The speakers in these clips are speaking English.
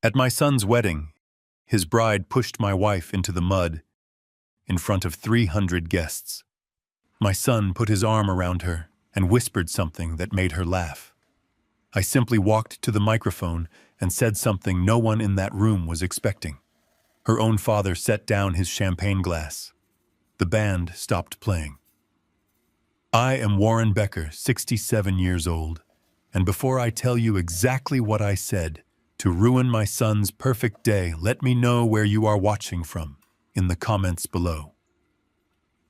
At my son's wedding, his bride pushed my wife into the mud in front of 300 guests. My son put his arm around her and whispered something that made her laugh. I simply walked to the microphone and said something no one in that room was expecting. Her own father set down his champagne glass. The band stopped playing. I am Warren Becker, 67 years old, and before I tell you exactly what I said to ruin my son's perfect day, let me know where you are watching from in the comments below.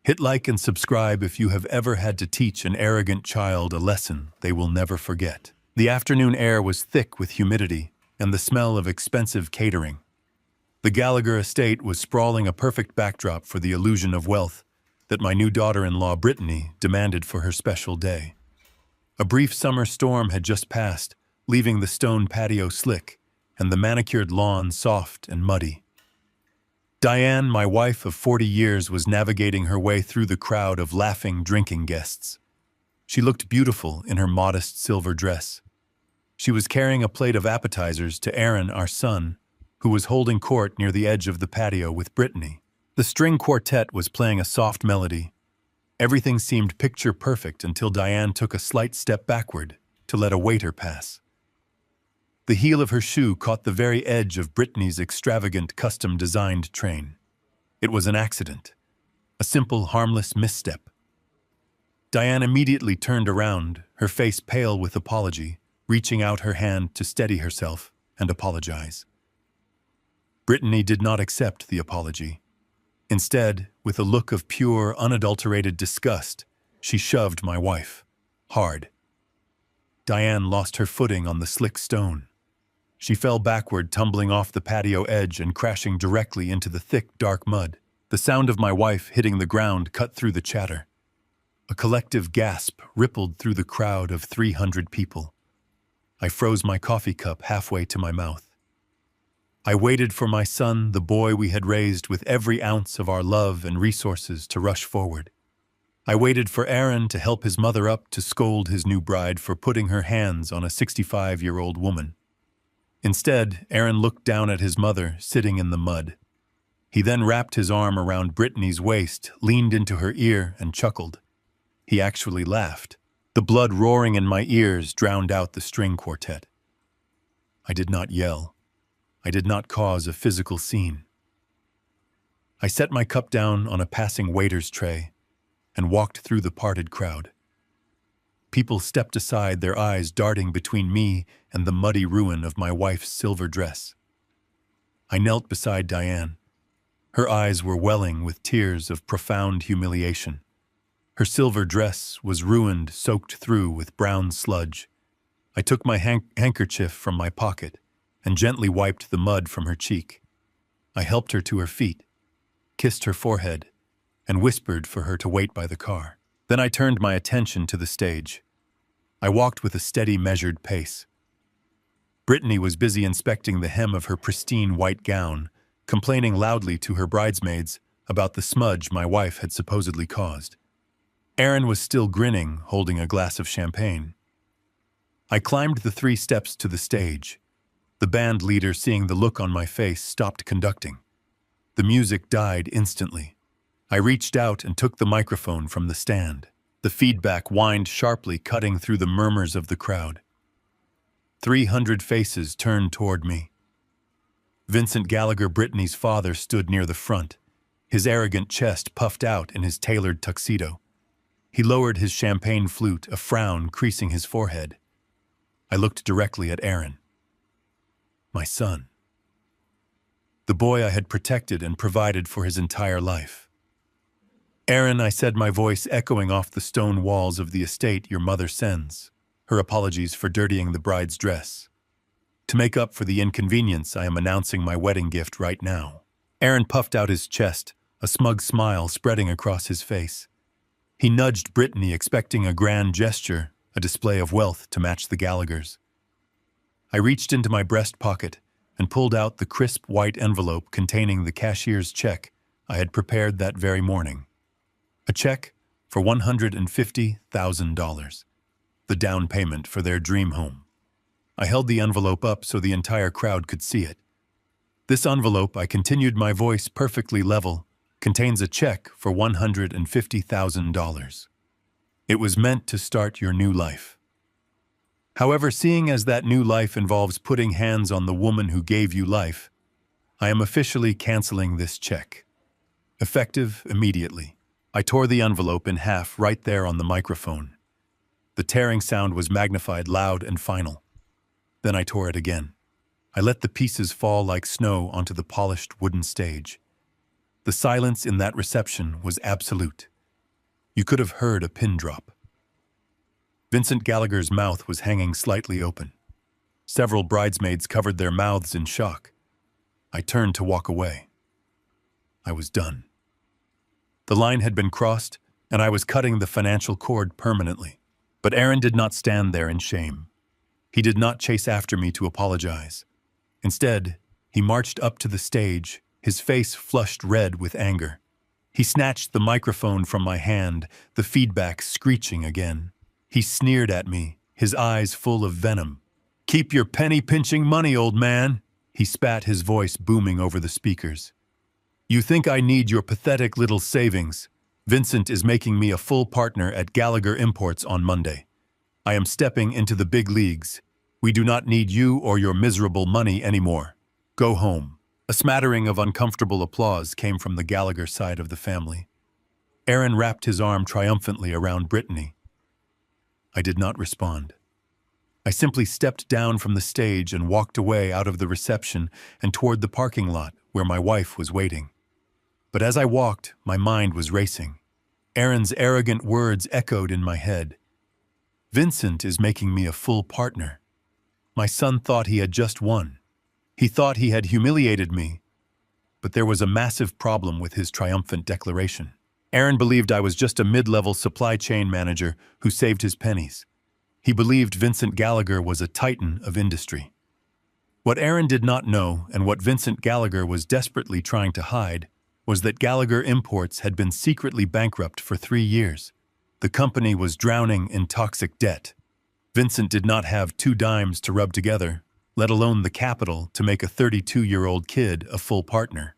Hit like and subscribe if you have ever had to teach an arrogant child a lesson they will never forget. The afternoon air was thick with humidity and the smell of expensive catering. The Gallagher estate was sprawling, a perfect backdrop for the illusion of wealth that my new daughter-in-law Brittany demanded for her special day. A brief summer storm had just passed, leaving the stone patio slick and the manicured lawn soft and muddy. Diane, my wife of 40 years, was navigating her way through the crowd of laughing, drinking guests. She looked beautiful in her modest silver dress. She was carrying a plate of appetizers to Aaron, our son, who was holding court near the edge of the patio with Brittany. The string quartet was playing a soft melody. Everything seemed picture perfect until Diane took a slight step backward to let a waiter pass. The heel of her shoe caught the very edge of Brittany's extravagant, custom-designed train. It was an accident, a simple, harmless misstep. Diane immediately turned around, her face pale with apology, reaching out her hand to steady herself and apologize. Brittany did not accept the apology. Instead, with a look of pure, unadulterated disgust, she shoved my wife hard. Diane lost her footing on the slick stone. She fell backward, tumbling off the patio edge and crashing directly into the thick, dark mud. The sound of my wife hitting the ground cut through the chatter. A collective gasp rippled through the crowd of 300 people. I froze my coffee cup halfway to my mouth. I waited for my son, the boy we had raised with every ounce of our love and resources, to rush forward. I waited for Aaron to help his mother up to scold his new bride for putting her hands on a 65-year-old woman. Instead, Aaron looked down at his mother sitting in the mud. He then wrapped his arm around Brittany's waist, leaned into her ear, and chuckled. He actually laughed. The blood roaring in my ears drowned out the string quartet. I did not yell. I did not cause a physical scene. I set my cup down on a passing waiter's tray and walked through the parted crowd. People stepped aside, their eyes darting between me and the muddy ruin of my wife's silver dress. I knelt beside Diane. Her eyes were welling with tears of profound humiliation. Her silver dress was ruined, soaked through with brown sludge. I took my handkerchief from my pocket and gently wiped the mud from her cheek. I helped her to her feet, kissed her forehead, and whispered for her to wait by the car. Then I turned my attention to the stage. I walked with a steady, measured pace. Brittany was busy inspecting the hem of her pristine white gown, complaining loudly to her bridesmaids about the smudge my wife had supposedly caused. Aaron was still grinning, holding a glass of champagne. I climbed the 3 steps to the stage. The band leader, seeing the look on my face, stopped conducting. The music died instantly. I reached out and took the microphone from the stand. The feedback whined sharply, cutting through the murmurs of the crowd. 300 faces turned toward me. Vincent Gallagher, Brittany's father, stood near the front, his arrogant chest puffed out in his tailored tuxedo. He lowered his champagne flute, a frown creasing his forehead. I looked directly at Aaron. My son. The boy I had protected and provided for his entire life. Aaron, I said, my voice echoing off the stone walls of the estate. Your mother sends her apologies for dirtying the bride's dress. To make up for the inconvenience, I am announcing my wedding gift right now. Aaron puffed out his chest, a smug smile spreading across his face. He nudged Brittany, expecting a grand gesture, a display of wealth to match the Gallaghers. I reached into my breast pocket and pulled out the crisp white envelope containing the cashier's check I had prepared that very morning. A check for $150,000, the down payment for their dream home. I held the envelope up so the entire crowd could see it. This envelope, I continued, my voice perfectly level, contains a check for $150,000. It was meant to start your new life. However, seeing as that new life involves putting hands on the woman who gave you life, I am officially canceling this check. Effective immediately. I tore the envelope in half right there on the microphone. The tearing sound was magnified, loud, and final. Then I tore it again. I let the pieces fall like snow onto the polished wooden stage. The silence in that reception was absolute. You could have heard a pin drop. Vincent Gallagher's mouth was hanging slightly open. Several bridesmaids covered their mouths in shock. I turned to walk away. I was done. The line had been crossed, and I was cutting the financial cord permanently. But Aaron did not stand there in shame. He did not chase after me to apologize. Instead, he marched up to the stage, his face flushed red with anger. He snatched the microphone from my hand, the feedback screeching again. He sneered at me, his eyes full of venom. "Keep your penny-pinching money, old man," he spat, his voice booming over the speakers. "You think I need your pathetic little savings? Vincent is making me a full partner at Gallagher Imports on Monday. I am stepping into the big leagues. We do not need you or your miserable money anymore. Go home." A smattering of uncomfortable applause came from the Gallagher side of the family. Aaron wrapped his arm triumphantly around Brittany. I did not respond. I simply stepped down from the stage and walked away out of the reception and toward the parking lot where my wife was waiting. But as I walked, my mind was racing. Aaron's arrogant words echoed in my head. Vincent is making me a full partner. My son thought he had just won. He thought he had humiliated me. But there was a massive problem with his triumphant declaration. Aaron believed I was just a mid-level supply chain manager who saved his pennies. He believed Vincent Gallagher was a titan of industry. What Aaron did not know, and what Vincent Gallagher was desperately trying to hide, was that Gallagher Imports had been secretly bankrupt for 3 years. The company was drowning in toxic debt. Vincent did not have 2 dimes to rub together, let alone the capital to make a 32-year-old kid a full partner.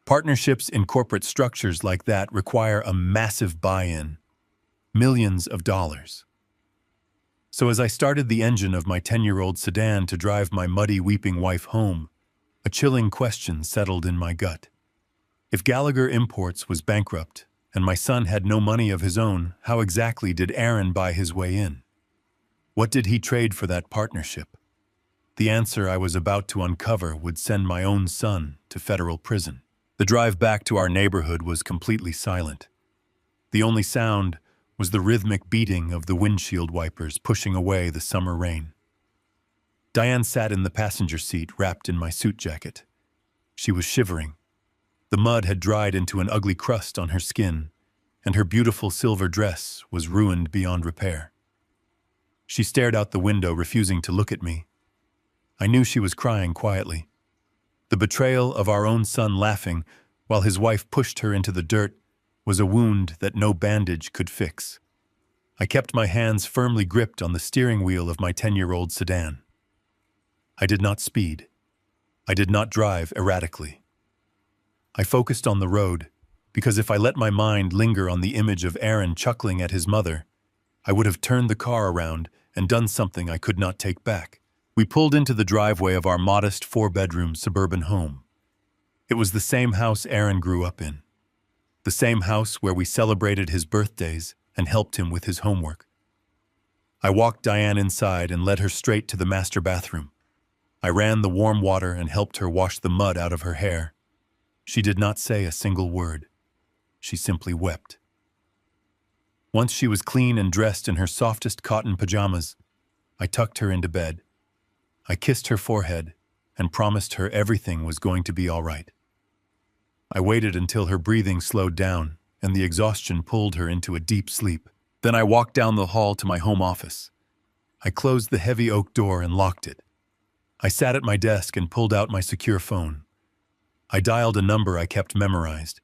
Partnerships in corporate structures like that require a massive buy-in, millions of dollars. So as I started the engine of my 10-year-old sedan to drive my muddy, weeping wife home, a chilling question settled in my gut. If Gallagher Imports was bankrupt and my son had no money of his own, how exactly did Aaron buy his way in? What did he trade for that partnership? The answer I was about to uncover would send my own son to federal prison. The drive back to our neighborhood was completely silent. The only sound was the rhythmic beating of the windshield wipers pushing away the summer rain. Diane sat in the passenger seat, wrapped in my suit jacket. She was shivering. The mud had dried into an ugly crust on her skin, and her beautiful silver dress was ruined beyond repair. She stared out the window, refusing to look at me. I knew she was crying quietly. The betrayal of our own son laughing while his wife pushed her into the dirt was a wound that no bandage could fix. I kept my hands firmly gripped on the steering wheel of my 10-year-old sedan. I did not speed. I did not drive erratically. I focused on the road, because if I let my mind linger on the image of Aaron chuckling at his mother, I would have turned the car around and done something I could not take back. We pulled into the driveway of our modest 4-bedroom suburban home. It was the same house Aaron grew up in. The same house where we celebrated his birthdays and helped him with his homework. I walked Diane inside and led her straight to the master bathroom. I ran the warm water and helped her wash the mud out of her hair. She did not say a single word. She simply wept. Once she was clean and dressed in her softest cotton pajamas, I tucked her into bed. I kissed her forehead and promised her everything was going to be all right. I waited until her breathing slowed down and the exhaustion pulled her into a deep sleep. Then I walked down the hall to my home office. I closed the heavy oak door and locked it. I sat at my desk and pulled out my secure phone. I dialed a number I kept memorized.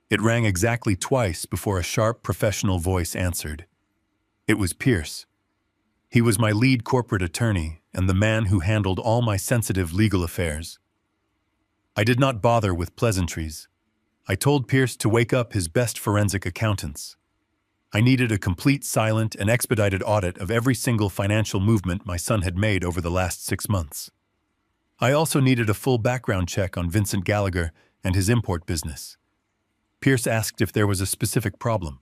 It rang exactly twice before a sharp professional voice answered. It was Pierce. He was my lead corporate attorney and the man who handled all my sensitive legal affairs. I did not bother with pleasantries. I told Pierce to wake up his best forensic accountants. I needed a complete, silent, and expedited audit of every single financial movement my son had made over the last 6 months. I also needed a full background check on Vincent Gallagher and his import business. Pierce asked if there was a specific problem.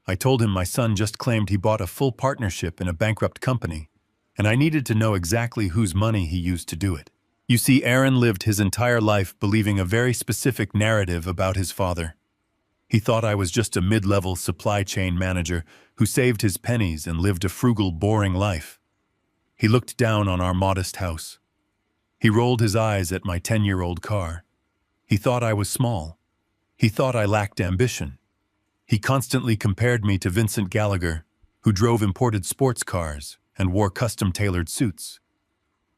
I told him my son just claimed he bought a full partnership in a bankrupt company, and I needed to know exactly whose money he used to do it. You see, Aaron lived his entire life believing a very specific narrative about his father. He thought I was just a mid-level supply chain manager who saved his pennies and lived a frugal, boring life. He looked down on our modest house. He rolled his eyes at my 10-year-old car. He thought I was small. He thought I lacked ambition. He constantly compared me to Vincent Gallagher, who drove imported sports cars and wore custom-tailored suits.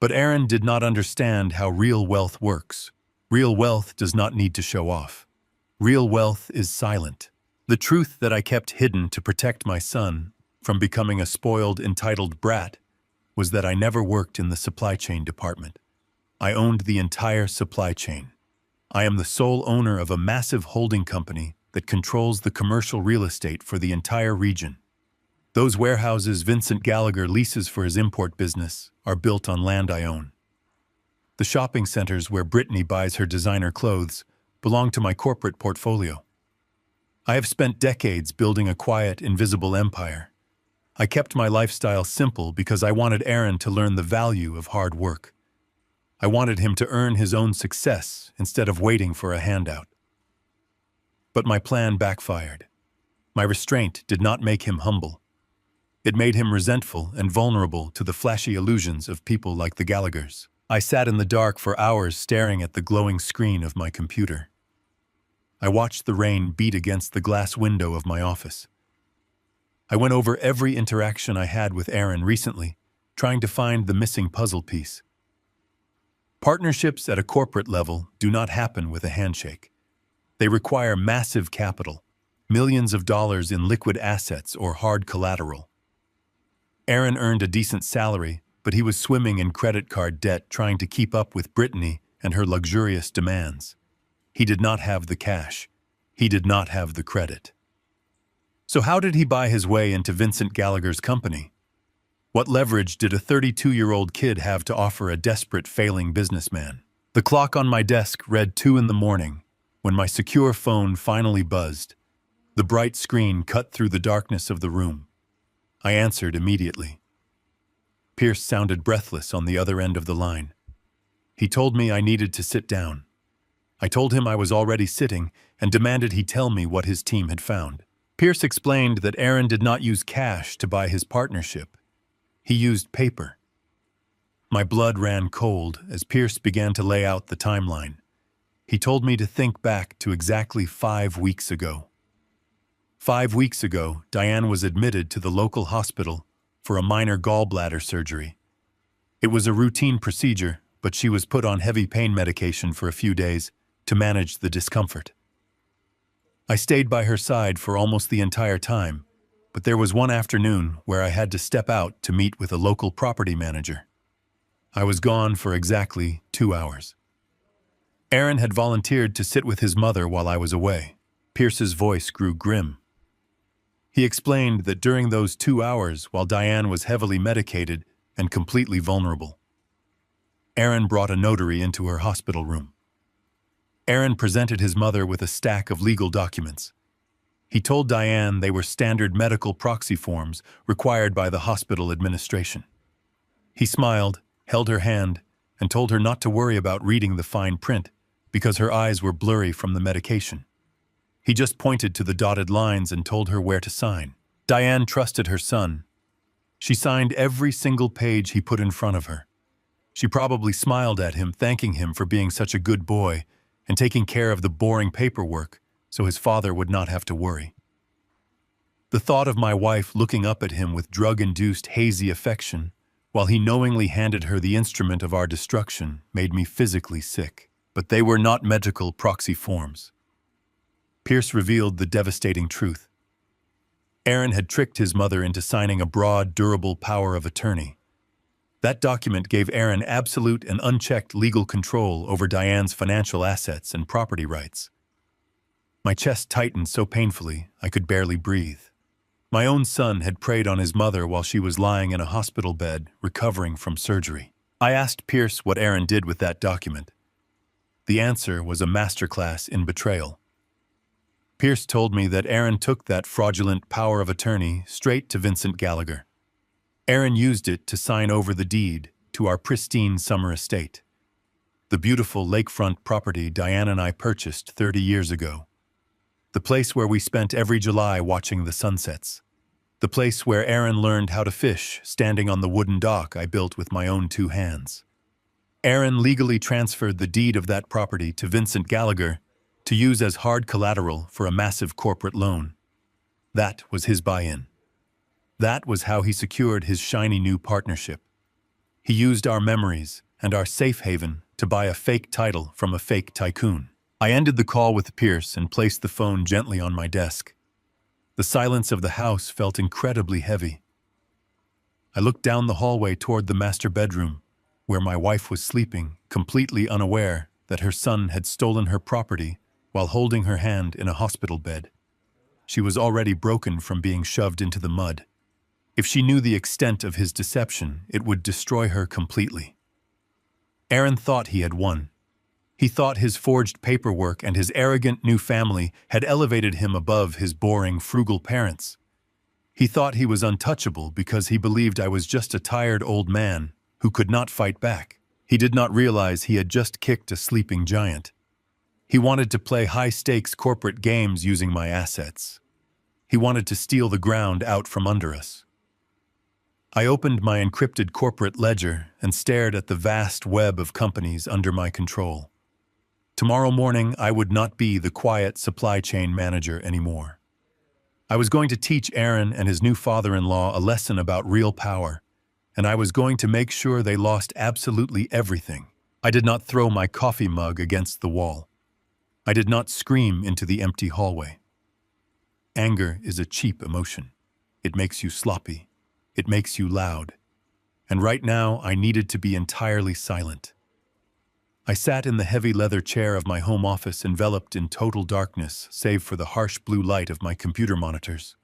But Aaron did not understand how real wealth works. Real wealth does not need to show off. Real wealth is silent. The truth that I kept hidden to protect my son from becoming a spoiled, entitled brat was that I never worked in the supply chain department. I owned the entire supply chain. I am the sole owner of a massive holding company that controls the commercial real estate for the entire region. Those warehouses Vincent Gallagher leases for his import business are built on land I own. The shopping centers where Brittany buys her designer clothes belong to my corporate portfolio. I have spent decades building a quiet, invisible empire. I kept my lifestyle simple because I wanted Aaron to learn the value of hard work. I wanted him to earn his own success instead of waiting for a handout. But my plan backfired. My restraint did not make him humble. It made him resentful and vulnerable to the flashy illusions of people like the Gallaghers. I sat in the dark for hours staring at the glowing screen of my computer. I watched the rain beat against the glass window of my office. I went over every interaction I had with Aaron recently, trying to find the missing puzzle piece. Partnerships at a corporate level do not happen with a handshake. They require massive capital, millions of dollars in liquid assets or hard collateral. Aaron earned a decent salary, but he was swimming in credit card debt trying to keep up with Brittany and her luxurious demands. He did not have the cash. He did not have the credit. So how did he buy his way into Vincent Gallagher's company? What leverage did a 32-year-old kid have to offer a desperate, failing businessman? The clock on my desk read 2 a.m. when my secure phone finally buzzed. The bright screen cut through the darkness of the room. I answered immediately. Pierce sounded breathless on the other end of the line. He told me I needed to sit down. I told him I was already sitting and demanded he tell me what his team had found. Pierce explained that Aaron did not use cash to buy his partnership. He used paper. My blood ran cold as Pierce began to lay out the timeline. He told me to think back to exactly 5 weeks ago. 5 weeks ago, Diane was admitted to the local hospital for a minor gallbladder surgery. It was a routine procedure, but she was put on heavy pain medication for a few days to manage the discomfort. I stayed by her side for almost the entire time, but there was one afternoon where I had to step out to meet with a local property manager. I was gone for exactly 2 hours. Aaron had volunteered to sit with his mother while I was away. Pierce's voice grew grim. He explained that during those 2 hours, while Diane was heavily medicated and completely vulnerable, Aaron brought a notary into her hospital room. Aaron presented his mother with a stack of legal documents. He told Diane they were standard medical proxy forms required by the hospital administration. He smiled, held her hand, and told her not to worry about reading the fine print because her eyes were blurry from the medication. He just pointed to the dotted lines and told her where to sign. Diane trusted her son. She signed every single page he put in front of her. She probably smiled at him, thanking him for being such a good boy and taking care of the boring paperwork so his father would not have to worry. The thought of my wife looking up at him with drug-induced hazy affection while he knowingly handed her the instrument of our destruction made me physically sick. But they were not medical proxy forms. Pierce revealed the devastating truth. Aaron had tricked his mother into signing a broad, durable power of attorney. That document gave Aaron absolute and unchecked legal control over Diane's financial assets and property rights. My chest tightened so painfully I could barely breathe. My own son had preyed on his mother while she was lying in a hospital bed, recovering from surgery. I asked Pierce what Aaron did with that document. The answer was a masterclass in betrayal. Pierce told me that Aaron took that fraudulent power of attorney straight to Vincent Gallagher. Aaron used it to sign over the deed to our pristine summer estate, the beautiful lakefront property Diane and I purchased 30 years ago. The place where we spent every July watching the sunsets. The place where Aaron learned how to fish, standing on the wooden dock I built with my own 2 hands. Aaron legally transferred the deed of that property to Vincent Gallagher to use as hard collateral for a massive corporate loan. That was his buy-in. That was how he secured his shiny new partnership. He used our memories and our safe haven to buy a fake title from a fake tycoon. I ended the call with Pierce and placed the phone gently on my desk. The silence of the house felt incredibly heavy. I looked down the hallway toward the master bedroom, where my wife was sleeping, completely unaware that her son had stolen her property while holding her hand in a hospital bed. She was already broken from being shoved into the mud. If she knew the extent of his deception, it would destroy her completely. Aaron thought he had won. He thought his forged paperwork and his arrogant new family had elevated him above his boring, frugal parents. He thought he was untouchable because he believed I was just a tired old man who could not fight back. He did not realize he had just kicked a sleeping giant. He wanted to play high-stakes corporate games using my assets. He wanted to steal the ground out from under us. I opened my encrypted corporate ledger and stared at the vast web of companies under my control. Tomorrow morning, I would not be the quiet supply chain manager anymore. I was going to teach Aaron and his new father-in-law a lesson about real power, and I was going to make sure they lost absolutely everything. I did not throw my coffee mug against the wall. I did not scream into the empty hallway. Anger is a cheap emotion. It makes you sloppy. It makes you loud. And right now, I needed to be entirely silent. I sat in the heavy leather chair of my home office, enveloped in total darkness, save for the harsh blue light of my computer monitors.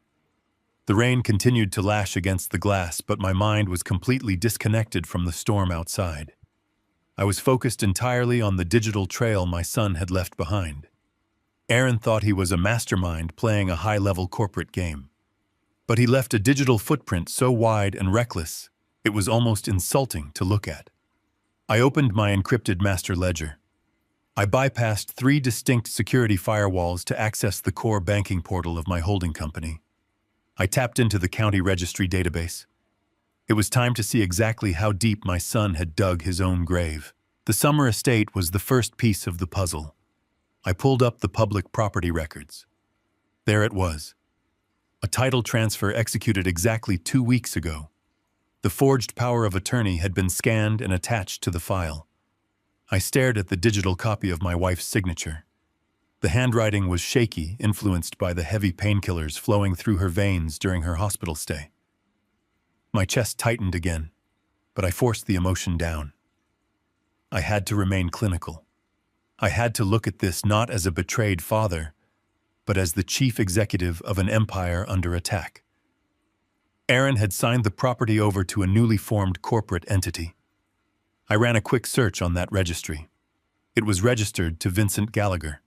The rain continued to lash against the glass, but my mind was completely disconnected from the storm outside. I was focused entirely on the digital trail my son had left behind. Aaron thought he was a mastermind playing a high-level corporate game. But he left a digital footprint so wide and reckless, it was almost insulting to look at. I opened my encrypted master ledger. I bypassed 3 distinct security firewalls to access the core banking portal of my holding company. I tapped into the county registry database. It was time to see exactly how deep my son had dug his own grave. The summer estate was the first piece of the puzzle. I pulled up the public property records. There it was. A title transfer executed exactly 2 weeks ago. The forged power of attorney had been scanned and attached to the file. I stared at the digital copy of my wife's signature. The handwriting was shaky, influenced by the heavy painkillers flowing through her veins during her hospital stay. My chest tightened again, but I forced the emotion down. I had to remain clinical. I had to look at this not as a betrayed father, but as the chief executive of an empire under attack. Aaron had signed the property over to a newly formed corporate entity. I ran a quick search on that registry. It was registered to Vincent Gallagher.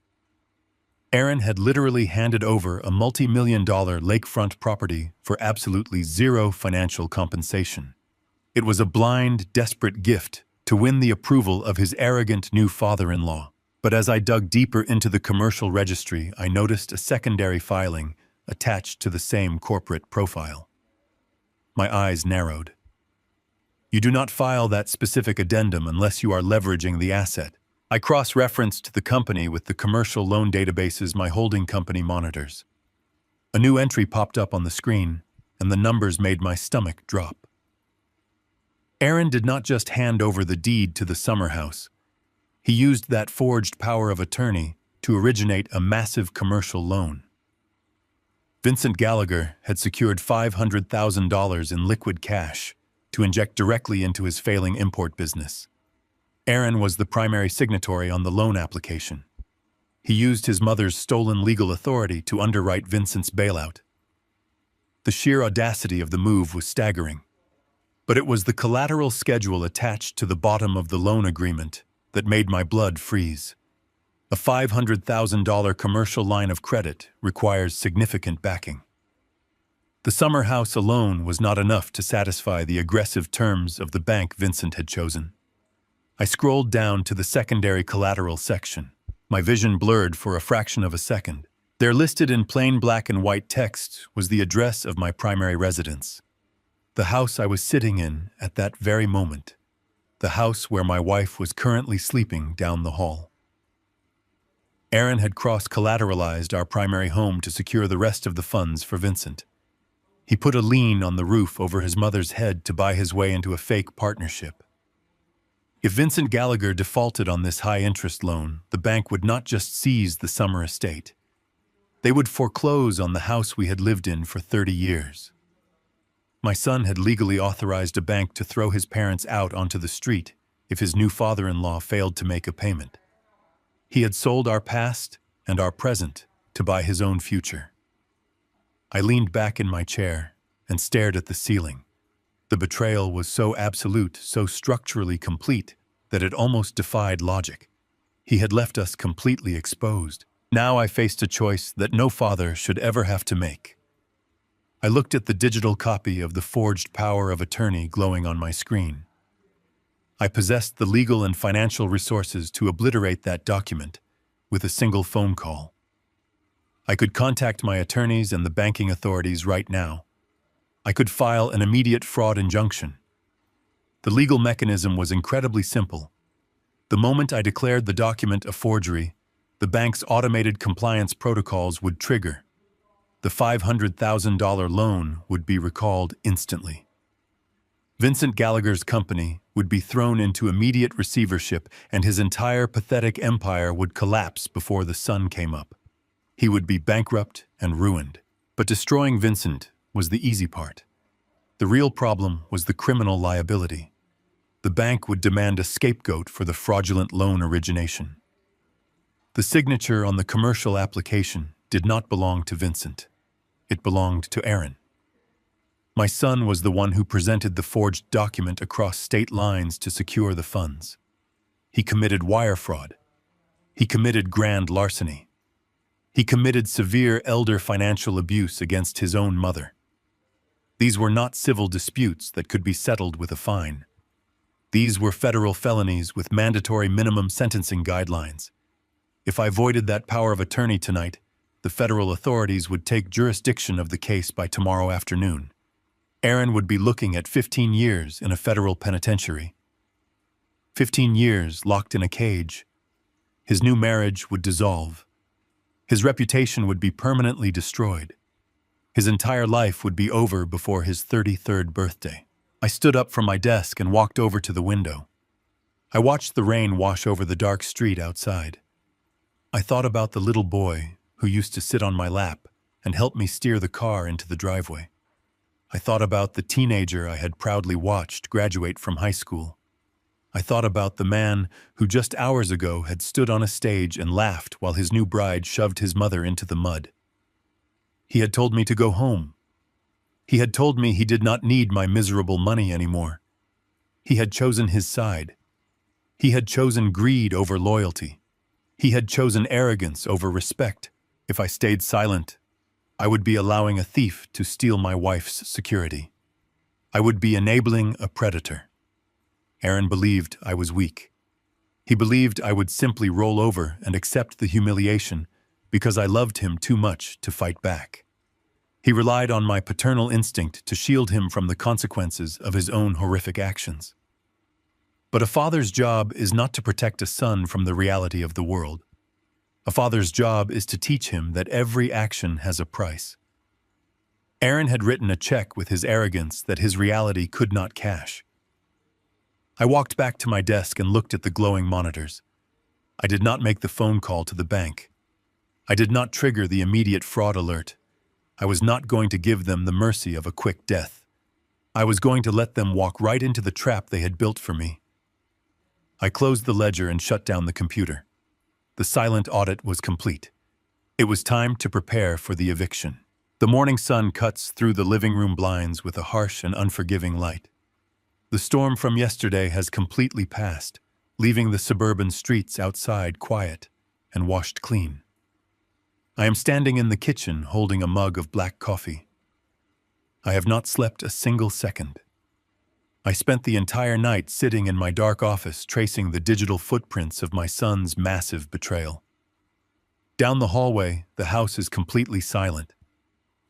Aaron had literally handed over a multi-million-dollar lakefront property for absolutely zero financial compensation. It was a blind, desperate gift to win the approval of his arrogant new father-in-law. But as I dug deeper into the commercial registry, I noticed a secondary filing attached to the same corporate profile. My eyes narrowed. You do not file that specific addendum unless you are leveraging the asset. I cross-referenced the company with the commercial loan databases my holding company monitors. A new entry popped up on the screen, and the numbers made my stomach drop. Aaron did not just hand over the deed to the summer house. He used that forged power of attorney to originate a massive commercial loan. Vincent Gallagher had secured $500,000 in liquid cash, to inject directly into his failing import business. Aaron was the primary signatory on the loan application. He used his mother's stolen legal authority to underwrite Vincent's bailout. The sheer audacity of the move was staggering. But it was the collateral schedule attached to the bottom of the loan agreement that made my blood freeze. A $500,000 commercial line of credit requires significant backing. The summer house alone was not enough to satisfy the aggressive terms of the bank Vincent had chosen. I scrolled down to the secondary collateral section. My vision blurred for a fraction of a second. There, listed in plain black and white text, was the address of my primary residence. The house I was sitting in at that very moment. The house where my wife was currently sleeping down the hall. Aaron had cross-collateralized our primary home to secure the rest of the funds for Vincent. He put a lien on the roof over his mother's head to buy his way into a fake partnership. If Vincent Gallagher defaulted on this high-interest loan, the bank would not just seize the summer estate. They would foreclose on the house we had lived in for 30 years. My son had legally authorized a bank to throw his parents out onto the street if his new father-in-law failed to make a payment. He had sold our past and our present to buy his own future. I leaned back in my chair and stared at the ceiling. The betrayal was so absolute, so structurally complete, that it almost defied logic. He had left us completely exposed. Now I faced a choice that no father should ever have to make. I looked at the digital copy of the forged power of attorney glowing on my screen. I possessed the legal and financial resources to obliterate that document with a single phone call. I could contact my attorneys and the banking authorities right now. I could file an immediate fraud injunction. The legal mechanism was incredibly simple. The moment I declared the document a forgery, the bank's automated compliance protocols would trigger. The $500,000 loan would be recalled instantly. Vincent Gallagher's company would be thrown into immediate receivership, and his entire pathetic empire would collapse before the sun came up. He would be bankrupt and ruined. But destroying Vincent was the easy part. The real problem was the criminal liability. The bank would demand a scapegoat for the fraudulent loan origination. The signature on the commercial application did not belong to Vincent. It belonged to Aaron. My son was the one who presented the forged document across state lines to secure the funds. He committed wire fraud. He committed grand larceny. He committed severe elder financial abuse against his own mother. These were not civil disputes that could be settled with a fine. These were federal felonies with mandatory minimum sentencing guidelines. If I voided that power of attorney tonight, the federal authorities would take jurisdiction of the case by tomorrow afternoon. Aaron would be looking at 15 years in a federal penitentiary. 15 years locked in a cage. His new marriage would dissolve. His reputation would be permanently destroyed. His entire life would be over before his 33rd birthday. I stood up from my desk and walked over to the window. I watched the rain wash over the dark street outside. I thought about the little boy who used to sit on my lap and help me steer the car into the driveway. I thought about the teenager I had proudly watched graduate from high school. I thought about the man who just hours ago had stood on a stage and laughed while his new bride shoved his mother into the mud. He had told me to go home. He had told me he did not need my miserable money anymore. He had chosen his side. He had chosen greed over loyalty. He had chosen arrogance over respect. If I stayed silent, I would be allowing a thief to steal my wife's security. I would be enabling a predator. Aaron believed I was weak. He believed I would simply roll over and accept the humiliation because I loved him too much to fight back. He relied on my paternal instinct to shield him from the consequences of his own horrific actions. But a father's job is not to protect a son from the reality of the world. A father's job is to teach him that every action has a price. Aaron had written a check with his arrogance that his reality could not cash. I walked back to my desk and looked at the glowing monitors. I did not make the phone call to the bank. I did not trigger the immediate fraud alert. I was not going to give them the mercy of a quick death. I was going to let them walk right into the trap they had built for me. I closed the ledger and shut down the computer. The silent audit was complete. It was time to prepare for the eviction. The morning sun cuts through the living room blinds with a harsh and unforgiving light. The storm from yesterday has completely passed, leaving the suburban streets outside quiet and washed clean. I am standing in the kitchen holding a mug of black coffee. I have not slept a single second. I spent the entire night sitting in my dark office tracing the digital footprints of my son's massive betrayal. Down the hallway, the house is completely silent.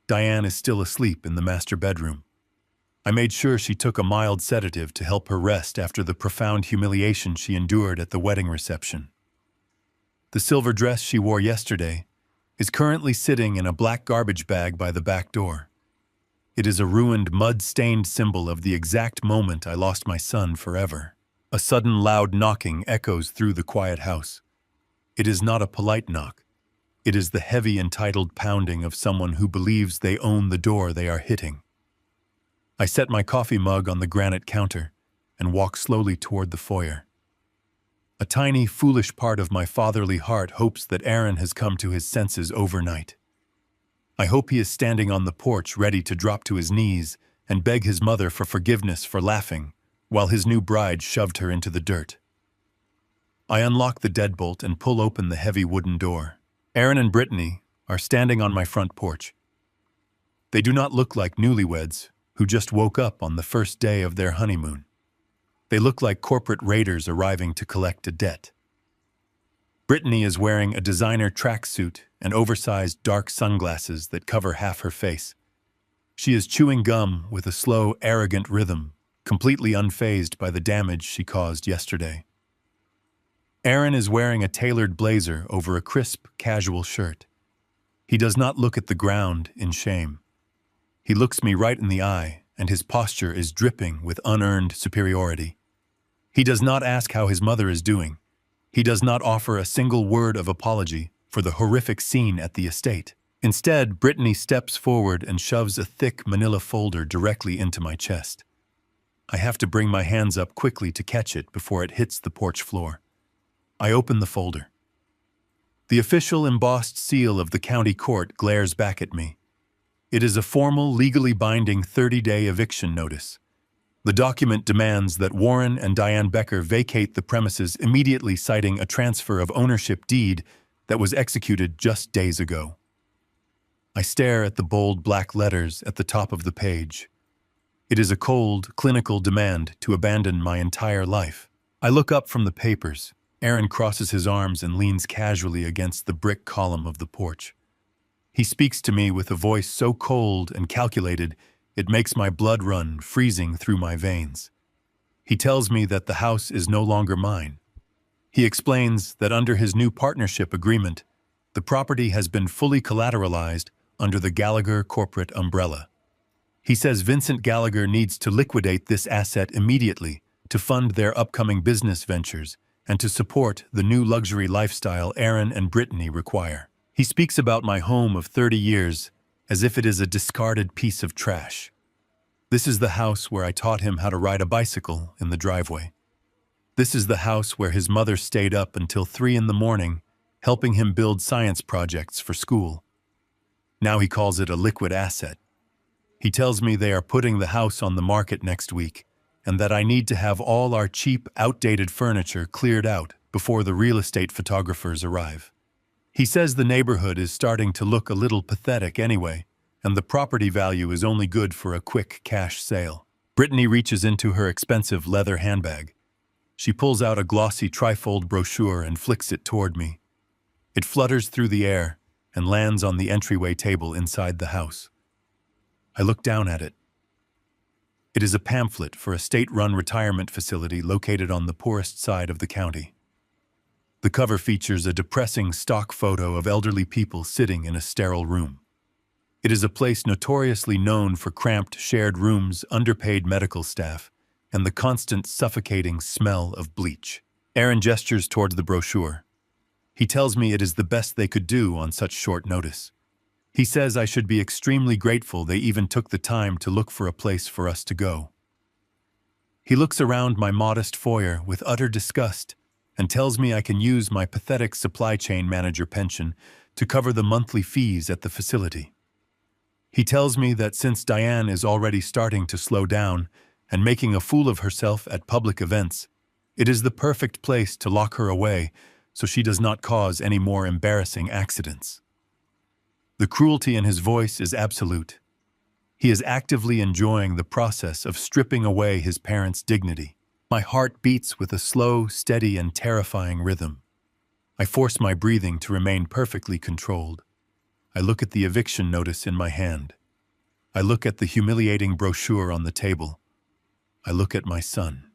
Diane is still asleep in the master bedroom. I made sure she took a mild sedative to help her rest after the profound humiliation she endured at the wedding reception. The silver dress she wore yesterday is currently sitting in a black garbage bag by the back door. It is a ruined, mud-stained symbol of the exact moment I lost my son forever. A sudden loud knocking echoes through the quiet house. It is not a polite knock. It is the heavy, entitled pounding of someone who believes they own the door they are hitting. I set my coffee mug on the granite counter and walk slowly toward the foyer. A tiny, foolish part of my fatherly heart hopes that Aaron has come to his senses overnight. I hope he is standing on the porch ready to drop to his knees and beg his mother for forgiveness for laughing while his new bride shoved her into the dirt. I unlock the deadbolt and pull open the heavy wooden door. Aaron and Brittany are standing on my front porch. They do not look like newlyweds who just woke up on the first day of their honeymoon. They look like corporate raiders arriving to collect a debt. Brittany is wearing a designer tracksuit and oversized dark sunglasses that cover half her face. She is chewing gum with a slow, arrogant rhythm, completely unfazed by the damage she caused yesterday. Aaron is wearing a tailored blazer over a crisp, casual shirt. He does not look at the ground in shame. He looks me right in the eye, and his posture is dripping with unearned superiority. He does not ask how his mother is doing. He does not offer a single word of apology for the horrific scene at the estate. Instead, Brittany steps forward and shoves a thick manila folder directly into my chest. I have to bring my hands up quickly to catch it before it hits the porch floor. I open the folder. The official embossed seal of the county court glares back at me. It is a formal, legally binding 30-day eviction notice. The document demands that Warren and Diane Becker vacate the premises immediately, citing a transfer of ownership deed that was executed just days ago. I stare at the bold black letters at the top of the page. It is a cold, clinical demand to abandon my entire life. I look up from the papers. Aaron crosses his arms and leans casually against the brick column of the porch. He speaks to me with a voice so cold and calculated it makes my blood run, freezing through my veins. He tells me that the house is no longer mine. He explains that under his new partnership agreement, the property has been fully collateralized under the Gallagher corporate umbrella. He says Vincent Gallagher needs to liquidate this asset immediately to fund their upcoming business ventures and to support the new luxury lifestyle Aaron and Brittany require. He speaks about my home of 30 years as if it is a discarded piece of trash. This is the house where I taught him how to ride a bicycle in the driveway. This is the house where his mother stayed up until 3 a.m, helping him build science projects for school. Now he calls it a liquid asset. He tells me they are putting the house on the market next week, and that I need to have all our cheap, outdated furniture cleared out before the real estate photographers arrive. He says the neighborhood is starting to look a little pathetic anyway, and the property value is only good for a quick cash sale. Brittany reaches into her expensive leather handbag. She pulls out a glossy trifold brochure and flicks it toward me. It flutters through the air and lands on the entryway table inside the house. I look down at it. It is a pamphlet for a state-run retirement facility located on the poorest side of the county. The cover features a depressing stock photo of elderly people sitting in a sterile room. It is a place notoriously known for cramped shared rooms, underpaid medical staff, and the constant suffocating smell of bleach. Aaron gestures towards the brochure. He tells me it is the best they could do on such short notice. He says I should be extremely grateful they even took the time to look for a place for us to go. He looks around my modest foyer with utter disgust and tells me I can use my pathetic supply chain manager pension to cover the monthly fees at the facility. He tells me that since Diane is already starting to slow down and making a fool of herself at public events, it is the perfect place to lock her away so she does not cause any more embarrassing accidents. The cruelty in his voice is absolute. He is actively enjoying the process of stripping away his parents' dignity. My heart beats with a slow, steady, and terrifying rhythm. I force my breathing to remain perfectly controlled. I look at the eviction notice in my hand. I look at the humiliating brochure on the table. I look at my son.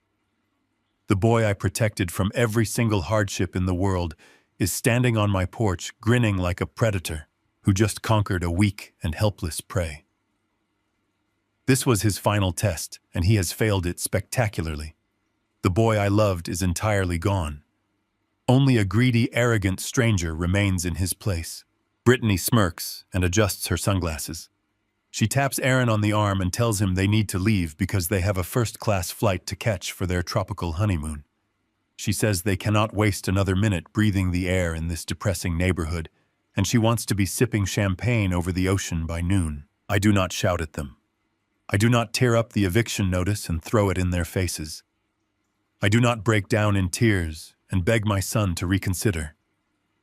The boy I protected from every single hardship in the world is standing on my porch, grinning like a predator who just conquered a weak and helpless prey. This was his final test, and he has failed it spectacularly. The boy I loved is entirely gone. Only a greedy, arrogant stranger remains in his place. Brittany smirks and adjusts her sunglasses. She taps Aaron on the arm and tells him they need to leave because they have a first-class flight to catch for their tropical honeymoon. She says they cannot waste another minute breathing the air in this depressing neighborhood, and she wants to be sipping champagne over the ocean by noon. I do not shout at them. I do not tear up the eviction notice and throw it in their faces. I do not break down in tears and beg my son to reconsider.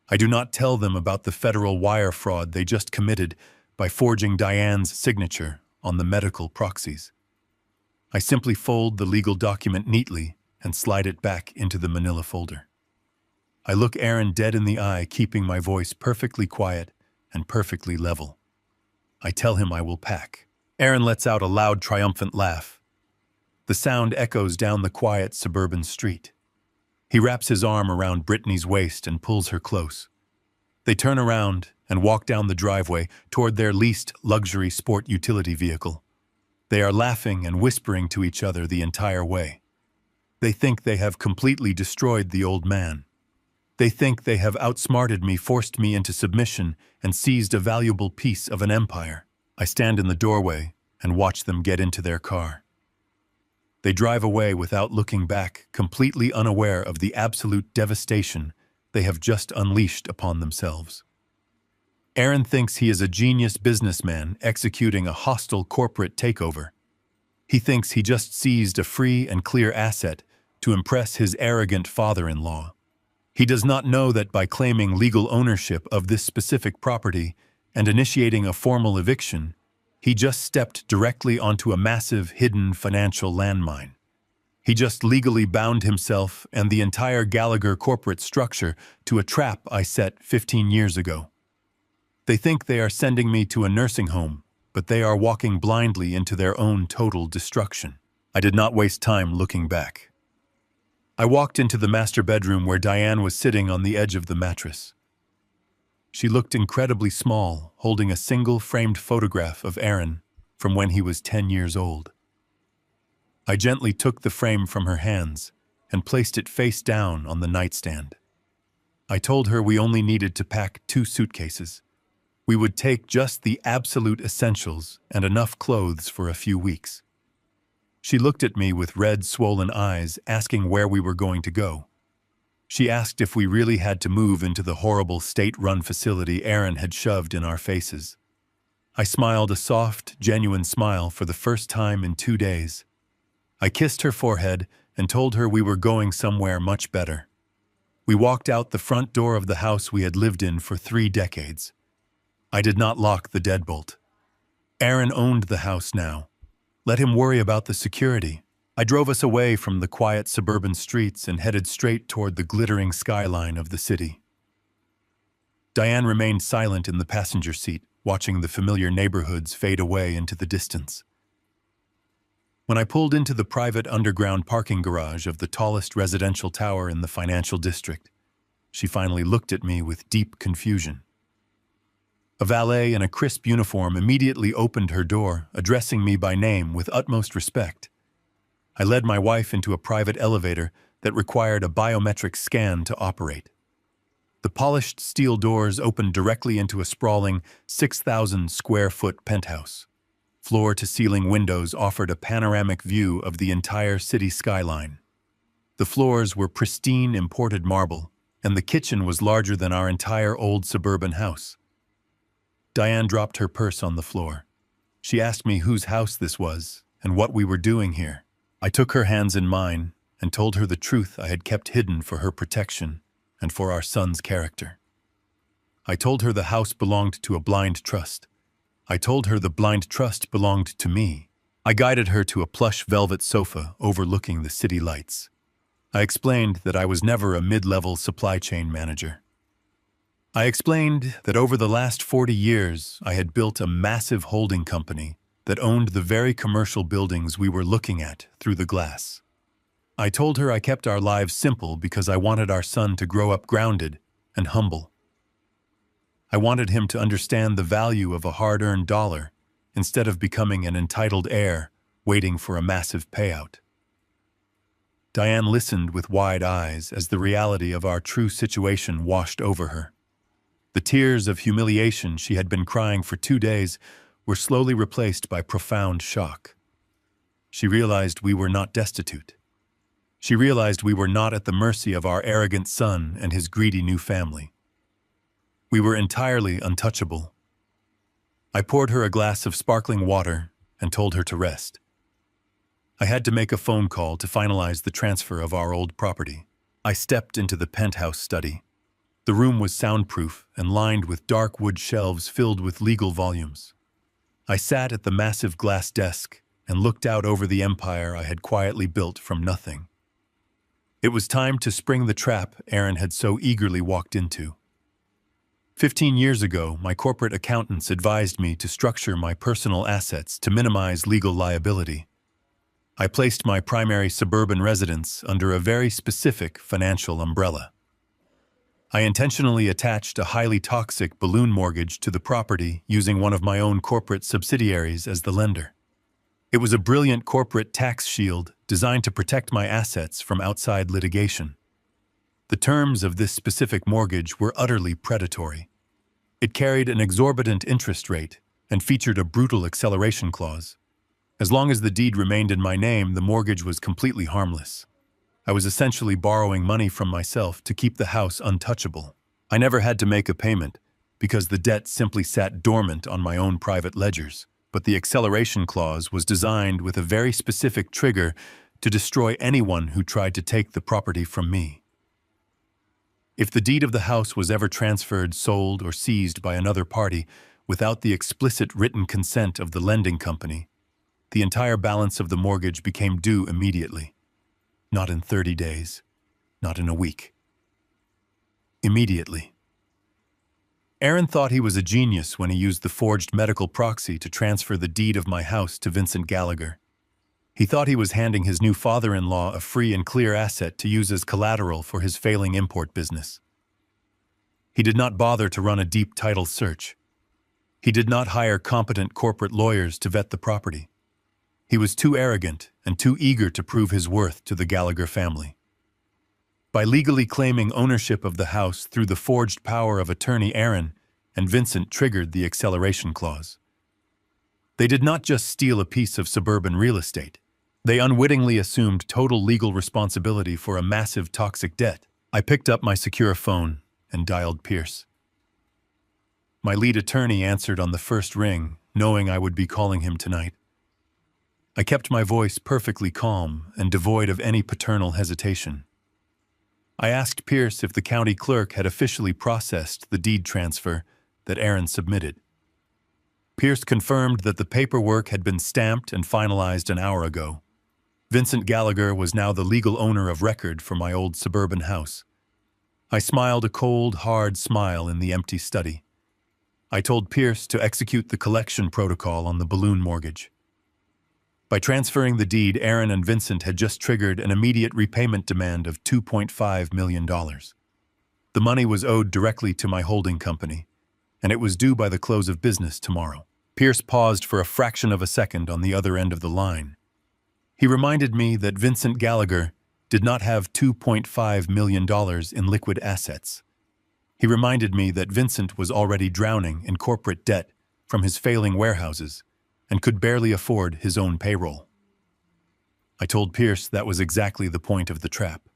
I do not tell them about the federal wire fraud they just committed by forging Diane's signature on the medical proxies. I simply fold the legal document neatly and slide it back into the manila folder. I look Aaron dead in the eye, keeping my voice perfectly quiet and perfectly level. I tell him I will pack. Aaron lets out a loud, triumphant laugh. The sound echoes down the quiet suburban street. He wraps his arm around Brittany's waist and pulls her close. They turn around and walk down the driveway toward their leased luxury sport utility vehicle. They are laughing and whispering to each other the entire way. They think they have completely destroyed the old man. They think they have outsmarted me, forced me into submission, and seized a valuable piece of an empire. I stand in the doorway and watch them get into their car. They drive away without looking back, completely unaware of the absolute devastation they have just unleashed upon themselves. Aaron thinks he is a genius businessman executing a hostile corporate takeover. He thinks he just seized a free and clear asset to impress his arrogant father-in-law. He does not know that by claiming legal ownership of this specific property and initiating a formal eviction, he just stepped directly onto a massive, hidden financial landmine. He just legally bound himself and the entire Gallagher corporate structure to a trap I set 15 years ago. They think they are sending me to a nursing home, but they are walking blindly into their own total destruction. I did not waste time looking back. I walked into the master bedroom where Diane was sitting on the edge of the mattress. She looked incredibly small, holding a single framed photograph of Aaron from when he was 10 years old. I gently took the frame from her hands and placed it face down on the nightstand. I told her we only needed to pack 2 suitcases. We would take just the absolute essentials and enough clothes for a few weeks. She looked at me with red, swollen eyes, asking where we were going to go. She asked if we really had to move into the horrible state-run facility Aaron had shoved in our faces. I smiled a soft, genuine smile for the first time in 2 days. I kissed her forehead and told her we were going somewhere much better. We walked out the front door of the house we had lived in for 3 decades. I did not lock the deadbolt. Aaron owned the house now. Let him worry about the security. I drove us away from the quiet suburban streets and headed straight toward the glittering skyline of the city. Diane remained silent in the passenger seat, watching the familiar neighborhoods fade away into the distance. When I pulled into the private underground parking garage of the tallest residential tower in the financial district, she finally looked at me with deep confusion. A valet in a crisp uniform immediately opened her door, addressing me by name with utmost respect. I led my wife into a private elevator that required a biometric scan to operate. The polished steel doors opened directly into a sprawling 6,000-square-foot penthouse. Floor-to-ceiling windows offered a panoramic view of the entire city skyline. The floors were pristine imported marble, and the kitchen was larger than our entire old suburban house. Diane dropped her purse on the floor. She asked me whose house this was and what we were doing here. I took her hands in mine and told her the truth I had kept hidden for her protection and for our son's character. I told her the house belonged to a blind trust. I told her the blind trust belonged to me. I guided her to a plush velvet sofa overlooking the city lights. I explained that I was never a mid-level supply chain manager. I explained that over the last 40 years, I had built a massive holding company that owned the very commercial buildings we were looking at through the glass. I told her I kept our lives simple because I wanted our son to grow up grounded and humble. I wanted him to understand the value of a hard-earned dollar instead of becoming an entitled heir waiting for a massive payout. Diane listened with wide eyes as the reality of our true situation washed over her. The tears of humiliation she had been crying for 2 days were slowly replaced by profound shock. She realized we were not destitute. She realized we were not at the mercy of our arrogant son and his greedy new family. We were entirely untouchable. I poured her a glass of sparkling water and told her to rest. I had to make a phone call to finalize the transfer of our old property. I stepped into the penthouse study. The room was soundproof and lined with dark wood shelves filled with legal volumes. I sat at the massive glass desk and looked out over the empire I had quietly built from nothing. It was time to spring the trap Aaron had so eagerly walked into. 15 years ago, my corporate accountants advised me to structure my personal assets to minimize legal liability. I placed my primary suburban residence under a very specific financial umbrella. I intentionally attached a highly toxic balloon mortgage to the property using one of my own corporate subsidiaries as the lender. It was a brilliant corporate tax shield designed to protect my assets from outside litigation. The terms of this specific mortgage were utterly predatory. It carried an exorbitant interest rate and featured a brutal acceleration clause. As long as the deed remained in my name, the mortgage was completely harmless. I was essentially borrowing money from myself to keep the house untouchable. I never had to make a payment because the debt simply sat dormant on my own private ledgers. But the acceleration clause was designed with a very specific trigger to destroy anyone who tried to take the property from me. If the deed of the house was ever transferred, sold, or seized by another party without the explicit written consent of the lending company, the entire balance of the mortgage became due immediately. Not in 30 days, not in a week. Immediately. Aaron thought he was a genius when he used the forged medical proxy to transfer the deed of my house to Vincent Gallagher. He thought he was handing his new father-in-law a free and clear asset to use as collateral for his failing import business. He did not bother to run a deep title search. He did not hire competent corporate lawyers to vet the property. He was too arrogant and too eager to prove his worth to the Gallagher family. By legally claiming ownership of the house through the forged power of attorney, Aaron and Vincent triggered the acceleration clause. They did not just steal a piece of suburban real estate. They unwittingly assumed total legal responsibility for a massive toxic debt. I picked up my secure phone and dialed Pierce. My lead attorney answered on the first ring, knowing I would be calling him tonight. I kept my voice perfectly calm and devoid of any paternal hesitation. I asked Pierce if the county clerk had officially processed the deed transfer that Aaron submitted. Pierce confirmed that the paperwork had been stamped and finalized an hour ago. Vincent Gallagher was now the legal owner of record for my old suburban house. I smiled a cold, hard smile in the empty study. I told Pierce to execute the collection protocol on the balloon mortgage. By transferring the deed, Aaron and Vincent had just triggered an immediate repayment demand of $2.5 million. The money was owed directly to my holding company, and it was due by the close of business tomorrow. Pierce paused for a fraction of a second on the other end of the line. He reminded me that Vincent Gallagher did not have $2.5 million in liquid assets. He reminded me that Vincent was already drowning in corporate debt from his failing warehouses and could barely afford his own payroll. I told Pierce that was exactly the point of the trap.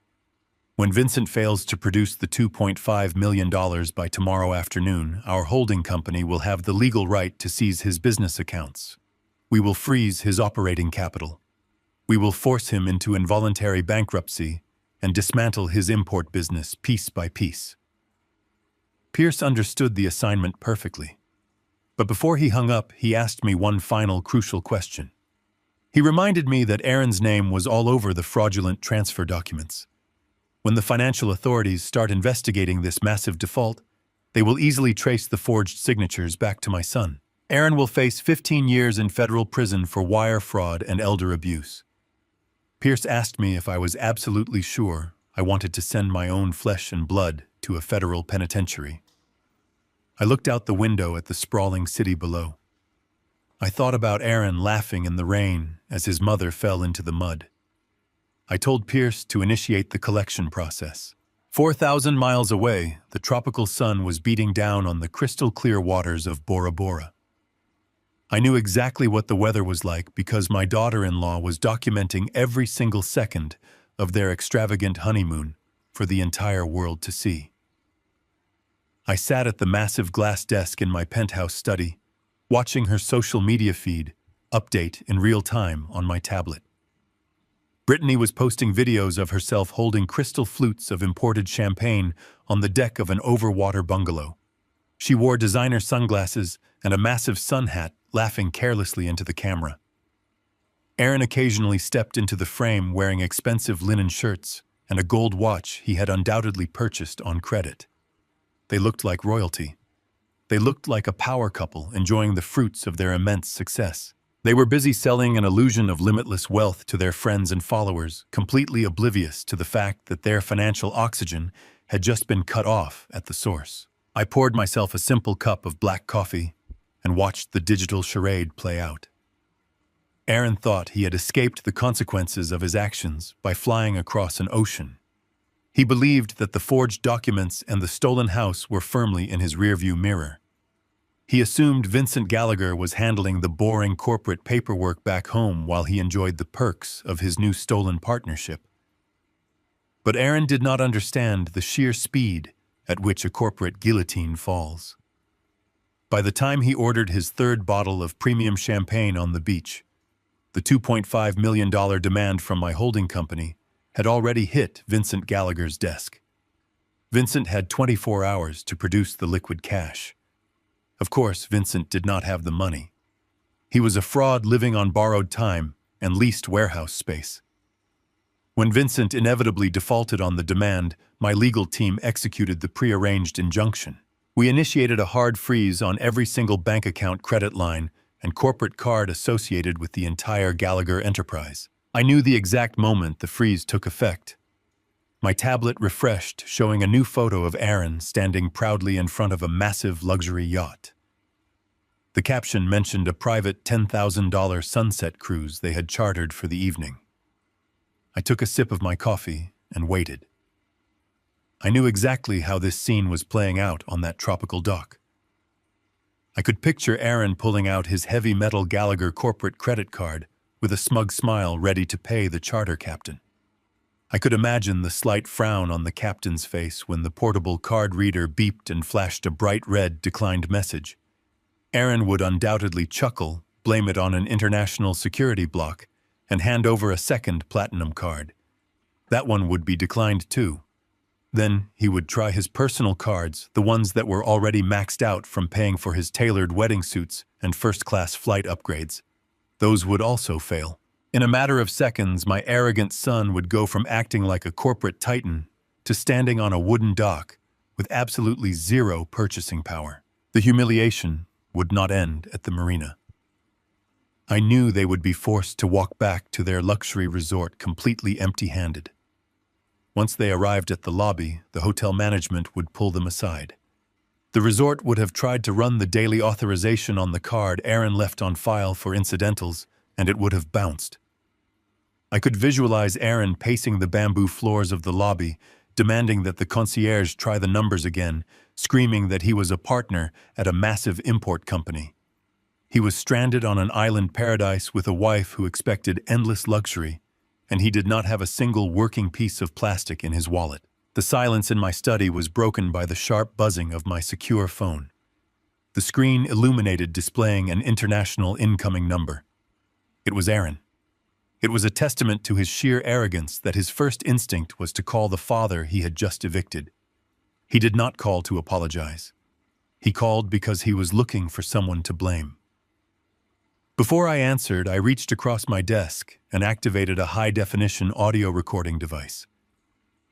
When Vincent fails to produce the $2.5 million by tomorrow afternoon, our holding company will have the legal right to seize his business accounts. We will freeze his operating capital. We will force him into involuntary bankruptcy and dismantle his import business piece by piece. Pierce understood the assignment perfectly. But before he hung up, he asked me one final crucial question. He reminded me that Aaron's name was all over the fraudulent transfer documents. When the financial authorities start investigating this massive default, they will easily trace the forged signatures back to my son. Aaron will face 15 years in federal prison for wire fraud and elder abuse. Pierce asked me if I was absolutely sure I wanted to send my own flesh and blood to a federal penitentiary. I looked out the window at the sprawling city below. I thought about Aaron laughing in the rain as his mother fell into the mud. I told Pierce to initiate the collection process. 4,000 miles away, the tropical sun was beating down on the crystal-clear waters of Bora Bora. I knew exactly what the weather was like because my daughter-in-law was documenting every single second of their extravagant honeymoon for the entire world to see. I sat at the massive glass desk in my penthouse study, watching her social media feed update in real time on my tablet. Brittany was posting videos of herself holding crystal flutes of imported champagne on the deck of an overwater bungalow. She wore designer sunglasses and a massive sun hat, laughing carelessly into the camera. Aaron occasionally stepped into the frame wearing expensive linen shirts and a gold watch he had undoubtedly purchased on credit. They looked like royalty. They looked like a power couple enjoying the fruits of their immense success. They were busy selling an illusion of limitless wealth to their friends and followers, completely oblivious to the fact that their financial oxygen had just been cut off at the source. I poured myself a simple cup of black coffee and watched the digital charade play out. Aaron thought he had escaped the consequences of his actions by flying across an ocean. He believed that the forged documents and the stolen house were firmly in his rearview mirror. He assumed Vincent Gallagher was handling the boring corporate paperwork back home while he enjoyed the perks of his new stolen partnership. But Aaron did not understand the sheer speed at which a corporate guillotine falls. By the time he ordered his third bottle of premium champagne on the beach, the $2.5 million demand from my holding company had already hit Vincent Gallagher's desk. Vincent had 24 hours to produce the liquid cash. Of course, Vincent did not have the money. He was a fraud living on borrowed time and leased warehouse space. When Vincent inevitably defaulted on the demand, my legal team executed the prearranged injunction. We initiated a hard freeze on every single bank account, credit line, and corporate card associated with the entire Gallagher enterprise. I knew the exact moment the freeze took effect. My tablet refreshed, showing a new photo of Aaron standing proudly in front of a massive luxury yacht. The caption mentioned a private $10,000 sunset cruise they had chartered for the evening. I took a sip of my coffee and waited. I knew exactly how this scene was playing out on that tropical dock. I could picture Aaron pulling out his heavy metal Gallagher corporate credit card with a smug smile ready to pay the charter captain. I could imagine the slight frown on the captain's face when the portable card reader beeped and flashed a bright red declined message. Aaron would undoubtedly chuckle, blame it on an international security block, and hand over a second platinum card. That one would be declined too. Then he would try his personal cards, the ones that were already maxed out from paying for his tailored wedding suits and first-class flight upgrades. Those would also fail. In a matter of seconds, my arrogant son would go from acting like a corporate titan to standing on a wooden dock with absolutely zero purchasing power. The humiliation would not end at the marina. I knew they would be forced to walk back to their luxury resort completely empty-handed. Once they arrived at the lobby, the hotel management would pull them aside. The resort would have tried to run the daily authorization on the card Aaron left on file for incidentals, and it would have bounced. I could visualize Aaron pacing the bamboo floors of the lobby, demanding that the concierge try the numbers again, screaming that he was a partner at a massive import company. He was stranded on an island paradise with a wife who expected endless luxury, and he did not have a single working piece of plastic in his wallet. The silence in my study was broken by the sharp buzzing of my secure phone. The screen illuminated, displaying an international incoming number. It was Aaron. It was a testament to his sheer arrogance that his first instinct was to call the father he had just evicted. He did not call to apologize. He called because he was looking for someone to blame. Before I answered, I reached across my desk and activated a high-definition audio recording device.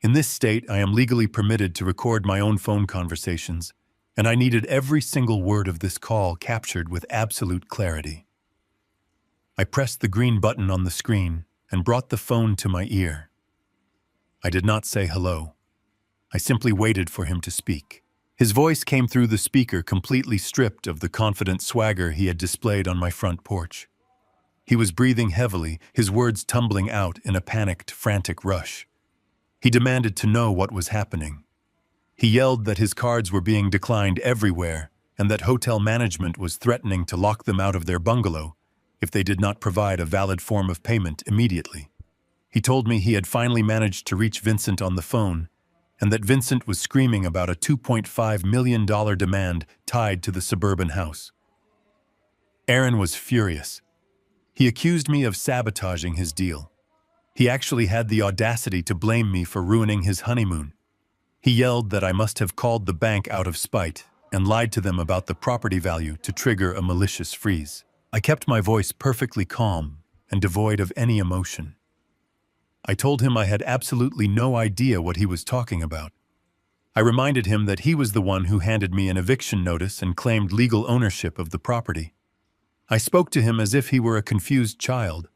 In this state, I am legally permitted to record my own phone conversations, and I needed every single word of this call captured with absolute clarity. I pressed the green button on the screen and brought the phone to my ear. I did not say hello. I simply waited for him to speak. His voice came through the speaker, completely stripped of the confident swagger he had displayed on my front porch. He was breathing heavily, his words tumbling out in a panicked, frantic rush. He demanded to know what was happening. He yelled that his cards were being declined everywhere and that hotel management was threatening to lock them out of their bungalow if they did not provide a valid form of payment immediately. He told me he had finally managed to reach Vincent on the phone, and that Vincent was screaming about a $2.5 million demand tied to the suburban house. Aaron was furious. He accused me of sabotaging his deal. He actually had the audacity to blame me for ruining his honeymoon. He yelled that I must have called the bank out of spite and lied to them about the property value to trigger a malicious freeze. I kept my voice perfectly calm and devoid of any emotion. I told him I had absolutely no idea what he was talking about. I reminded him that he was the one who handed me an eviction notice and claimed legal ownership of the property. I spoke to him as if he were a confused child.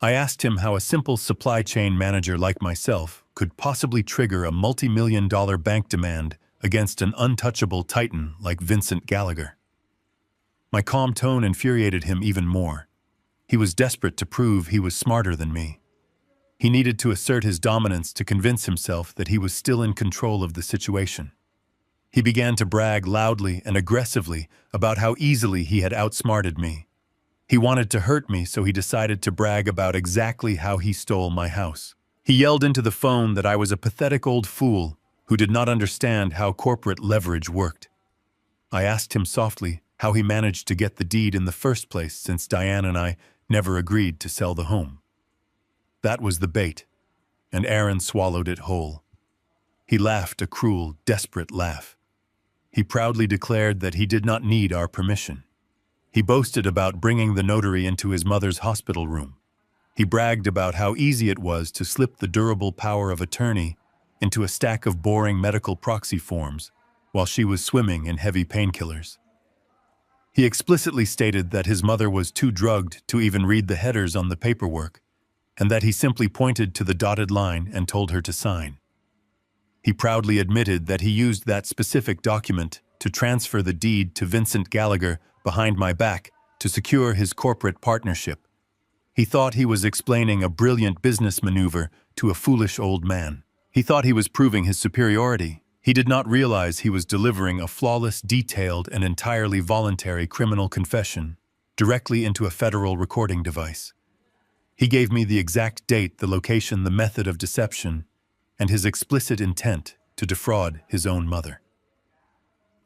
I asked him how a simple supply chain manager like myself could possibly trigger a multi-million-dollar bank demand against an untouchable titan like Vincent Gallagher. My calm tone infuriated him even more. He was desperate to prove he was smarter than me. He needed to assert his dominance to convince himself that he was still in control of the situation. He began to brag loudly and aggressively about how easily he had outsmarted me. He wanted to hurt me, so he decided to brag about exactly how he stole my house. He yelled into the phone that I was a pathetic old fool who did not understand how corporate leverage worked. I asked him softly how he managed to get the deed in the first place, since Diane and I never agreed to sell the home. That was the bait, and Aaron swallowed it whole. He laughed a cruel, desperate laugh. He proudly declared that he did not need our permission. He boasted about bringing the notary into his mother's hospital room. He bragged about how easy it was to slip the durable power of attorney into a stack of boring medical proxy forms while she was swimming in heavy painkillers. He explicitly stated that his mother was too drugged to even read the headers on the paperwork, and that he simply pointed to the dotted line and told her to sign. He proudly admitted that he used that specific document to transfer the deed to Vincent Gallagher behind my back to secure his corporate partnership. He thought he was explaining a brilliant business maneuver to a foolish old man. He thought he was proving his superiority. He did not realize he was delivering a flawless, detailed, and entirely voluntary criminal confession directly into a federal recording device. He gave me the exact date, the location, the method of deception, and his explicit intent to defraud his own mother.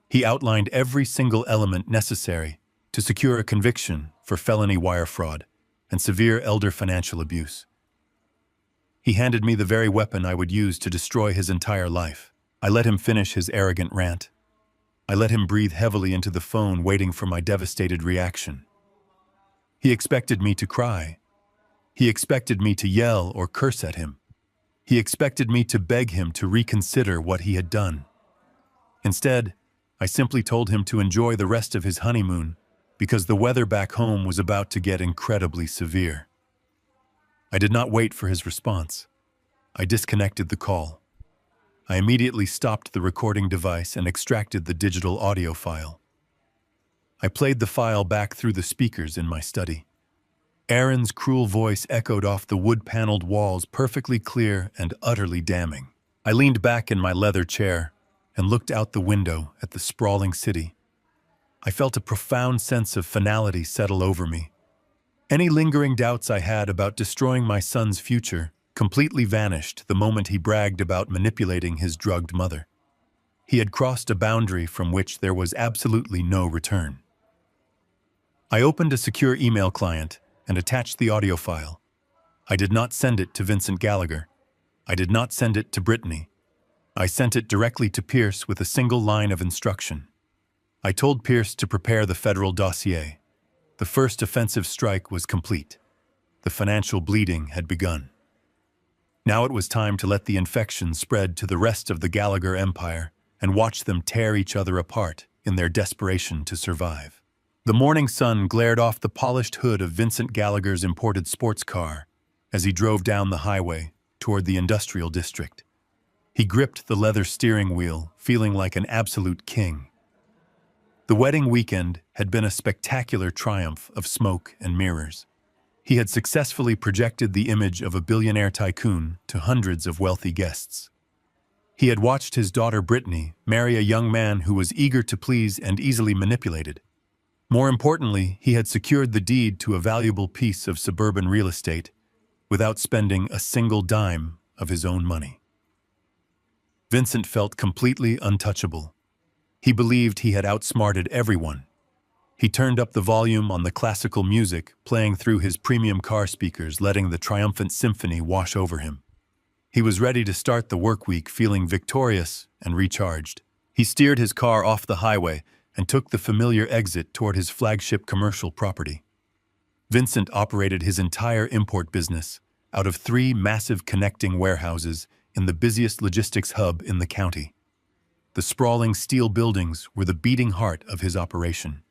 He outlined every single element necessary to secure a conviction for felony wire fraud and severe elder financial abuse. He handed me the very weapon I would use to destroy his entire life. I let him finish his arrogant rant. I let him breathe heavily into the phone, waiting for my devastated reaction. He expected me to cry. He expected me to yell or curse at him. He expected me to beg him to reconsider what he had done. Instead, I simply told him to enjoy the rest of his honeymoon because the weather back home was about to get incredibly severe. I did not wait for his response. I disconnected the call. I immediately stopped the recording device and extracted the digital audio file. I played the file back through the speakers in my study. Aaron's cruel voice echoed off the wood-paneled walls, perfectly clear and utterly damning. I leaned back in my leather chair, and looked out the window at the sprawling city. I felt a profound sense of finality settle over me. Any lingering doubts I had about destroying my son's future completely vanished the moment he bragged about manipulating his drugged mother. He had crossed a boundary from which there was absolutely no return. I opened a secure email client and attached the audio file. I did not send it to Vincent Gallagher. I did not send it to Brittany. I sent it directly to Pierce with a single line of instruction. I told Pierce to prepare the federal dossier. The first offensive strike was complete. The financial bleeding had begun. Now it was time to let the infection spread to the rest of the Gallagher empire and watch them tear each other apart in their desperation to survive. The morning sun glared off the polished hood of Vincent Gallagher's imported sports car as he drove down the highway toward the industrial district. He gripped the leather steering wheel, feeling like an absolute king. The wedding weekend had been a spectacular triumph of smoke and mirrors. He had successfully projected the image of a billionaire tycoon to hundreds of wealthy guests. He had watched his daughter Brittany marry a young man who was eager to please and easily manipulated. More importantly, he had secured the deed to a valuable piece of suburban real estate without spending a single dime of his own money. Vincent felt completely untouchable. He believed he had outsmarted everyone. He turned up the volume on the classical music playing through his premium car speakers, letting the triumphant symphony wash over him. He was ready to start the work week feeling victorious and recharged. He steered his car off the highway and took the familiar exit toward his flagship commercial property. Vincent operated his entire import business out of 3 massive connecting warehouses in the busiest logistics hub in the county. The sprawling steel buildings were the beating heart of his operation.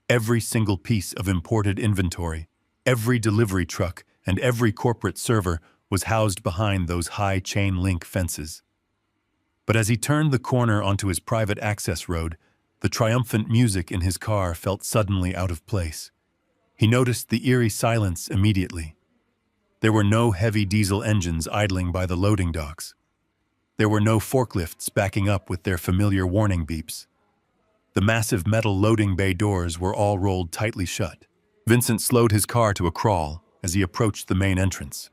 Every single piece of imported inventory, every delivery truck, and every corporate server was housed behind those high chain-link fences. But as he turned the corner onto his private access road, the triumphant music in his car felt suddenly out of place. He noticed the eerie silence immediately. There were no heavy diesel engines idling by the loading docks. There were no forklifts backing up with their familiar warning beeps. The massive metal loading bay doors were all rolled tightly shut. Vincent slowed his car to a crawl as he approached the main entrance.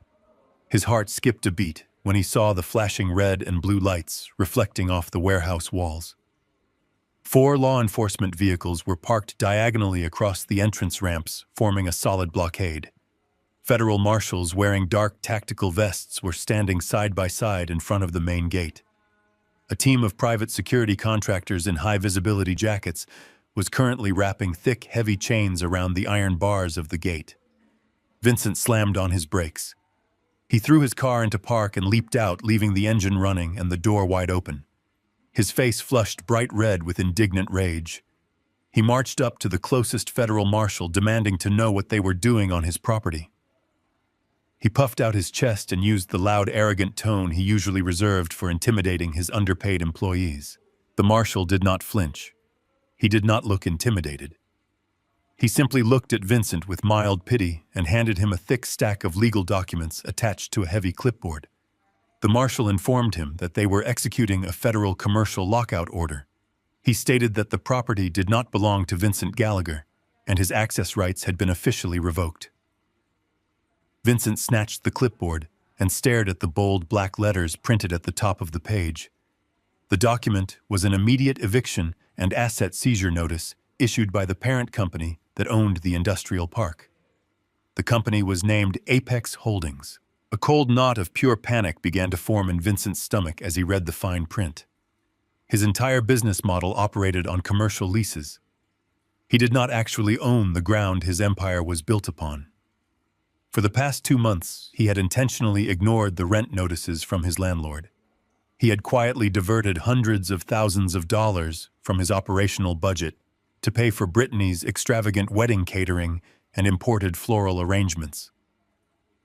His heart skipped a beat when he saw the flashing red and blue lights reflecting off the warehouse walls. 4 law enforcement vehicles were parked diagonally across the entrance ramps, forming a solid blockade. Federal marshals wearing dark tactical vests were standing side by side in front of the main gate. A team of private security contractors in high-visibility jackets was currently wrapping thick, heavy chains around the iron bars of the gate. Vincent slammed on his brakes. He threw his car into park and leaped out, leaving the engine running and the door wide open. His face flushed bright red with indignant rage. He marched up to the closest federal marshal, demanding to know what they were doing on his property. He puffed out his chest and used the loud, arrogant tone he usually reserved for intimidating his underpaid employees. The marshal did not flinch. He did not look intimidated. He simply looked at Vincent with mild pity and handed him a thick stack of legal documents attached to a heavy clipboard. The marshal informed him that they were executing a federal commercial lockout order. He stated that the property did not belong to Vincent Gallagher, and his access rights had been officially revoked. Vincent snatched the clipboard and stared at the bold black letters printed at the top of the page. The document was an immediate eviction and asset seizure notice issued by the parent company that owned the industrial park. The company was named Apex Holdings. A cold knot of pure panic began to form in Vincent's stomach as he read the fine print. His entire business model operated on commercial leases. He did not actually own the ground his empire was built upon. For the past 2 months, he had intentionally ignored the rent notices from his landlord. He had quietly diverted hundreds of thousands of dollars from his operational budget to pay for Brittany's extravagant wedding catering and imported floral arrangements.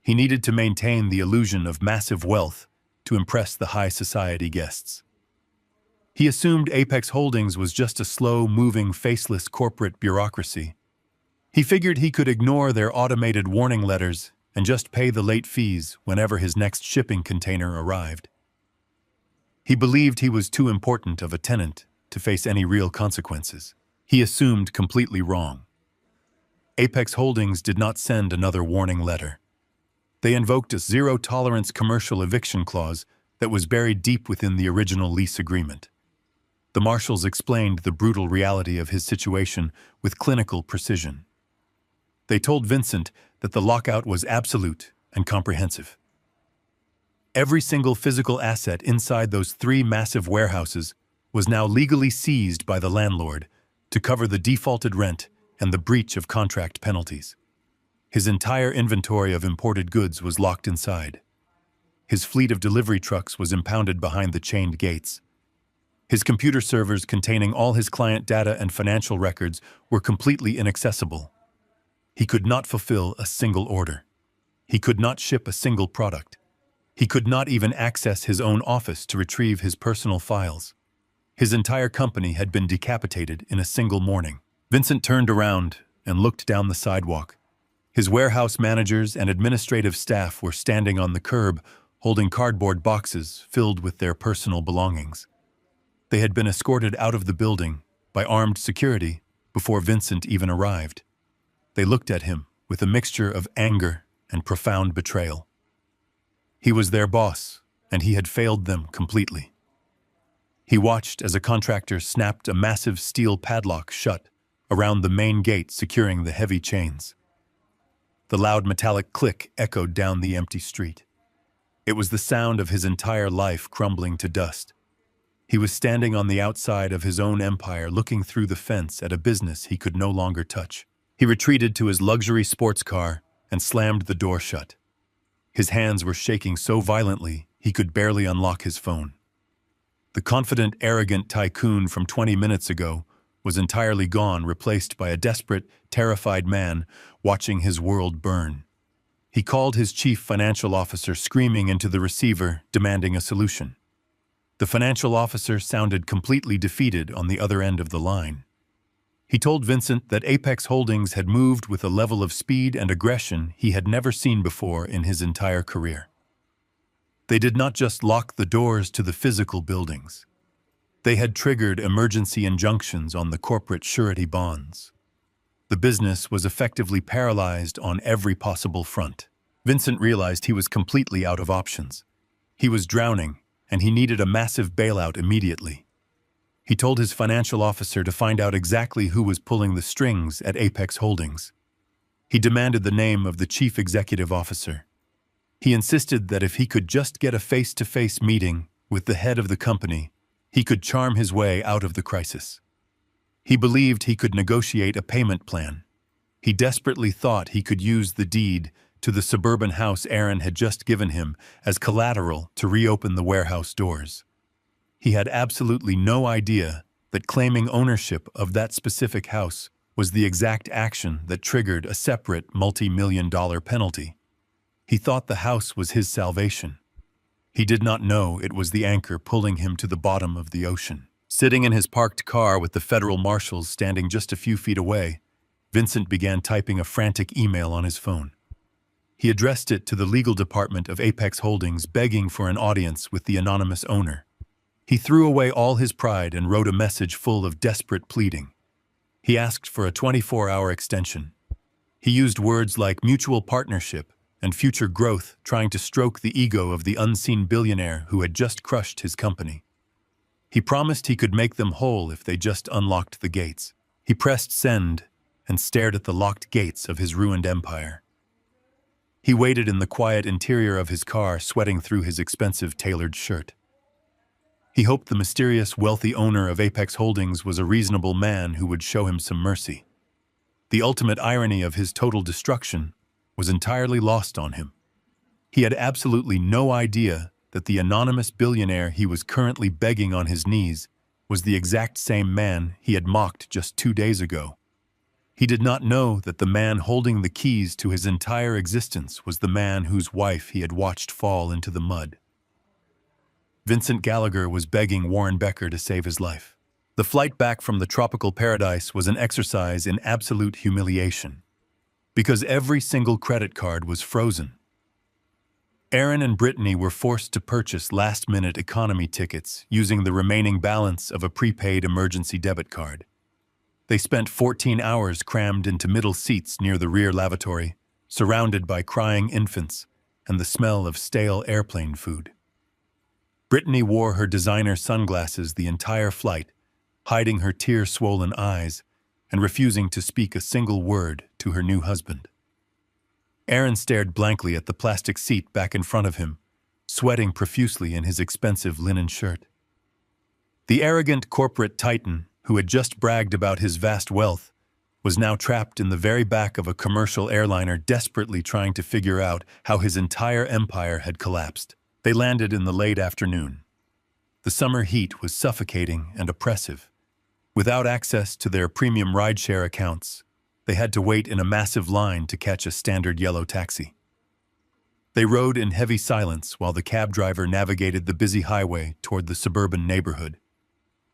He needed to maintain the illusion of massive wealth to impress the high society guests. He assumed Apex Holdings was just a slow-moving, faceless corporate bureaucracy. He figured he could ignore their automated warning letters and just pay the late fees whenever his next shipping container arrived. He believed he was too important of a tenant to face any real consequences. He assumed completely wrong. Apex Holdings did not send another warning letter. They invoked a zero-tolerance commercial eviction clause that was buried deep within the original lease agreement. The marshals explained the brutal reality of his situation with clinical precision. They told Vincent that the lockout was absolute and comprehensive. Every single physical asset inside those 3 massive warehouses was now legally seized by the landlord to cover the defaulted rent and the breach of contract penalties. His entire inventory of imported goods was locked inside. His fleet of delivery trucks was impounded behind the chained gates. His computer servers containing all his client data and financial records were completely inaccessible. He could not fulfill a single order. He could not ship a single product. He could not even access his own office to retrieve his personal files. His entire company had been decapitated in a single morning. Vincent turned around and looked down the sidewalk. His warehouse managers and administrative staff were standing on the curb, holding cardboard boxes filled with their personal belongings. They had been escorted out of the building by armed security before Vincent even arrived. They looked at him with a mixture of anger and profound betrayal. He was their boss, and he had failed them completely. He watched as a contractor snapped a massive steel padlock shut around the main gate securing the heavy chains. The loud metallic click echoed down the empty street. It was the sound of his entire life crumbling to dust. He was standing on the outside of his own empire looking through the fence at a business he could no longer touch. He retreated to his luxury sports car and slammed the door shut. His hands were shaking so violently he could barely unlock his phone. The confident, arrogant tycoon from 20 minutes ago was entirely gone, replaced by a desperate, terrified man watching his world burn. He called his chief financial officer, screaming into the receiver, demanding a solution. The financial officer sounded completely defeated on the other end of the line. He told Vincent that Apex Holdings had moved with a level of speed and aggression he had never seen before in his entire career. They did not just lock the doors to the physical buildings. They had triggered emergency injunctions on the corporate surety bonds. The business was effectively paralyzed on every possible front. Vincent realized he was completely out of options. He was drowning, and he needed a massive bailout immediately. He told his financial officer to find out exactly who was pulling the strings at Apex Holdings. He demanded the name of the chief executive officer. He insisted that if he could just get a face-to-face meeting with the head of the company, he could charm his way out of the crisis. He believed he could negotiate a payment plan. He desperately thought he could use the deed to the suburban house Aaron had just given him as collateral to reopen the warehouse doors. He had absolutely no idea that claiming ownership of that specific house was the exact action that triggered a separate multi-million-dollar penalty. He thought the house was his salvation. He did not know it was the anchor pulling him to the bottom of the ocean. Sitting in his parked car with the federal marshals standing just a few feet away, Vincent began typing a frantic email on his phone. He addressed it to the legal department of Apex Holdings, begging for an audience with the anonymous owner. He threw away all his pride and wrote a message full of desperate pleading. He asked for a 24-hour extension. He used words like mutual partnership and future growth, trying to stroke the ego of the unseen billionaire who had just crushed his company. He promised he could make them whole if they just unlocked the gates. He pressed send and stared at the locked gates of his ruined empire. He waited in the quiet interior of his car, sweating through his expensive tailored shirt. He hoped the mysterious, wealthy owner of Apex Holdings was a reasonable man who would show him some mercy. The ultimate irony of his total destruction was entirely lost on him. He had absolutely no idea that the anonymous billionaire he was currently begging on his knees was the exact same man he had mocked just 2 days ago. He did not know that the man holding the keys to his entire existence was the man whose wife he had watched fall into the mud. Vincent Gallagher was begging Warren Becker to save his life. The flight back from the tropical paradise was an exercise in absolute humiliation, because every single credit card was frozen. Aaron and Brittany were forced to purchase last-minute economy tickets using the remaining balance of a prepaid emergency debit card. They spent 14 hours crammed into middle seats near the rear lavatory, surrounded by crying infants and the smell of stale airplane food. Brittany wore her designer sunglasses the entire flight, hiding her tear-swollen eyes and refusing to speak a single word to her new husband. Aaron stared blankly at the plastic seat back in front of him, sweating profusely in his expensive linen shirt. The arrogant corporate titan, who had just bragged about his vast wealth, was now trapped in the very back of a commercial airliner, desperately trying to figure out how his entire empire had collapsed. They landed in the late afternoon. The summer heat was suffocating and oppressive. Without access to their premium rideshare accounts, they had to wait in a massive line to catch a standard yellow taxi. They rode in heavy silence while the cab driver navigated the busy highway toward the suburban neighborhood.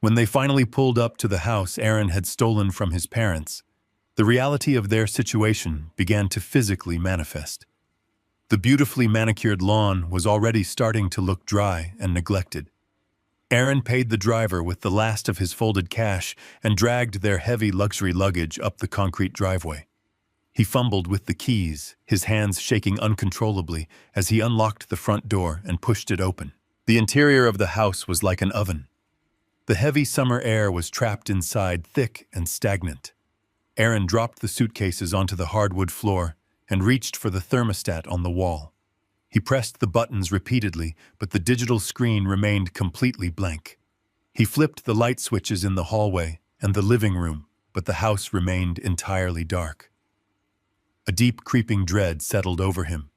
When they finally pulled up to the house Aaron had stolen from his parents, the reality of their situation began to physically manifest. The beautifully manicured lawn was already starting to look dry and neglected. Aaron paid the driver with the last of his folded cash and dragged their heavy luxury luggage up the concrete driveway. He fumbled with the keys, his hands shaking uncontrollably as he unlocked the front door and pushed it open. The interior of the house was like an oven. The heavy summer air was trapped inside, thick and stagnant. Aaron dropped the suitcases onto the hardwood floor and reached for the thermostat on the wall. He pressed the buttons repeatedly, but the digital screen remained completely blank. He flipped the light switches in the hallway and the living room, but the house remained entirely dark. A deep, creeping dread settled over him.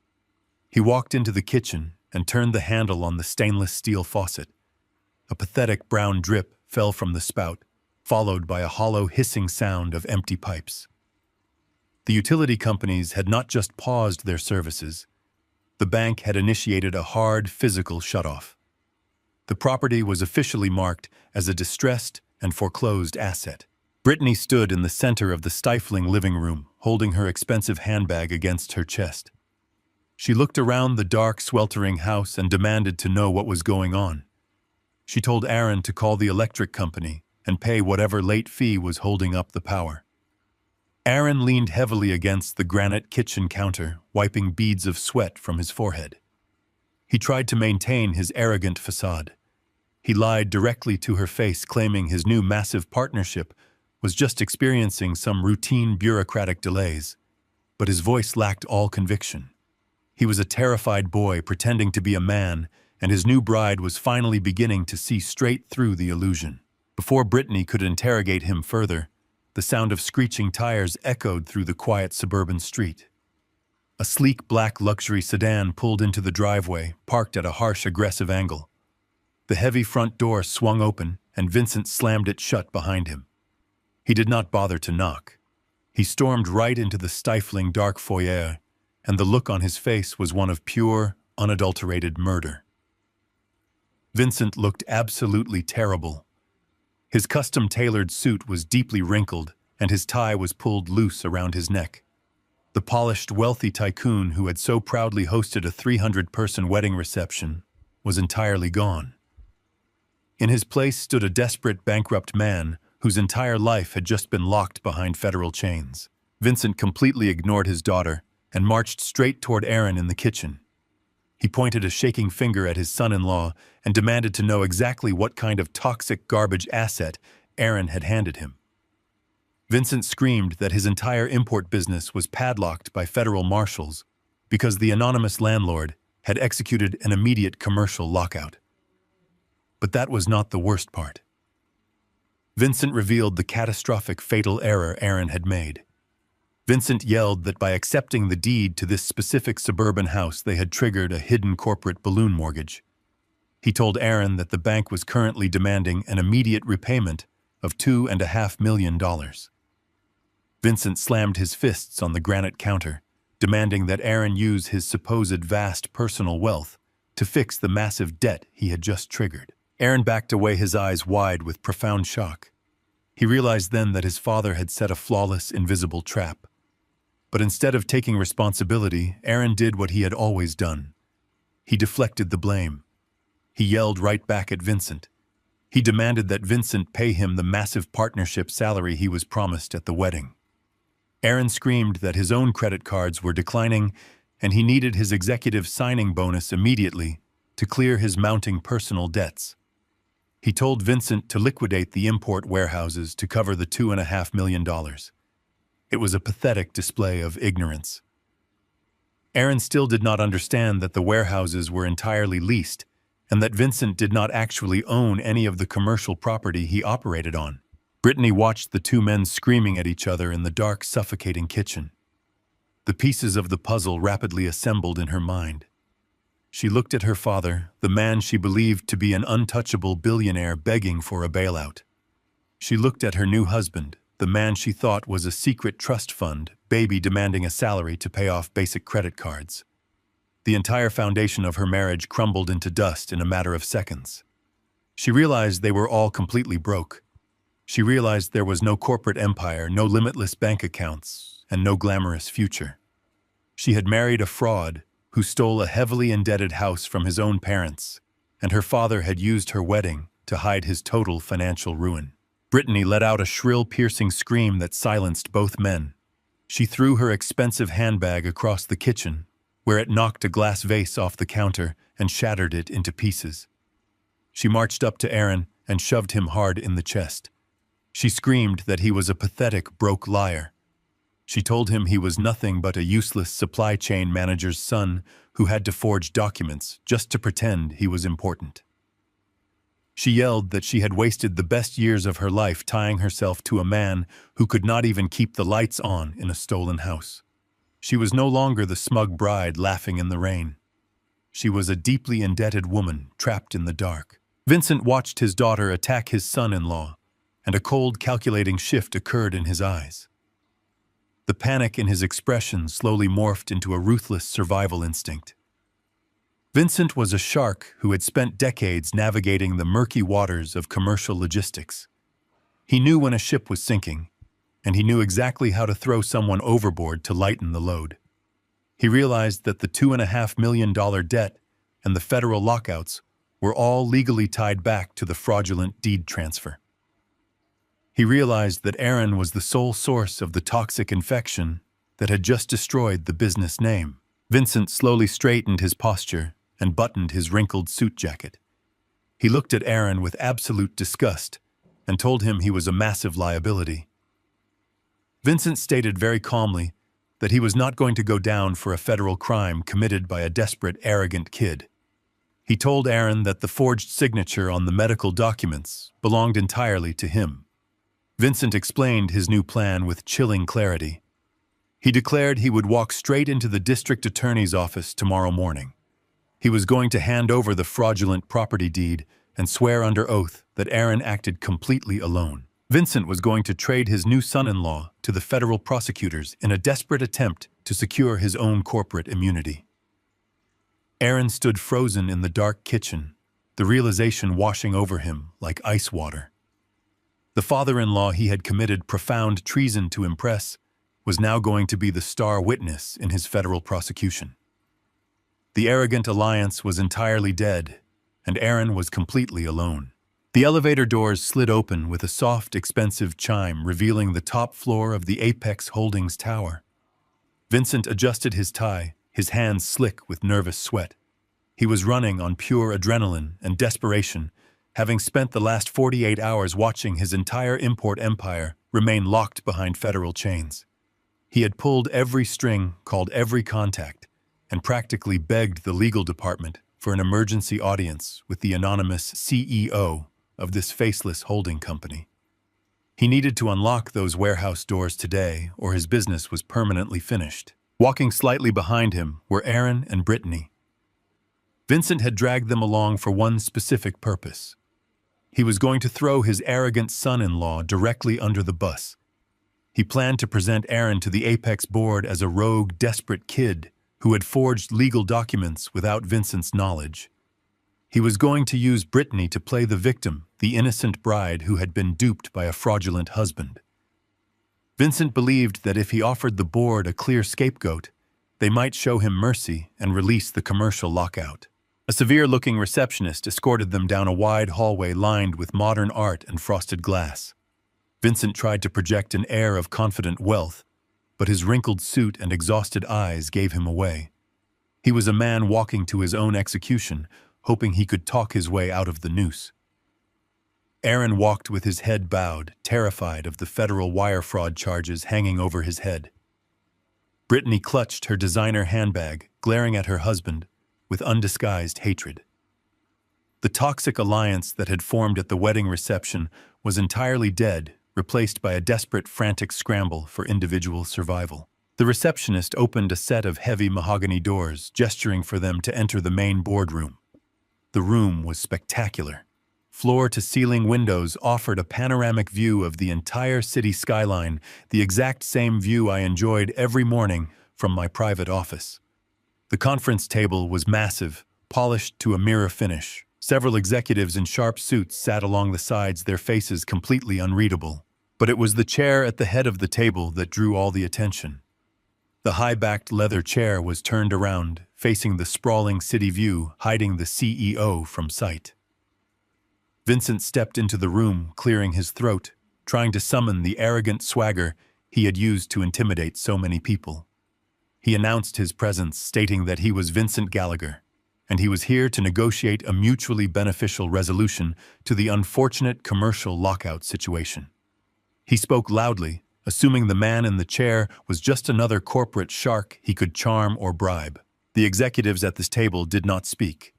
He walked into the kitchen and turned the handle on the stainless steel faucet. A pathetic brown drip fell from the spout, followed by a hollow hissing sound of empty pipes. The utility companies had not just paused their services. The bank had initiated a hard physical shutoff. The property was officially marked as a distressed and foreclosed asset. Brittany stood in the center of the stifling living room, holding her expensive handbag against her chest. She looked around the dark, sweltering house and demanded to know what was going on. She told Aaron to call the electric company and pay whatever late fee was holding up the power. Aaron leaned heavily against the granite kitchen counter, wiping beads of sweat from his forehead. He tried to maintain his arrogant facade. He lied directly to her face, claiming his new massive partnership was just experiencing some routine bureaucratic delays, but his voice lacked all conviction. He was a terrified boy pretending to be a man, and his new bride was finally beginning to see straight through the illusion. Before Brittany could interrogate him further, the sound of screeching tires echoed through the quiet suburban street. A sleek black luxury sedan pulled into the driveway, parked at a harsh, aggressive angle. The heavy front door swung open, and Vincent slammed it shut behind him. He did not bother to knock. He stormed right into the stifling dark foyer, and the look on his face was one of pure, unadulterated murder. Vincent looked absolutely terrible. His custom-tailored suit was deeply wrinkled, and his tie was pulled loose around his neck. The polished, wealthy tycoon who had so proudly hosted a 300-person wedding reception was entirely gone. In his place stood a desperate, bankrupt man whose entire life had just been locked behind federal chains. Vincent completely ignored his daughter and marched straight toward Aaron in the kitchen. He pointed a shaking finger at his son-in-law and demanded to know exactly what kind of toxic garbage asset Aaron had handed him. Vincent screamed that his entire import business was padlocked by federal marshals because the anonymous landlord had executed an immediate commercial lockout. But that was not the worst part. Vincent revealed the catastrophic, fatal error Aaron had made. Vincent yelled that by accepting the deed to this specific suburban house, they had triggered a hidden corporate balloon mortgage. He told Aaron that the bank was currently demanding an immediate repayment of $2.5 million. Vincent slammed his fists on the granite counter, demanding that Aaron use his supposed vast personal wealth to fix the massive debt he had just triggered. Aaron backed away, his eyes wide with profound shock. He realized then that his father had set a flawless, invisible trap. But instead of taking responsibility, Aaron did what he had always done. He deflected the blame. He yelled right back at Vincent. He demanded that Vincent pay him the massive partnership salary he was promised at the wedding. Aaron screamed that his own credit cards were declining and he needed his executive signing bonus immediately to clear his mounting personal debts. He told Vincent to liquidate the import warehouses to cover the $2.5 million. It was a pathetic display of ignorance. Aaron still did not understand that the warehouses were entirely leased and that Vincent did not actually own any of the commercial property he operated on. Brittany watched the two men screaming at each other in the dark, suffocating kitchen. The pieces of the puzzle rapidly assembled in her mind. She looked at her father, the man she believed to be an untouchable billionaire begging for a bailout. She looked at her new husband, the man she thought was a secret trust fund, baby demanding a salary to pay off basic credit cards. The entire foundation of her marriage crumbled into dust in a matter of seconds. She realized they were all completely broke. She realized there was no corporate empire, no limitless bank accounts, and no glamorous future. She had married a fraud who stole a heavily indebted house from his own parents, and her father had used her wedding to hide his total financial ruin. Brittany let out a shrill, piercing scream that silenced both men. She threw her expensive handbag across the kitchen, where it knocked a glass vase off the counter and shattered it into pieces. She marched up to Aaron and shoved him hard in the chest. She screamed that he was a pathetic, broke liar. She told him he was nothing but a useless supply chain manager's son who had to forge documents just to pretend he was important. She yelled that she had wasted the best years of her life tying herself to a man who could not even keep the lights on in a stolen house. She was no longer the smug bride laughing in the rain. She was a deeply indebted woman trapped in the dark. Vincent watched his daughter attack his son-in-law, and a cold, calculating shift occurred in his eyes. The panic in his expression slowly morphed into a ruthless survival instinct. Vincent was a shark who had spent decades navigating the murky waters of commercial logistics. He knew when a ship was sinking, and he knew exactly how to throw someone overboard to lighten the load. He realized that the $2.5 million debt and the federal lockouts were all legally tied back to the fraudulent deed transfer. He realized that Aaron was the sole source of the toxic infection that had just destroyed the business name. Vincent slowly straightened his posture and buttoned his wrinkled suit jacket. He looked at Aaron with absolute disgust and told him he was a massive liability. Vincent stated very calmly that he was not going to go down for a federal crime committed by a desperate, arrogant kid. He told Aaron that the forged signature on the medical documents belonged entirely to him. Vincent explained his new plan with chilling clarity. He declared he would walk straight into the district attorney's office tomorrow morning. He was going to hand over the fraudulent property deed and swear under oath that Aaron acted completely alone. Vincent was going to trade his new son-in-law to the federal prosecutors in a desperate attempt to secure his own corporate immunity. Aaron stood frozen in the dark kitchen, the realization washing over him like ice water. The father-in-law he had committed profound treason to impress was now going to be the star witness in his federal prosecution. The arrogant alliance was entirely dead, and Aaron was completely alone. The elevator doors slid open with a soft, expensive chime revealing the top floor of the Apex Holdings tower. Vincent adjusted his tie, his hands slick with nervous sweat. He was running on pure adrenaline and desperation, having spent the last 48 hours watching his entire import empire remain locked behind federal chains. He had pulled every string, called every contact, and practically begged the legal department for an emergency audience with the anonymous CEO of this faceless holding company. He needed to unlock those warehouse doors today, or his business was permanently finished. Walking slightly behind him were Aaron and Brittany. Vincent had dragged them along for one specific purpose. He was going to throw his arrogant son-in-law directly under the bus. He planned to present Aaron to the Apex board as a rogue, desperate kid who had forged legal documents without Vincent's knowledge. He was going to use Brittany to play the victim, the innocent bride who had been duped by a fraudulent husband. Vincent believed that if he offered the board a clear scapegoat, they might show him mercy and release the commercial lockout. A severe-looking receptionist escorted them down a wide hallway lined with modern art and frosted glass. Vincent tried to project an air of confident wealth, but his wrinkled suit and exhausted eyes gave him away. He was a man walking to his own execution, hoping he could talk his way out of the noose. Aaron walked with his head bowed, terrified of the federal wire fraud charges hanging over his head. Brittany clutched her designer handbag, glaring at her husband with undisguised hatred. The toxic alliance that had formed at the wedding reception was entirely dead, replaced by a desperate, frantic scramble for individual survival. The receptionist opened a set of heavy mahogany doors, gesturing for them to enter the main boardroom. The room was spectacular. Floor-to-ceiling windows offered a panoramic view of the entire city skyline, the exact same view I enjoyed every morning from my private office. The conference table was massive, polished to a mirror finish. Several executives in sharp suits sat along the sides, their faces completely unreadable. But it was the chair at the head of the table that drew all the attention. The high-backed leather chair was turned around, facing the sprawling city view, hiding the CEO from sight. Vincent stepped into the room, clearing his throat, trying to summon the arrogant swagger he had used to intimidate so many people. He announced his presence, stating that he was Vincent Gallagher, and he was here to negotiate a mutually beneficial resolution to the unfortunate commercial lockout situation. He spoke loudly, assuming the man in the chair was just another corporate shark he could charm or bribe. The executives at this table did not speak.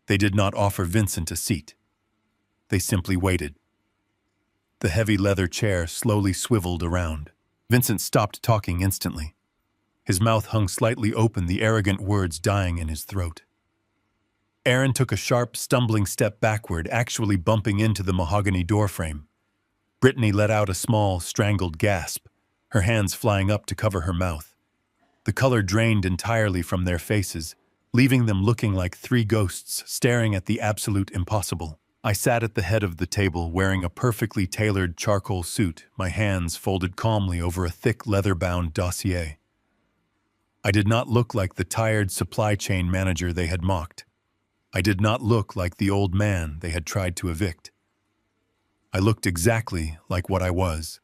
They did not offer Vincent a seat. They simply waited. The heavy leather chair slowly swiveled around. Vincent stopped talking instantly. His mouth hung slightly open, the arrogant words dying in his throat. Aaron took a sharp, stumbling step backward, actually bumping into the mahogany doorframe. Brittany let out a small, strangled gasp, her hands flying up to cover her mouth. The color drained entirely from their faces, leaving them looking like three ghosts staring at the absolute impossible. I sat at the head of the table wearing a perfectly tailored charcoal suit, my hands folded calmly over a thick leather-bound dossier. I did not look like the tired supply chain manager they had mocked. I did not look like the old man they had tried to evict. I looked exactly like what I was,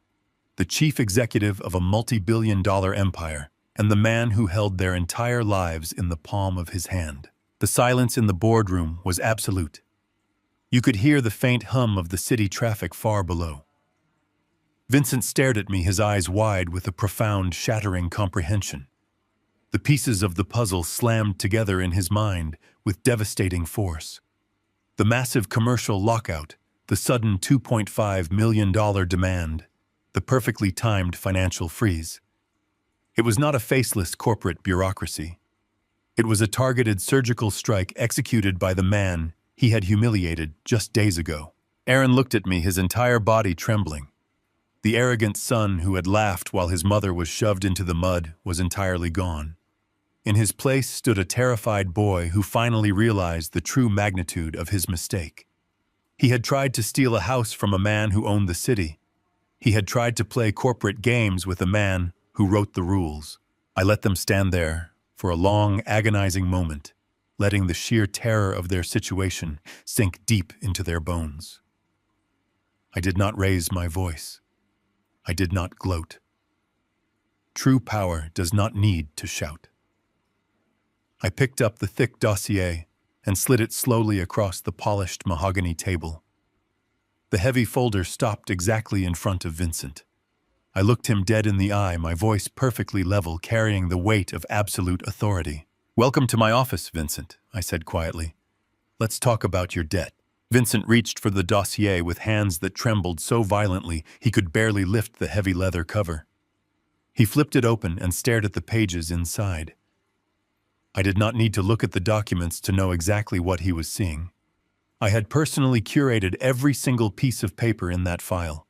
the chief executive of a multi-billion-dollar empire, and the man who held their entire lives in the palm of his hand. The silence in the boardroom was absolute. You could hear the faint hum of the city traffic far below. Vincent stared at me, his eyes wide with a profound, shattering comprehension. The pieces of the puzzle slammed together in his mind with devastating force. The massive commercial lockout, the sudden $2.5 million demand, the perfectly timed financial freeze. It was not a faceless corporate bureaucracy. It was a targeted surgical strike executed by the man he had humiliated just days ago. Aaron looked at me, his entire body trembling. The arrogant son who had laughed while his mother was shoved into the mud was entirely gone. In his place stood a terrified boy who finally realized the true magnitude of his mistake. He had tried to steal a house from a man who owned the city. He had tried to play corporate games with a man who wrote the rules. I let them stand there for a long, agonizing moment, letting the sheer terror of their situation sink deep into their bones. I did not raise my voice. I did not gloat. True power does not need to shout. I picked up the thick dossier and slid it slowly across the polished mahogany table. The heavy folder stopped exactly in front of Vincent. I looked him dead in the eye, my voice perfectly level, carrying the weight of absolute authority. "Welcome to my office, Vincent," I said quietly. "Let's talk about your debt." Vincent reached for the dossier with hands that trembled so violently he could barely lift the heavy leather cover. He flipped it open and stared at the pages inside. I did not need to look at the documents to know exactly what he was seeing. I had personally curated every single piece of paper in that file.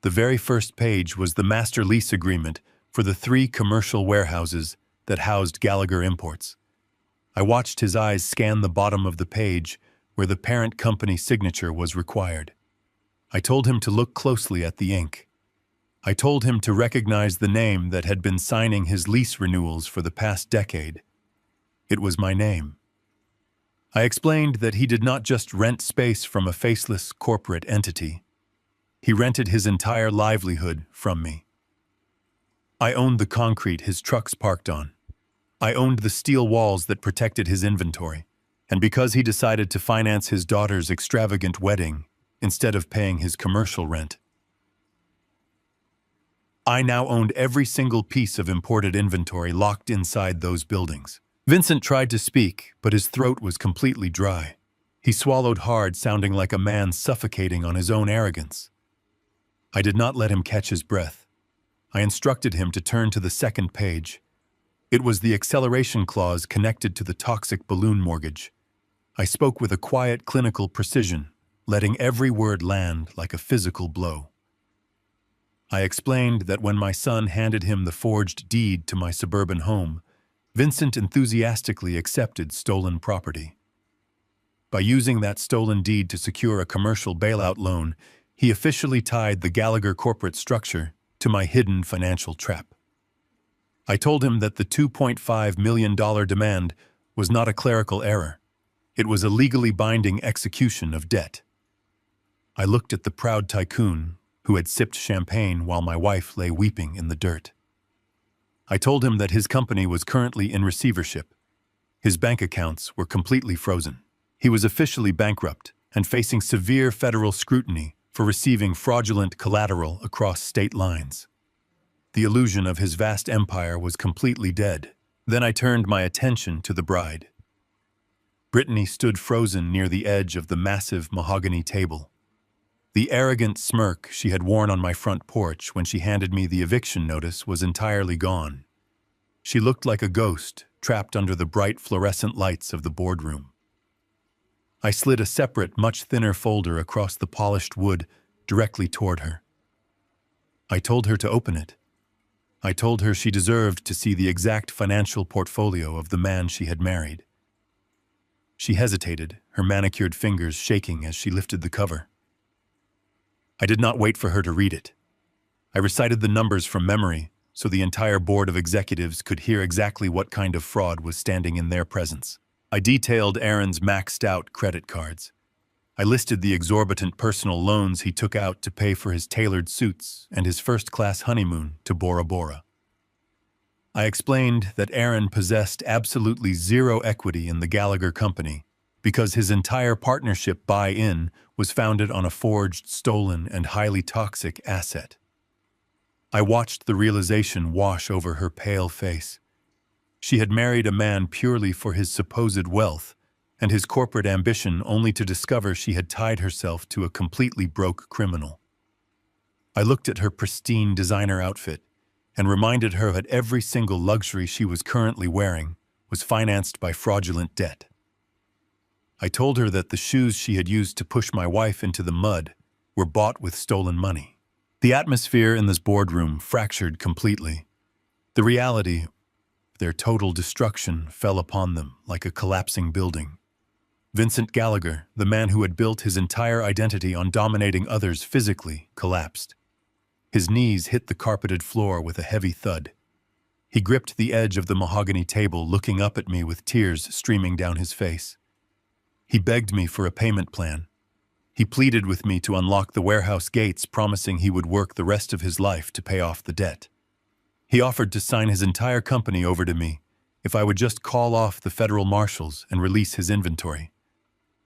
The very first page was the master lease agreement for the 3 commercial warehouses that housed Gallagher Imports. I watched his eyes scan the bottom of the page where the parent company signature was required. I told him to look closely at the ink. I told him to recognize the name that had been signing his lease renewals for the past decade. It was my name. I explained that he did not just rent space from a faceless corporate entity. He rented his entire livelihood from me. I owned the concrete his trucks parked on. I owned the steel walls that protected his inventory. And because he decided to finance his daughter's extravagant wedding instead of paying his commercial rent, I now owned every single piece of imported inventory locked inside those buildings. Vincent tried to speak, but his throat was completely dry. He swallowed hard, sounding like a man suffocating on his own arrogance. I did not let him catch his breath. I instructed him to turn to the second page. It was the acceleration clause connected to the toxic balloon mortgage. I spoke with a quiet, clinical precision, letting every word land like a physical blow. I explained that when my son handed him the forged deed to my suburban home, Vincent enthusiastically accepted stolen property. By using that stolen deed to secure a commercial bailout loan, he officially tied the Gallagher corporate structure to my hidden financial trap. I told him that the $2.5 million demand was not a clerical error. It was a legally binding execution of debt. I looked at the proud tycoon who had sipped champagne while my wife lay weeping in the dirt. I told him that his company was currently in receivership. His bank accounts were completely frozen. He was officially bankrupt and facing severe federal scrutiny for receiving fraudulent collateral across state lines. The illusion of his vast empire was completely dead. Then I turned my attention to the bride. Brittany stood frozen near the edge of the massive mahogany table. The arrogant smirk she had worn on my front porch when she handed me the eviction notice was entirely gone. She looked like a ghost trapped under the bright fluorescent lights of the boardroom. I slid a separate, much thinner folder across the polished wood directly toward her. I told her to open it. I told her she deserved to see the exact financial portfolio of the man she had married. She hesitated, her manicured fingers shaking as she lifted the cover. I did not wait for her to read it. I recited the numbers from memory so the entire board of executives could hear exactly what kind of fraud was standing in their presence. I detailed Aaron's maxed-out credit cards. I listed the exorbitant personal loans he took out to pay for his tailored suits and his first-class honeymoon to Bora Bora. I explained that Aaron possessed absolutely zero equity in the Gallagher company because his entire partnership buy-in was founded on a forged, stolen, and highly toxic asset. I watched the realization wash over her pale face. She had married a man purely for his supposed wealth and his corporate ambition, only to discover she had tied herself to a completely broke criminal. I looked at her pristine designer outfit and reminded her that every single luxury she was currently wearing was financed by fraudulent debt. I told her that the shoes she had used to push my wife into the mud were bought with stolen money. The atmosphere in this boardroom fractured completely. The reality of their total destruction fell upon them like a collapsing building. Vincent Gallagher, the man who had built his entire identity on dominating others physically, collapsed. His knees hit the carpeted floor with a heavy thud. He gripped the edge of the mahogany table, looking up at me with tears streaming down his face. He begged me for a payment plan. He pleaded with me to unlock the warehouse gates, promising he would work the rest of his life to pay off the debt. He offered to sign his entire company over to me if I would just call off the federal marshals and release his inventory.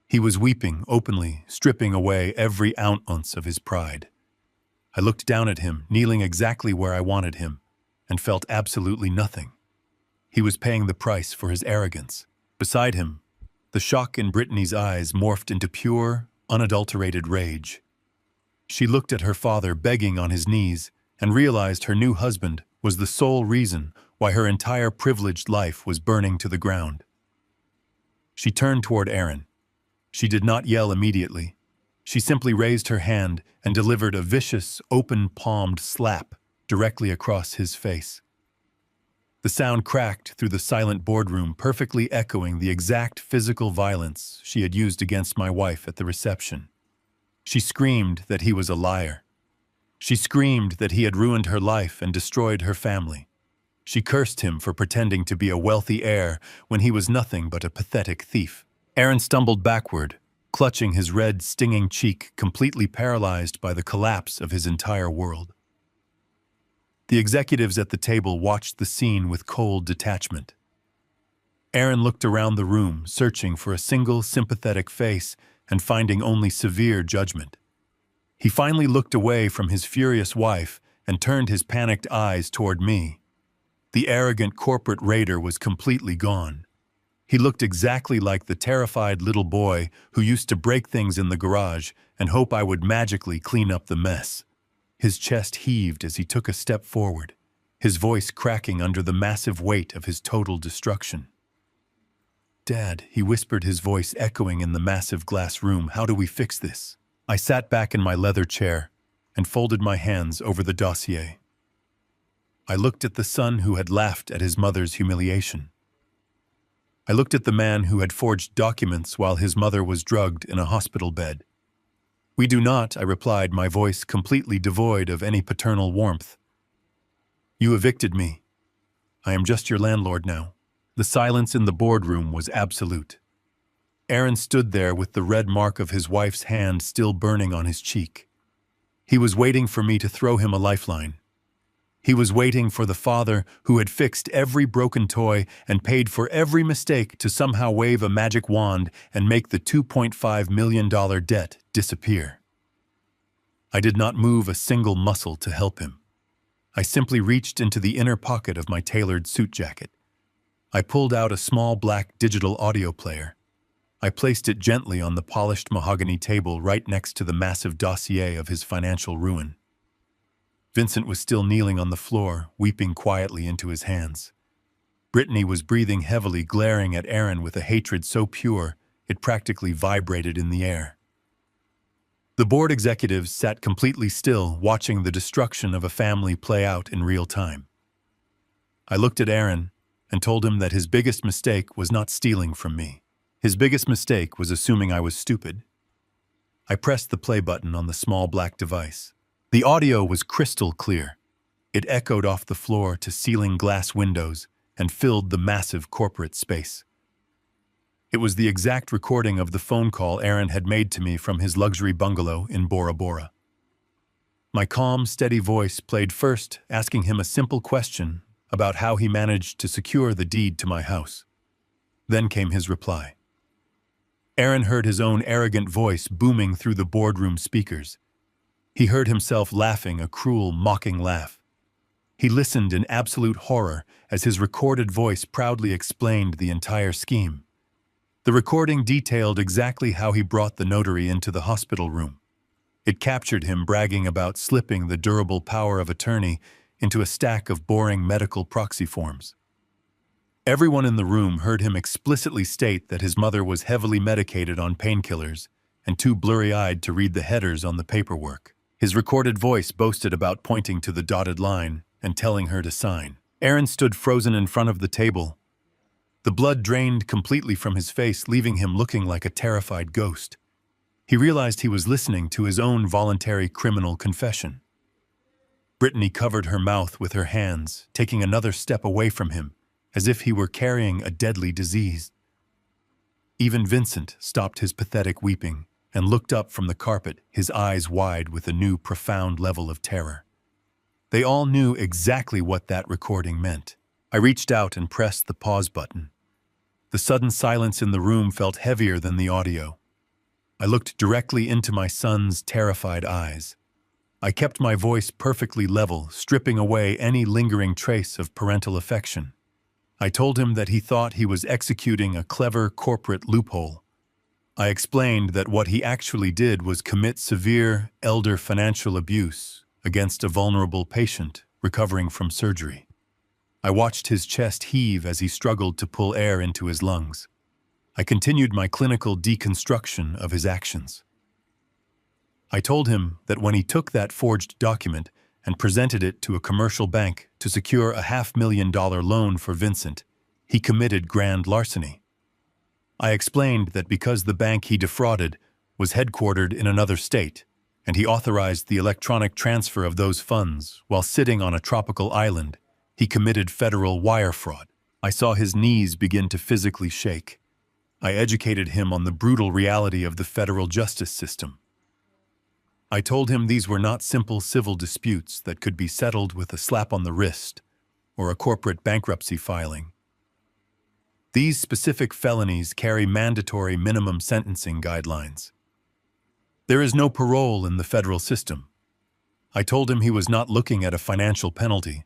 He was weeping openly, stripping away every ounce of his pride. I looked down at him, kneeling exactly where I wanted him, and felt absolutely nothing. He was paying the price for his arrogance. Beside him, the shock in Brittany's eyes morphed into pure, unadulterated rage. She looked at her father begging on his knees and realized her new husband was the sole reason why her entire privileged life was burning to the ground. She turned toward Aaron. She did not yell immediately. She simply raised her hand and delivered a vicious, open-palmed slap directly across his face. The sound cracked through the silent boardroom, perfectly echoing the exact physical violence she had used against my wife at the reception. She screamed that he was a liar. She screamed that he had ruined her life and destroyed her family. She cursed him for pretending to be a wealthy heir when he was nothing but a pathetic thief. Aaron stumbled backward, clutching his red, stinging cheek, completely paralyzed by the collapse of his entire world. The executives at the table watched the scene with cold detachment. Aaron looked around the room, searching for a single sympathetic face and finding only severe judgment. He finally looked away from his furious wife and turned his panicked eyes toward me. The arrogant corporate raider was completely gone. He looked exactly like the terrified little boy who used to break things in the garage and hope I would magically clean up the mess. His chest heaved as he took a step forward, his voice cracking under the massive weight of his total destruction. "Dad," he whispered, his voice echoing in the massive glass room, "how do we fix this?" I sat back in my leather chair and folded my hands over the dossier. I looked at the son who had laughed at his mother's humiliation. I looked at the man who had forged documents while his mother was drugged in a hospital bed. "We do not," I replied, my voice completely devoid of any paternal warmth. "You evicted me. I am just your landlord now." The silence in the boardroom was absolute. Aaron stood there with the red mark of his wife's hand still burning on his cheek. He was waiting for me to throw him a lifeline. He was waiting for the father who had fixed every broken toy and paid for every mistake to somehow wave a magic wand and make the $2.5 million debt disappear. I did not move a single muscle to help him. I simply reached into the inner pocket of my tailored suit jacket. I pulled out a small black digital audio player. I placed it gently on the polished mahogany table right next to the massive dossier of his financial ruin. Vincent was still kneeling on the floor, weeping quietly into his hands. Brittany was breathing heavily, glaring at Aaron with a hatred so pure it practically vibrated in the air. The board executives sat completely still, watching the destruction of a family play out in real time. I looked at Aaron and told him that his biggest mistake was not stealing from me. His biggest mistake was assuming I was stupid. I pressed the play button on the small black device. The audio was crystal clear. It echoed off the floor to ceiling glass windows and filled the massive corporate space. It was the exact recording of the phone call Aaron had made to me from his luxury bungalow in Bora Bora. My calm, steady voice played first, asking him a simple question about how he managed to secure the deed to my house. Then came his reply. Aaron heard his own arrogant voice booming through the boardroom speakers. He heard himself laughing, a cruel, mocking laugh. He listened in absolute horror as his recorded voice proudly explained the entire scheme. The recording detailed exactly how he brought the notary into the hospital room. It captured him bragging about slipping the durable power of attorney into a stack of boring medical proxy forms. Everyone in the room heard him explicitly state that his mother was heavily medicated on painkillers and too blurry-eyed to read the headers on the paperwork. His recorded voice boasted about pointing to the dotted line and telling her to sign. Aaron stood frozen in front of the table. The blood drained completely from his face, leaving him looking like a terrified ghost. He realized he was listening to his own voluntary criminal confession. Brittany covered her mouth with her hands, taking another step away from him, as if he were carrying a deadly disease. Even Vincent stopped his pathetic weeping and looked up from the carpet, his eyes wide with a new profound level of terror. They all knew exactly what that recording meant. I reached out and pressed the pause button. The sudden silence in the room felt heavier than the audio. I looked directly into my son's terrified eyes. I kept my voice perfectly level, stripping away any lingering trace of parental affection. I told him that he thought he was executing a clever corporate loophole. I explained that what he actually did was commit severe elder financial abuse against a vulnerable patient recovering from surgery. I watched his chest heave as he struggled to pull air into his lungs. I continued my clinical deconstruction of his actions. I told him that when he took that forged document and presented it to a commercial bank to secure a $500,000 loan for Vincent, he committed grand larceny. I explained that because the bank he defrauded was headquartered in another state, and he authorized the electronic transfer of those funds while sitting on a tropical island, he committed federal wire fraud. I saw his knees begin to physically shake. I educated him on the brutal reality of the federal justice system. I told him these were not simple civil disputes that could be settled with a slap on the wrist or a corporate bankruptcy filing. These specific felonies carry mandatory minimum sentencing guidelines. There is no parole in the federal system. I told him he was not looking at a financial penalty.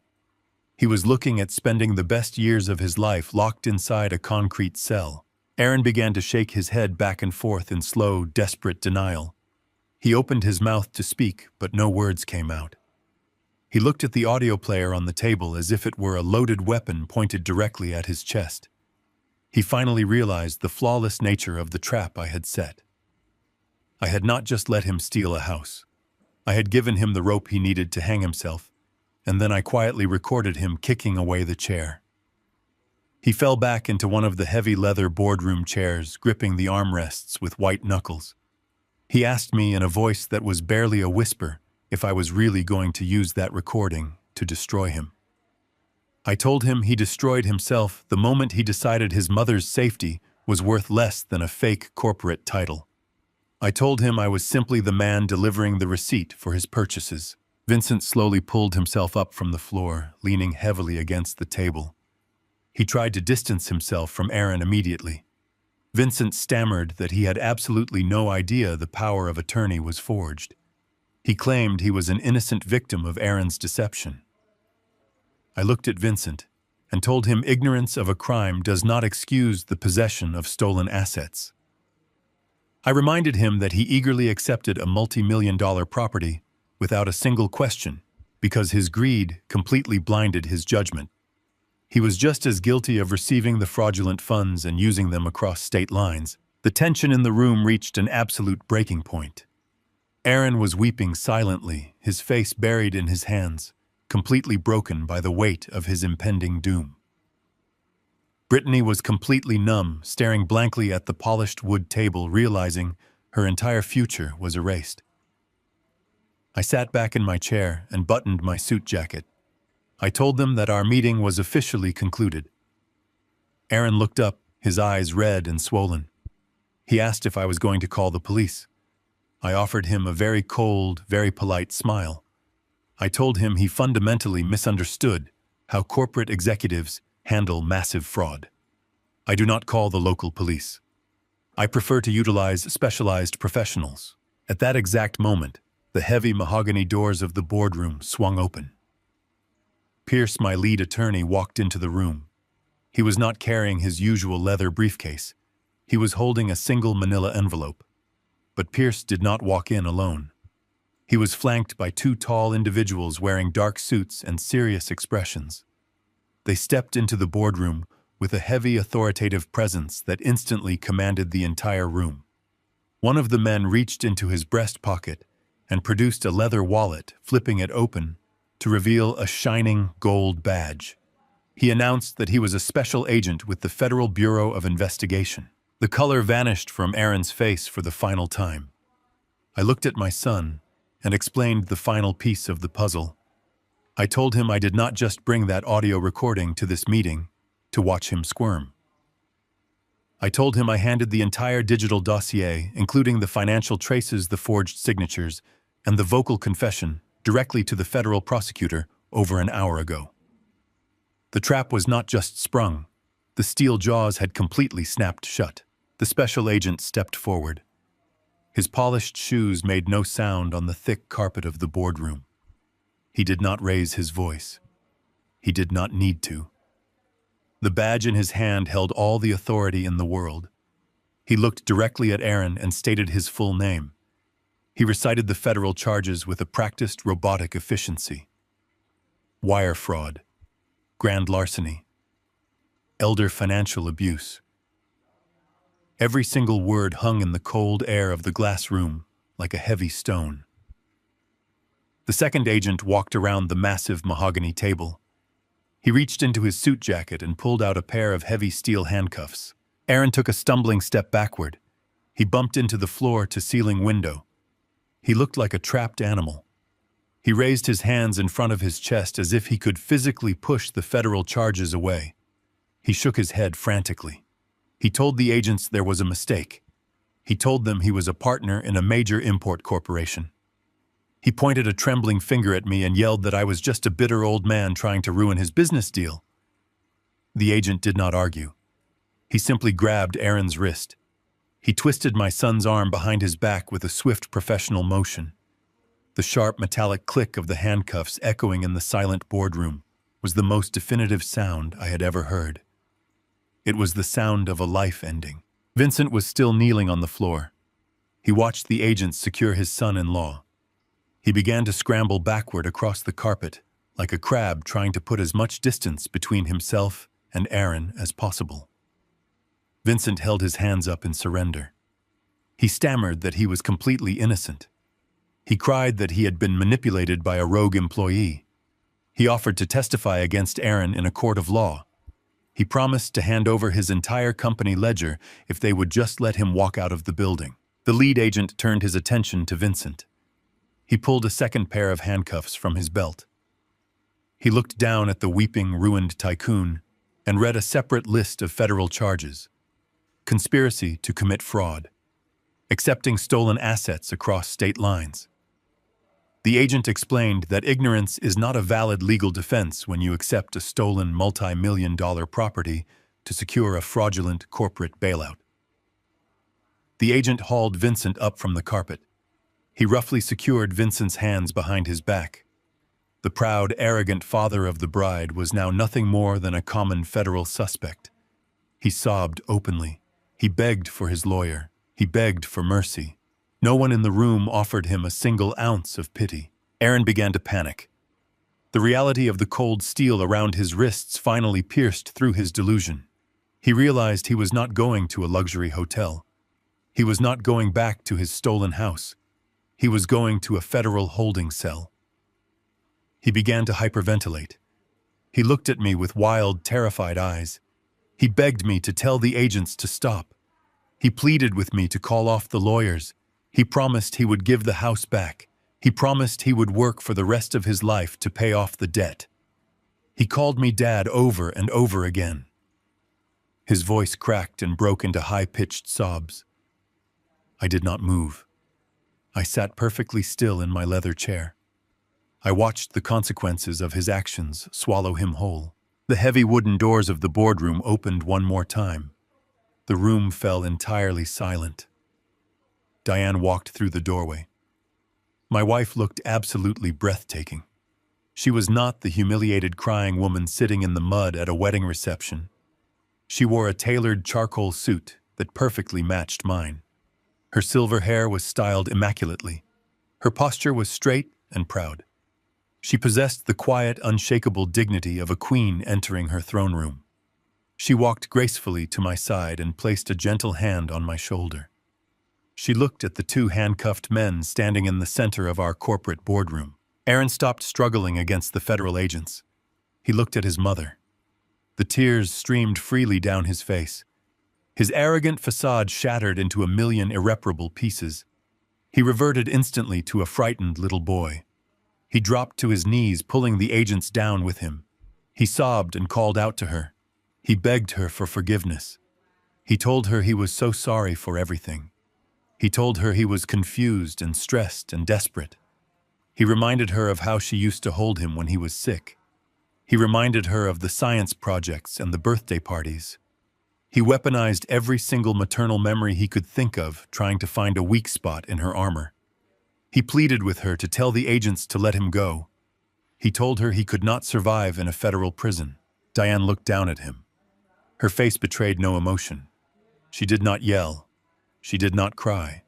He was looking at spending the best years of his life locked inside a concrete cell. Aaron began to shake his head back and forth in slow, desperate denial. He opened his mouth to speak, but no words came out. He looked at the audio player on the table as if it were a loaded weapon pointed directly at his chest. He finally realized the flawless nature of the trap I had set. I had not just let him steal a house. I had given him the rope he needed to hang himself, and then I quietly recorded him kicking away the chair. He fell back into one of the heavy leather boardroom chairs, gripping the armrests with white knuckles. He asked me in a voice that was barely a whisper if I was really going to use that recording to destroy him. I told him he destroyed himself the moment he decided his mother's safety was worth less than a fake corporate title. I told him I was simply the man delivering the receipt for his purchases. Vincent slowly pulled himself up from the floor, leaning heavily against the table. He tried to distance himself from Aaron immediately. Vincent stammered that he had absolutely no idea the power of attorney was forged. He claimed he was an innocent victim of Aaron's deception. I looked at Vincent and told him ignorance of a crime does not excuse the possession of stolen assets. I reminded him that he eagerly accepted a multi-million-dollar property without a single question because his greed completely blinded his judgment. He was just as guilty of receiving the fraudulent funds and using them across state lines. The tension in the room reached an absolute breaking point. Aaron was weeping silently, his face buried in his hands, completely broken by the weight of his impending doom. Brittany was completely numb, staring blankly at the polished wood table, realizing her entire future was erased. I sat back in my chair and buttoned my suit jacket. I told them that our meeting was officially concluded. Aaron looked up, his eyes red and swollen. He asked if I was going to call the police. I offered him a very cold, very polite smile. I told him he fundamentally misunderstood how corporate executives handle massive fraud. I do not call the local police. I prefer to utilize specialized professionals. At that exact moment, the heavy mahogany doors of the boardroom swung open. Pierce, my lead attorney, walked into the room. He was not carrying his usual leather briefcase. He was holding a single manila envelope. But Pierce did not walk in alone. He was flanked by two tall individuals wearing dark suits and serious expressions. They stepped into the boardroom with a heavy, authoritative presence that instantly commanded the entire room. One of the men reached into his breast pocket and produced a leather wallet, flipping it open to reveal a shining gold badge. He announced that he was a special agent with the Federal Bureau of Investigation. The color vanished from Aaron's face for the final time. I looked at my son and explained the final piece of the puzzle. I told him I did not just bring that audio recording to this meeting to watch him squirm. I told him I handed the entire digital dossier, including the financial traces, the forged signatures, and the vocal confession, directly to the federal prosecutor over an hour ago. The trap was not just sprung. The steel jaws had completely snapped shut. The special agent stepped forward. His polished shoes made no sound on the thick carpet of the boardroom. He did not raise his voice. He did not need to. The badge in his hand held all the authority in the world. He looked directly at Aaron and stated his full name. He recited the federal charges with a practiced robotic efficiency. Wire fraud, grand larceny, elder financial abuse. Every single word hung in the cold air of the glass room like a heavy stone. The second agent walked around the massive mahogany table. He reached into his suit jacket and pulled out a pair of heavy steel handcuffs. Aaron took a stumbling step backward. He bumped into the floor-to-ceiling window. He looked like a trapped animal. He raised his hands in front of his chest as if he could physically push the federal charges away. He shook his head frantically. He told the agents there was a mistake. He told them he was a partner in a major import corporation. He pointed a trembling finger at me and yelled that I was just a bitter old man trying to ruin his business deal. The agent did not argue. He simply grabbed Aaron's wrist. He twisted my son's arm behind his back with a swift professional motion. The sharp metallic click of the handcuffs echoing in the silent boardroom was the most definitive sound I had ever heard. It was the sound of a life ending. Vincent was still kneeling on the floor. He watched the agents secure his son-in-law. He began to scramble backward across the carpet, like a crab trying to put as much distance between himself and Aaron as possible. Vincent held his hands up in surrender. He stammered that he was completely innocent. He cried that he had been manipulated by a rogue employee. He offered to testify against Aaron in a court of law. He promised to hand over his entire company ledger if they would just let him walk out of the building. The lead agent turned his attention to Vincent. He pulled a second pair of handcuffs from his belt. He looked down at the weeping, ruined tycoon and read a separate list of federal charges: conspiracy to commit fraud, accepting stolen assets across state lines. The agent explained that ignorance is not a valid legal defense when you accept a stolen multi-million-dollar property to secure a fraudulent corporate bailout. The agent hauled Vincent up from the carpet. He roughly secured Vincent's hands behind his back. The proud, arrogant father of the bride was now nothing more than a common federal suspect. He sobbed openly. He begged for his lawyer. He begged for mercy. No one in the room offered him a single ounce of pity. Aaron began to panic. The reality of the cold steel around his wrists finally pierced through his delusion. He realized he was not going to a luxury hotel. He was not going back to his stolen house. He was going to a federal holding cell. He began to hyperventilate. He looked at me with wild, terrified eyes. He begged me to tell the agents to stop. He pleaded with me to call off the lawyers. He promised he would give the house back. He promised he would work for the rest of his life to pay off the debt. He called me Dad over and over again. His voice cracked and broke into high-pitched sobs. I did not move. I sat perfectly still in my leather chair. I watched the consequences of his actions swallow him whole. The heavy wooden doors of the boardroom opened one more time. The room fell entirely silent. Diane walked through the doorway. My wife looked absolutely breathtaking. She was not the humiliated crying woman sitting in the mud at a wedding reception. She wore a tailored charcoal suit that perfectly matched mine. Her silver hair was styled immaculately. Her posture was straight and proud. She possessed the quiet, unshakable dignity of a queen entering her throne room. She walked gracefully to my side and placed a gentle hand on my shoulder. She looked at the two handcuffed men standing in the center of our corporate boardroom. Aaron stopped struggling against the federal agents. He looked at his mother. The tears streamed freely down his face. His arrogant facade shattered into a million irreparable pieces. He reverted instantly to a frightened little boy. He dropped to his knees, pulling the agents down with him. He sobbed and called out to her. He begged her for forgiveness. He told her he was so sorry for everything. He told her he was confused and stressed and desperate. He reminded her of how she used to hold him when he was sick. He reminded her of the science projects and the birthday parties. He weaponized every single maternal memory he could think of, trying to find a weak spot in her armor. He pleaded with her to tell the agents to let him go. He told her he could not survive in a federal prison. Diane looked down at him. Her face betrayed no emotion. She did not yell. She did not cry.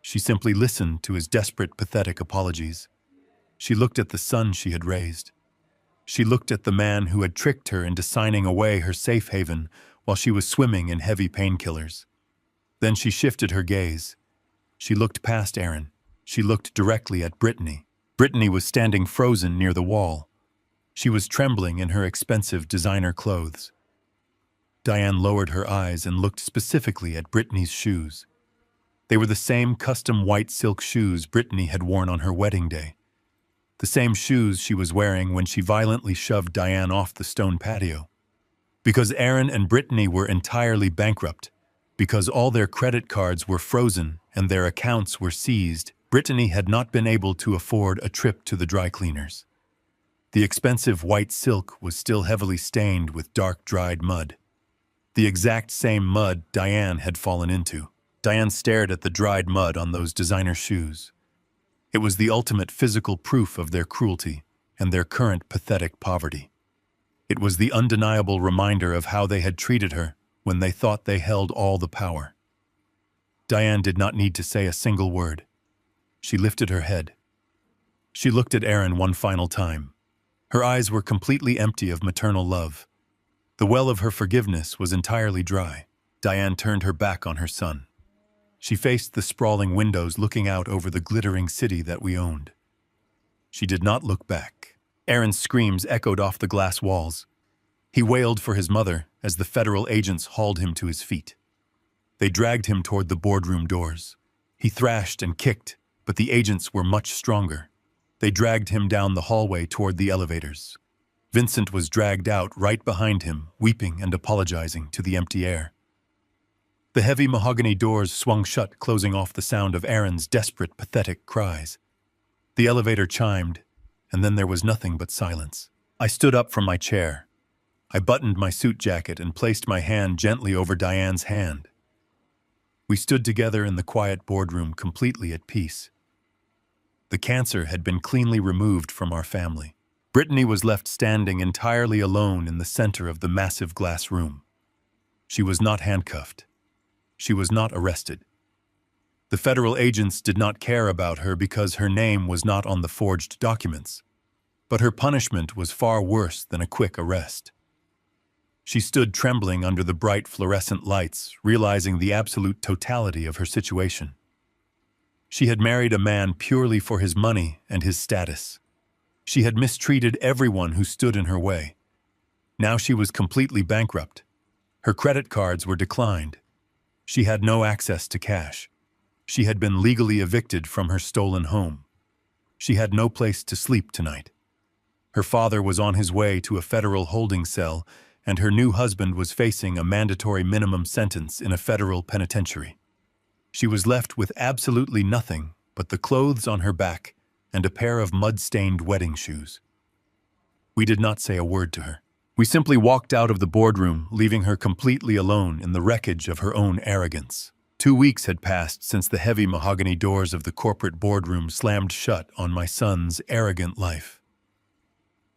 She simply listened to his desperate, pathetic apologies. She looked at the son she had raised. She looked at the man who had tricked her into signing away her safe haven while she was swimming in heavy painkillers. Then she shifted her gaze. She looked past Aaron. She looked directly at Brittany. Brittany was standing frozen near the wall. She was trembling in her expensive designer clothes. Diane lowered her eyes and looked specifically at Brittany's shoes. They were the same custom white silk shoes Brittany had worn on her wedding day. The same shoes she was wearing when she violently shoved Diane off the stone patio. Because Aaron and Brittany were entirely bankrupt, because all their credit cards were frozen and their accounts were seized, Brittany had not been able to afford a trip to the dry cleaners. The expensive white silk was still heavily stained with dark, dried mud. The exact same mud Diane had fallen into. Diane stared at the dried mud on those designer shoes. It was the ultimate physical proof of their cruelty and their current pathetic poverty. It was the undeniable reminder of how they had treated her when they thought they held all the power. Diane did not need to say a single word. She lifted her head. She looked at Aaron one final time. Her eyes were completely empty of maternal love. The well of her forgiveness was entirely dry. Diane turned her back on her son. She faced the sprawling windows looking out over the glittering city that we owned. She did not look back. Aaron's screams echoed off the glass walls. He wailed for his mother as the federal agents hauled him to his feet. They dragged him toward the boardroom doors. He thrashed and kicked, but the agents were much stronger. They dragged him down the hallway toward the elevators. Vincent was dragged out right behind him, weeping and apologizing to the empty air. The heavy mahogany doors swung shut, closing off the sound of Aaron's desperate, pathetic cries. The elevator chimed, and then there was nothing but silence. I stood up from my chair. I buttoned my suit jacket and placed my hand gently over Diane's hand. We stood together in the quiet boardroom, completely at peace. The cancer had been cleanly removed from our family. Brittany was left standing entirely alone in the center of the massive glass room. She was not handcuffed. She was not arrested. The federal agents did not care about her because her name was not on the forged documents. But her punishment was far worse than a quick arrest. She stood trembling under the bright fluorescent lights, realizing the absolute totality of her situation. She had married a man purely for his money and his status. She had mistreated everyone who stood in her way. Now she was completely bankrupt. Her credit cards were declined. She had no access to cash. She had been legally evicted from her stolen home. She had no place to sleep tonight. Her father was on his way to a federal holding cell, and her new husband was facing a mandatory minimum sentence in a federal penitentiary. She was left with absolutely nothing but the clothes on her back and a pair of mud-stained wedding shoes. We did not say a word to her. We simply walked out of the boardroom, leaving her completely alone in the wreckage of her own arrogance. 2 weeks had passed since the heavy mahogany doors of the corporate boardroom slammed shut on my son's arrogant life.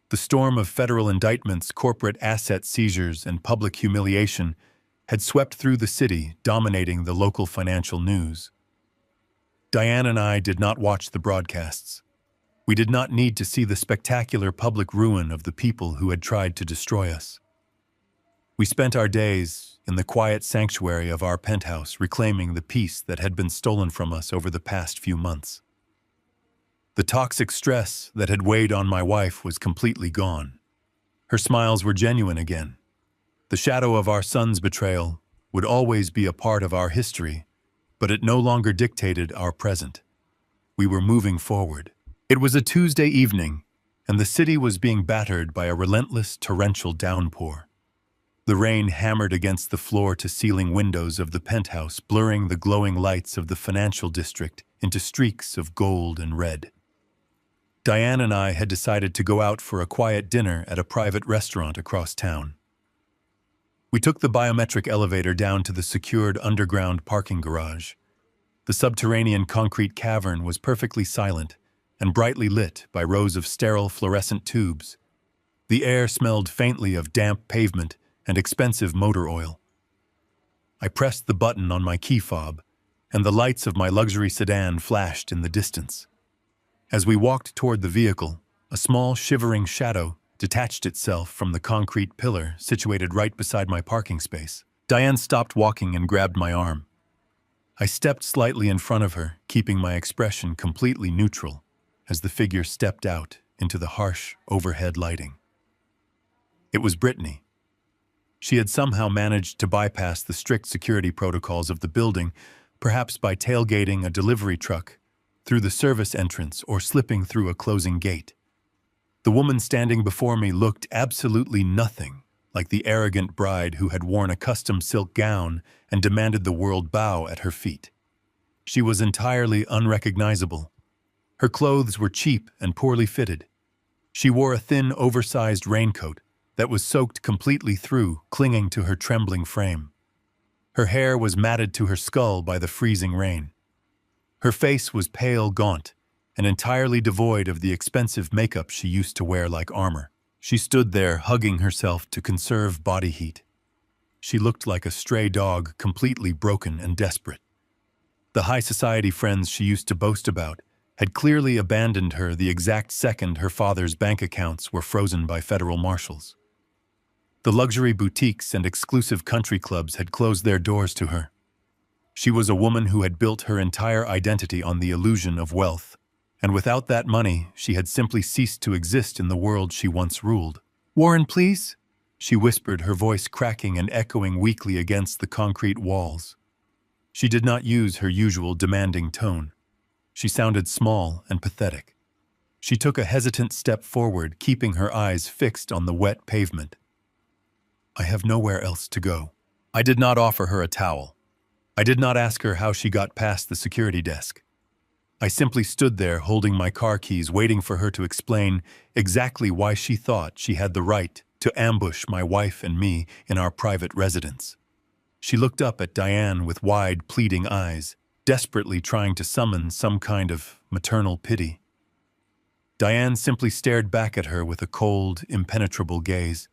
The storm of federal indictments, corporate asset seizures, and public humiliation had swept through the city, dominating the local financial news. Diane and I did not watch the broadcasts. We did not need to see the spectacular public ruin of the people who had tried to destroy us. We spent our days in the quiet sanctuary of our penthouse, reclaiming the peace that had been stolen from us over the past few months. The toxic stress that had weighed on my wife was completely gone. Her smiles were genuine again. The shadow of our son's betrayal would always be a part of our history, but it no longer dictated our present. We were moving forward. It was a Tuesday evening, and the city was being battered by a relentless torrential downpour. The rain hammered against the floor-to-ceiling windows of the penthouse, blurring the glowing lights of the financial district into streaks of gold and red. Diane and I had decided to go out for a quiet dinner at a private restaurant across town. We took the biometric elevator down to the secured underground parking garage. The subterranean concrete cavern was perfectly silent and brightly lit by rows of sterile fluorescent tubes. The air smelled faintly of damp pavement and expensive motor oil. I pressed the button on my key fob, and the lights of my luxury sedan flashed in the distance. As we walked toward the vehicle, a small shivering shadow detached itself from the concrete pillar situated right beside my parking space. Diane stopped walking and grabbed my arm. I stepped slightly in front of her, keeping my expression completely neutral, as the figure stepped out into the harsh overhead lighting. It was Brittany. She had somehow managed to bypass the strict security protocols of the building, perhaps by tailgating a delivery truck through the service entrance or slipping through a closing gate. The woman standing before me looked absolutely nothing like the arrogant bride who had worn a custom silk gown and demanded the world bow at her feet. She was entirely unrecognizable. Her clothes were cheap and poorly fitted. She wore a thin, oversized raincoat that was soaked completely through, clinging to her trembling frame. Her hair was matted to her skull by the freezing rain. Her face was pale, gaunt, and entirely devoid of the expensive makeup she used to wear like armor. She stood there, hugging herself to conserve body heat. She looked like a stray dog, completely broken and desperate. The high society friends she used to boast about had clearly abandoned her the exact second her father's bank accounts were frozen by federal marshals. The luxury boutiques and exclusive country clubs had closed their doors to her. She was a woman who had built her entire identity on the illusion of wealth, and without that money, she had simply ceased to exist in the world she once ruled. "Warren, please?" she whispered, her voice cracking and echoing weakly against the concrete walls. She did not use her usual demanding tone. She sounded small and pathetic. She took a hesitant step forward, keeping her eyes fixed on the wet pavement. "I have nowhere else to go." I did not offer her a towel. I did not ask her how she got past the security desk. I simply stood there holding my car keys, waiting for her to explain exactly why she thought she had the right to ambush my wife and me in our private residence. She looked up at Diane with wide, pleading eyes, desperately trying to summon some kind of maternal pity. Diane simply stared back at her with a cold, impenetrable gaze.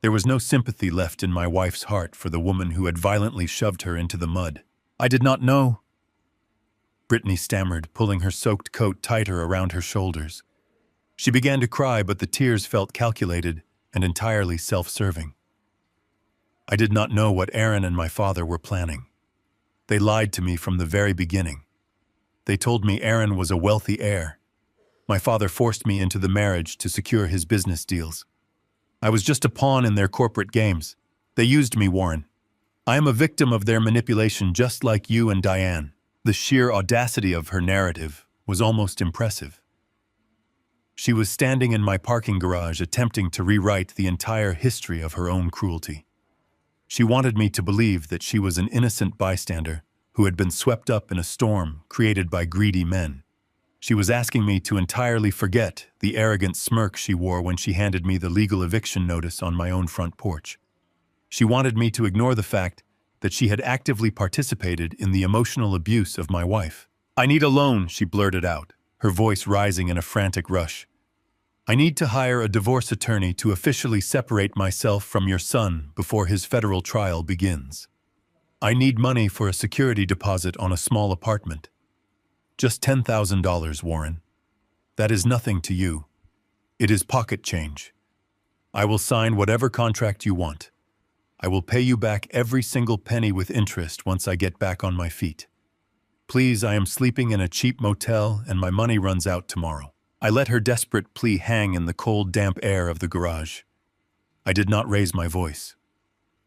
There was no sympathy left in my wife's heart for the woman who had violently shoved her into the mud. "I did not know," Brittany stammered, pulling her soaked coat tighter around her shoulders. She began to cry, but the tears felt calculated and entirely self-serving. "I did not know what Aaron and my father were planning. They lied to me from the very beginning. They told me Aaron was a wealthy heir. My father forced me into the marriage to secure his business deals. I was just a pawn in their corporate games. They used me, Warren. I am a victim of their manipulation, just like you and Diane." The sheer audacity of her narrative was almost impressive. She was standing in my parking garage, attempting to rewrite the entire history of her own cruelty. She wanted me to believe that she was an innocent bystander who had been swept up in a storm created by greedy men. She was asking me to entirely forget the arrogant smirk she wore when she handed me the legal eviction notice on my own front porch. She wanted me to ignore the fact that she had actively participated in the emotional abuse of my wife. "I need a loan," she blurted out, her voice rising in a frantic rush. "I need to hire a divorce attorney to officially separate myself from your son before his federal trial begins. I need money for a security deposit on a small apartment. Just $10,000, Warren. That is nothing to you. It is pocket change. I will sign whatever contract you want. I will pay you back every single penny with interest once I get back on my feet. Please, I am sleeping in a cheap motel and my money runs out tomorrow." I let her desperate plea hang in the cold, damp air of the garage. I did not raise my voice.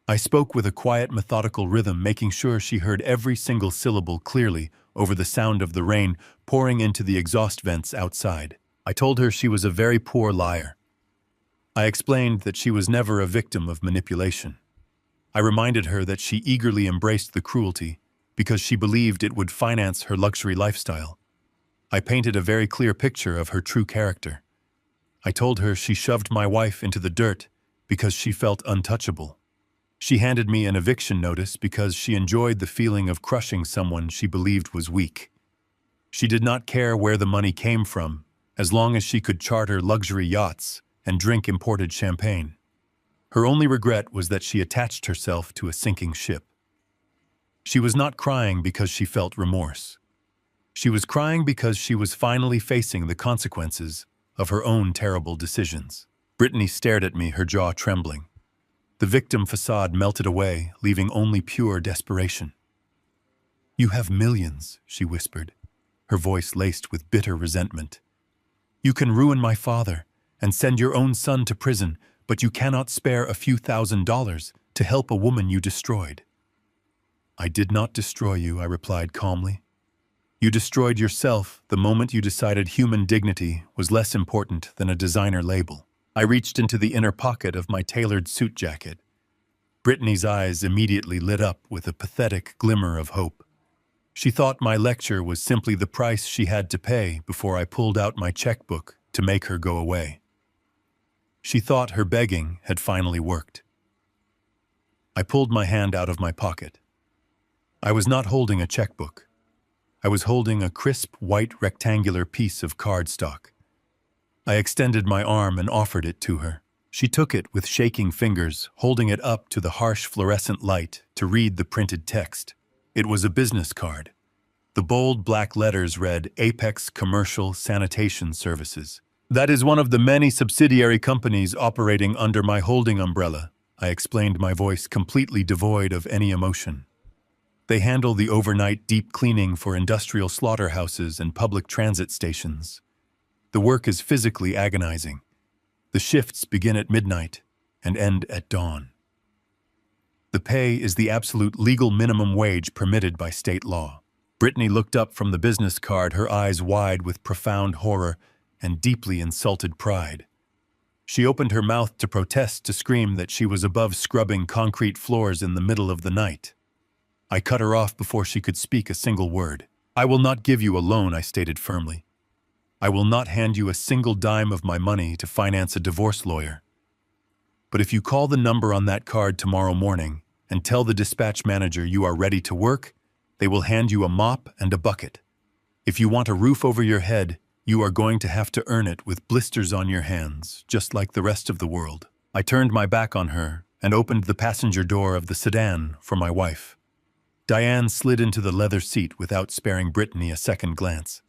I spoke with a quiet, methodical rhythm, making sure she heard every single syllable clearly over the sound of the rain pouring into the exhaust vents outside. I told her she was a very poor liar. I explained that she was never a victim of manipulation. I reminded her that she eagerly embraced the cruelty because she believed it would finance her luxury lifestyle. I painted a very clear picture of her true character. I told her she shoved my wife into the dirt because she felt untouchable. She handed me an eviction notice because she enjoyed the feeling of crushing someone she believed was weak. She did not care where the money came from, as long as she could charter luxury yachts and drink imported champagne. Her only regret was that she attached herself to a sinking ship. She was not crying because she felt remorse. She was crying because she was finally facing the consequences of her own terrible decisions. Brittany stared at me, her jaw trembling. The victim facade melted away, leaving only pure desperation. "You have millions," she whispered, her voice laced with bitter resentment. "You can ruin my father and send your own son to prison, but you cannot spare a few $1,000s to help a woman you destroyed." "I did not destroy you," I replied calmly. "You destroyed yourself the moment you decided human dignity was less important than a designer label." I reached into the inner pocket of my tailored suit jacket. Brittany's eyes immediately lit up with a pathetic glimmer of hope. She thought my lecture was simply the price she had to pay before I pulled out my checkbook to make her go away. She thought her begging had finally worked. I pulled my hand out of my pocket. I was not holding a checkbook. I was holding a crisp, white, rectangular piece of cardstock. I extended my arm and offered it to her. She took it with shaking fingers, holding it up to the harsh fluorescent light to read the printed text. It was a business card. The bold black letters read Apex Commercial Sanitation Services. That is one of the many subsidiary companies operating under my holding umbrella, I explained, my voice completely devoid of any emotion. They handle the overnight deep cleaning for industrial slaughterhouses and public transit stations. The work is physically agonizing. The shifts begin at midnight and end at dawn. The pay is the absolute legal minimum wage permitted by state law. Brittany looked up from the business card, her eyes wide with profound horror and deeply insulted pride. She opened her mouth to protest, to scream that she was above scrubbing concrete floors in the middle of the night. I cut her off before she could speak a single word. I will not give you a loan, I stated firmly. I will not hand you a single dime of my money to finance a divorce lawyer. But if you call the number on that card tomorrow morning and tell the dispatch manager you are ready to work, they will hand you a mop and a bucket. If you want a roof over your head, you are going to have to earn it with blisters on your hands, just like the rest of the world. I turned my back on her and opened the passenger door of the sedan for my wife. Diane slid into the leather seat without sparing Brittany a second glance.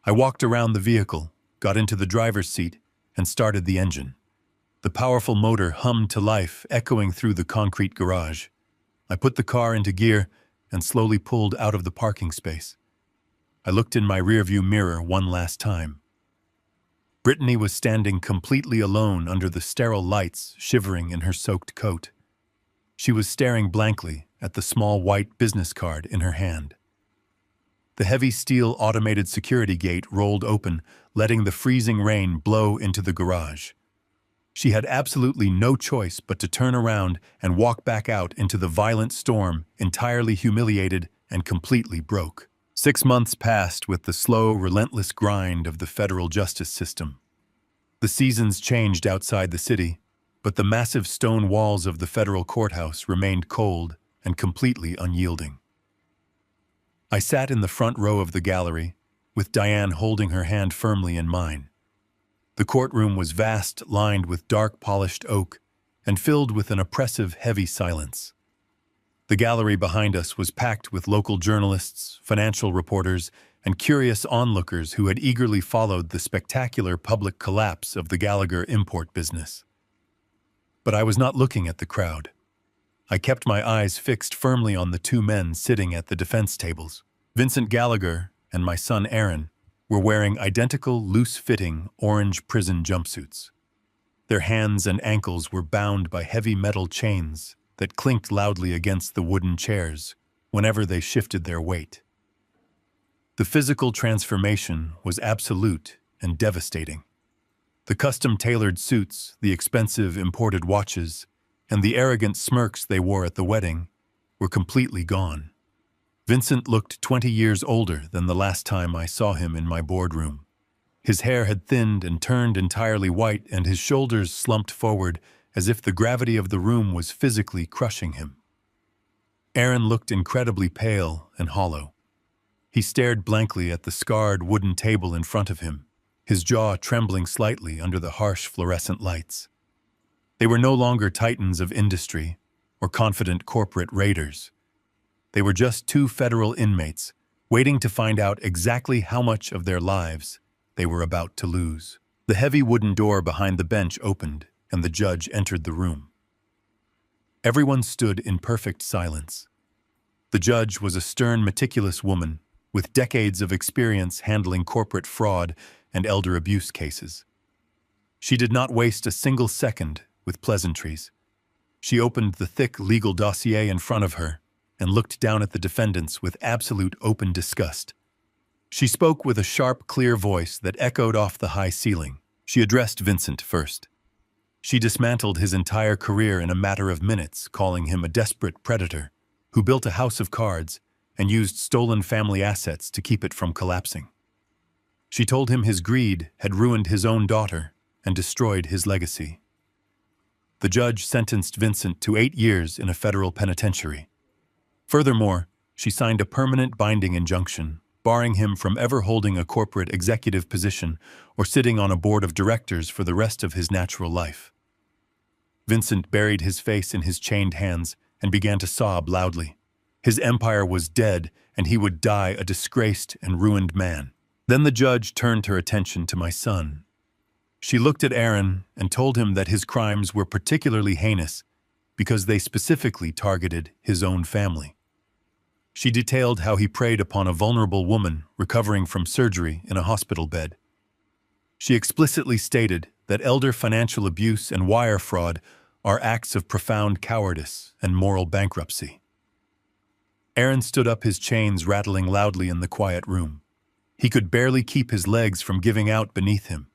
I walked around the vehicle, got into the driver's seat, and started the engine. The powerful motor hummed to life, echoing through the concrete garage. I put the car into gear and slowly pulled out of the parking space. I looked in my rearview mirror one last time. Brittany was standing completely alone under the sterile lights, shivering in her soaked coat. She was staring blankly at the small white business card in her hand. The heavy steel automated security gate rolled open, letting the freezing rain blow into the garage. She had absolutely no choice but to turn around and walk back out into the violent storm, entirely humiliated and completely broke. 6 months passed with the slow, relentless grind of the federal justice system. The seasons changed outside the city, but the massive stone walls of the federal courthouse remained cold and completely unyielding. I sat in the front row of the gallery, with Diane holding her hand firmly in mine. The courtroom was vast, lined with dark polished oak, and filled with an oppressive, heavy silence. The gallery behind us was packed with local journalists, financial reporters, and curious onlookers who had eagerly followed the spectacular public collapse of the Gallagher import business. But I was not looking at the crowd. I kept my eyes fixed firmly on the two men sitting at the defense tables. Vincent Gallagher and my son Aaron were wearing identical, loose-fitting orange prison jumpsuits. Their hands and ankles were bound by heavy metal chains that clinked loudly against the wooden chairs whenever they shifted their weight. The physical transformation was absolute and devastating. The custom-tailored suits, the expensive imported watches, and the arrogant smirks they wore at the wedding were completely gone. Vincent looked 20 years older than the last time I saw him in my boardroom. His hair had thinned and turned entirely white, and his shoulders slumped forward as if the gravity of the room was physically crushing him. Aaron looked incredibly pale and hollow. He stared blankly at the scarred wooden table in front of him, his jaw trembling slightly under the harsh fluorescent lights. They were no longer titans of industry or confident corporate raiders. They were just two federal inmates waiting to find out exactly how much of their lives they were about to lose. The heavy wooden door behind the bench opened, and the judge entered the room. Everyone stood in perfect silence. The judge was a stern, meticulous woman with decades of experience handling corporate fraud and elder abuse cases. She did not waste a single second with pleasantries. She opened the thick legal dossier in front of her and looked down at the defendants with absolute open disgust. She spoke with a sharp, clear voice that echoed off the high ceiling. She addressed Vincent first. She dismantled his entire career in a matter of minutes, calling him a desperate predator who built a house of cards and used stolen family assets to keep it from collapsing. She told him his greed had ruined his own daughter and destroyed his legacy. The judge sentenced Vincent to 8 years in a federal penitentiary. Furthermore, she signed a permanent binding injunction, barring him from ever holding a corporate executive position or sitting on a board of directors for the rest of his natural life. Vincent buried his face in his chained hands and began to sob loudly. His empire was dead, and he would die a disgraced and ruined man. Then the judge turned her attention to my son. She looked at Aaron and told him that his crimes were particularly heinous because they specifically targeted his own family. She detailed how he preyed upon a vulnerable woman recovering from surgery in a hospital bed. She explicitly stated that elder financial abuse and wire fraud are acts of profound cowardice and moral bankruptcy. Aaron stood up, his chains rattling loudly in the quiet room. He could barely keep his legs from giving out beneath him.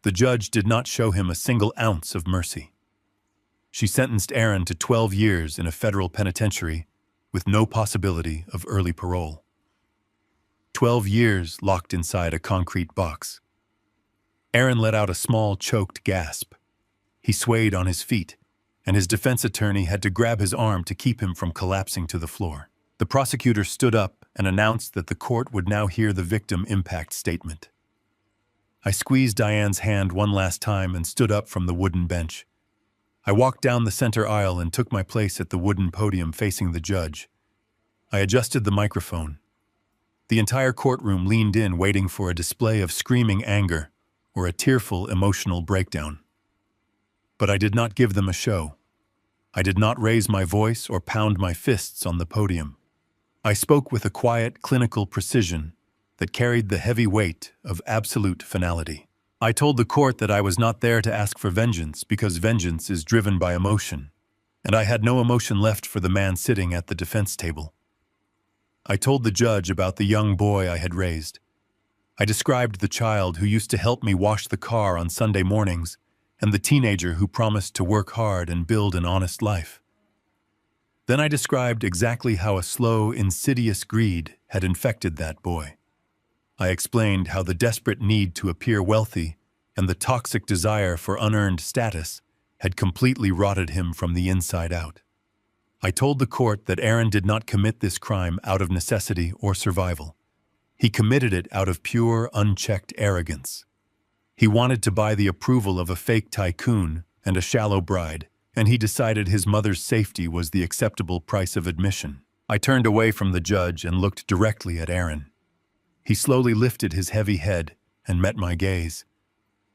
The judge did not show him a single ounce of mercy. She sentenced Aaron to 12 years in a federal penitentiary with no possibility of early parole. 12 years locked inside a concrete box. Aaron let out a small, choked gasp. He swayed on his feet, and his defense attorney had to grab his arm to keep him from collapsing to the floor. The prosecutor stood up and announced that the court would now hear the victim impact statement. I squeezed Diane's hand one last time and stood up from the wooden bench. I walked down the center aisle and took my place at the wooden podium facing the judge. I adjusted the microphone. The entire courtroom leaned in, waiting for a display of screaming anger or a tearful, emotional breakdown. But I did not give them a show. I did not raise my voice or pound my fists on the podium. I spoke with a quiet, clinical precision that carried the heavy weight of absolute finality. I told the court that I was not there to ask for vengeance because vengeance is driven by emotion, and I had no emotion left for the man sitting at the defense table. I told the judge about the young boy I had raised. I described the child who used to help me wash the car on Sunday mornings and the teenager who promised to work hard and build an honest life. Then I described exactly how a slow, insidious greed had infected that boy. I explained how the desperate need to appear wealthy and the toxic desire for unearned status had completely rotted him from the inside out. I told the court that Aaron did not commit this crime out of necessity or survival. He committed it out of pure, unchecked arrogance. He wanted to buy the approval of a fake tycoon and a shallow bride, and he decided his mother's safety was the acceptable price of admission. I turned away from the judge and looked directly at Aaron. He slowly lifted his heavy head and met my gaze.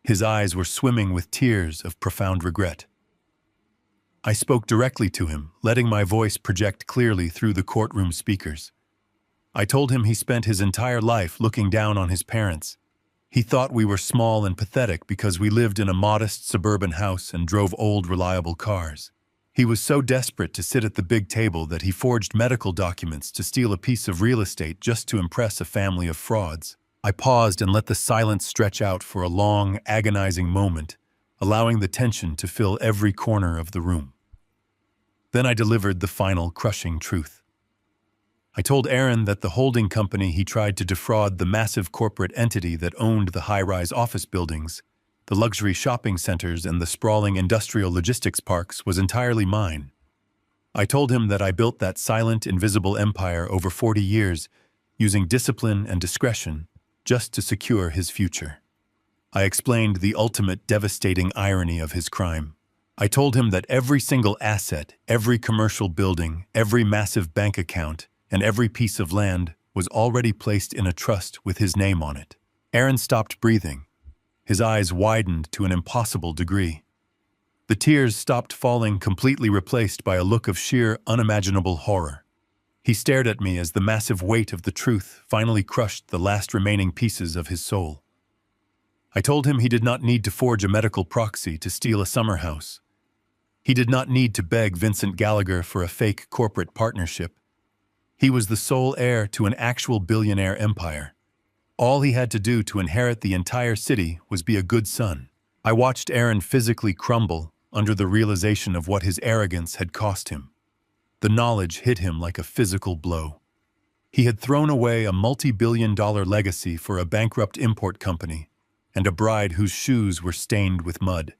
His eyes were swimming with tears of profound regret. I spoke directly to him, letting my voice project clearly through the courtroom speakers. I told him he spent his entire life looking down on his parents. He thought we were small and pathetic because we lived in a modest suburban house and drove old, reliable cars. He was so desperate to sit at the big table that he forged medical documents to steal a piece of real estate just to impress a family of frauds. I paused and let the silence stretch out for a long, agonizing moment, allowing the tension to fill every corner of the room. Then I delivered the final, crushing truth. I told Aaron that the holding company he tried to defraud, the massive corporate entity that owned the high-rise office buildings, the luxury shopping centers, and the sprawling industrial logistics parks, was entirely mine. I told him that I built that silent, invisible empire over 40 years, using discipline and discretion just to secure his future. I explained the ultimate devastating irony of his crime. I told him that every single asset, every commercial building, every massive bank account, and every piece of land was already placed in a trust with his name on it. Aaron stopped breathing. His eyes widened to an impossible degree. The tears stopped falling, completely replaced by a look of sheer, unimaginable horror. He stared at me as the massive weight of the truth finally crushed the last remaining pieces of his soul. I told him he did not need to forge a medical proxy to steal a summer house. He did not need to beg Vincent Gallagher for a fake corporate partnership. He was the sole heir to an actual billionaire empire. All he had to do to inherit the entire city was be a good son. I watched Aaron physically crumble under the realization of what his arrogance had cost him. The knowledge hit him like a physical blow. He had thrown away a multi-billion-dollar legacy for a bankrupt import company and a bride whose shoes were stained with mud.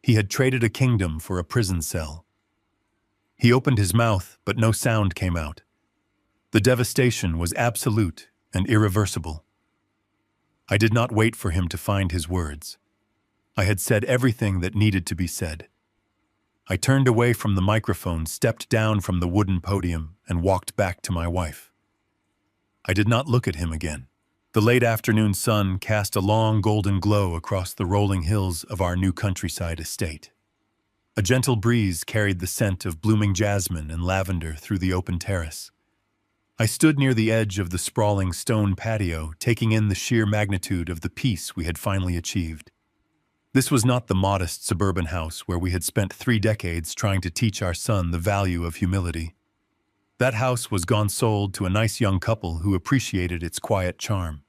He had traded a kingdom for a prison cell. He opened his mouth, but no sound came out. The devastation was absolute and irreversible. I did not wait for him to find his words. I had said everything that needed to be said. I turned away from the microphone, stepped down from the wooden podium, and walked back to my wife. I did not look at him again. The late afternoon sun cast a long golden glow across the rolling hills of our new countryside estate. A gentle breeze carried the scent of blooming jasmine and lavender through the open terrace. I stood near the edge of the sprawling stone patio, taking in the sheer magnitude of the peace we had finally achieved. This was not the modest suburban house where we had spent 3 decades trying to teach our son the value of humility. That house was gone sold to a nice young couple who appreciated its quiet charm.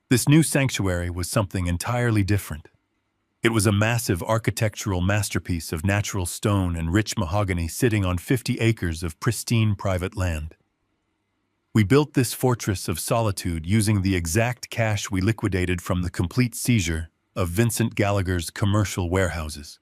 This new sanctuary was something entirely different. It was a massive architectural masterpiece of natural stone and rich mahogany sitting on 50 acres of pristine private land. We built this fortress of solitude using the exact cash we liquidated from the complete seizure of Vincent Gallagher's commercial warehouses.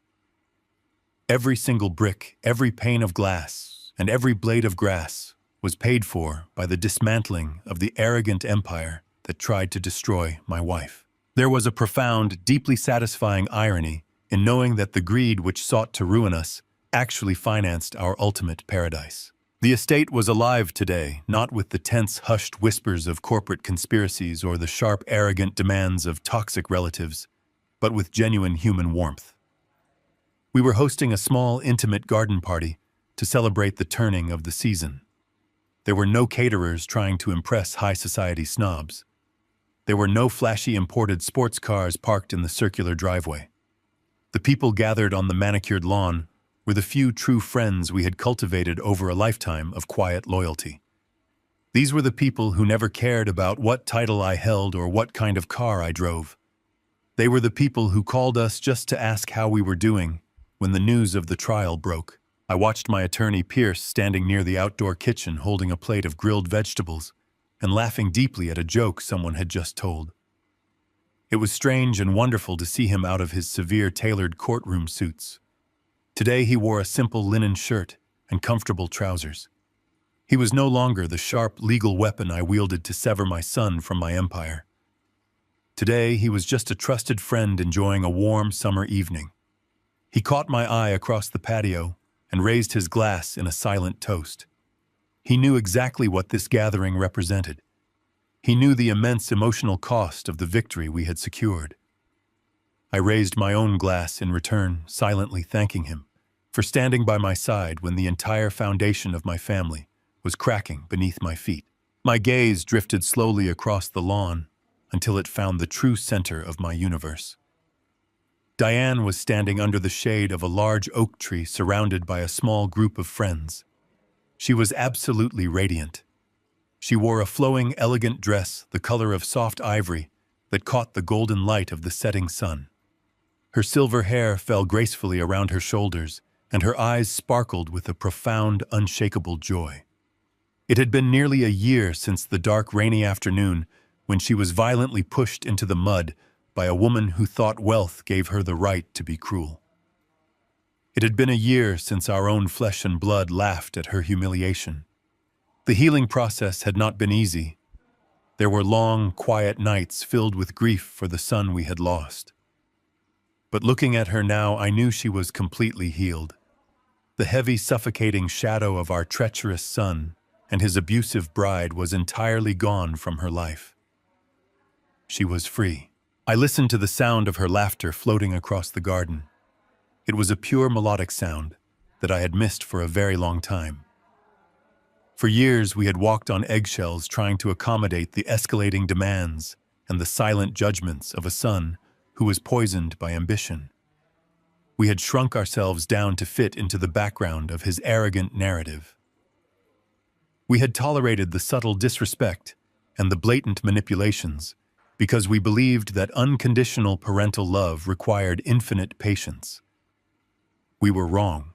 Every single brick, every pane of glass, and every blade of grass was paid for by the dismantling of the arrogant empire that tried to destroy my wife. There was a profound, deeply satisfying irony in knowing that the greed which sought to ruin us actually financed our ultimate paradise. The estate was alive today, not with the tense, hushed whispers of corporate conspiracies or the sharp, arrogant demands of toxic relatives, but with genuine human warmth. We were hosting a small, intimate garden party to celebrate the turning of the season. There were no caterers trying to impress high society snobs. There were no flashy imported sports cars parked in the circular driveway. The people gathered on the manicured lawn were the few true friends we had cultivated over a lifetime of quiet loyalty. These were the people who never cared about what title I held or what kind of car I drove. They were the people who called us just to ask how we were doing when the news of the trial broke. I watched my attorney Pierce standing near the outdoor kitchen holding a plate of grilled vegetables and laughing deeply at a joke someone had just told. It was strange and wonderful to see him out of his severe tailored courtroom suits. Today he wore a simple linen shirt and comfortable trousers. He was no longer the sharp legal weapon I wielded to sever my son from my empire. Today he was just a trusted friend enjoying a warm summer evening. He caught my eye across the patio and raised his glass in a silent toast. He knew exactly what this gathering represented. He knew the immense emotional cost of the victory we had secured. I raised my own glass in return, silently thanking him for standing by my side when the entire foundation of my family was cracking beneath my feet. My gaze drifted slowly across the lawn until it found the true center of my universe. Diane was standing under the shade of a large oak tree surrounded by a small group of friends. She was absolutely radiant. She wore a flowing, elegant dress the color of soft ivory that caught the golden light of the setting sun. Her silver hair fell gracefully around her shoulders, and her eyes sparkled with a profound, unshakable joy. It had been nearly a year since the dark, rainy afternoon when she was violently pushed into the mud by a woman who thought wealth gave her the right to be cruel. It had been a year since our own flesh and blood laughed at her humiliation. The healing process had not been easy. There were long, quiet nights filled with grief for the son we had lost. But looking at her now, I knew she was completely healed. The heavy, suffocating shadow of our treacherous son and his abusive bride was entirely gone from her life. She was free. I listened to the sound of her laughter floating across the garden. It was a pure melodic sound that I had missed for a very long time. For years, we had walked on eggshells trying to accommodate the escalating demands and the silent judgments of a son who was poisoned by ambition. We had shrunk ourselves down to fit into the background of his arrogant narrative. We had tolerated the subtle disrespect and the blatant manipulations because we believed that unconditional parental love required infinite patience. We were wrong.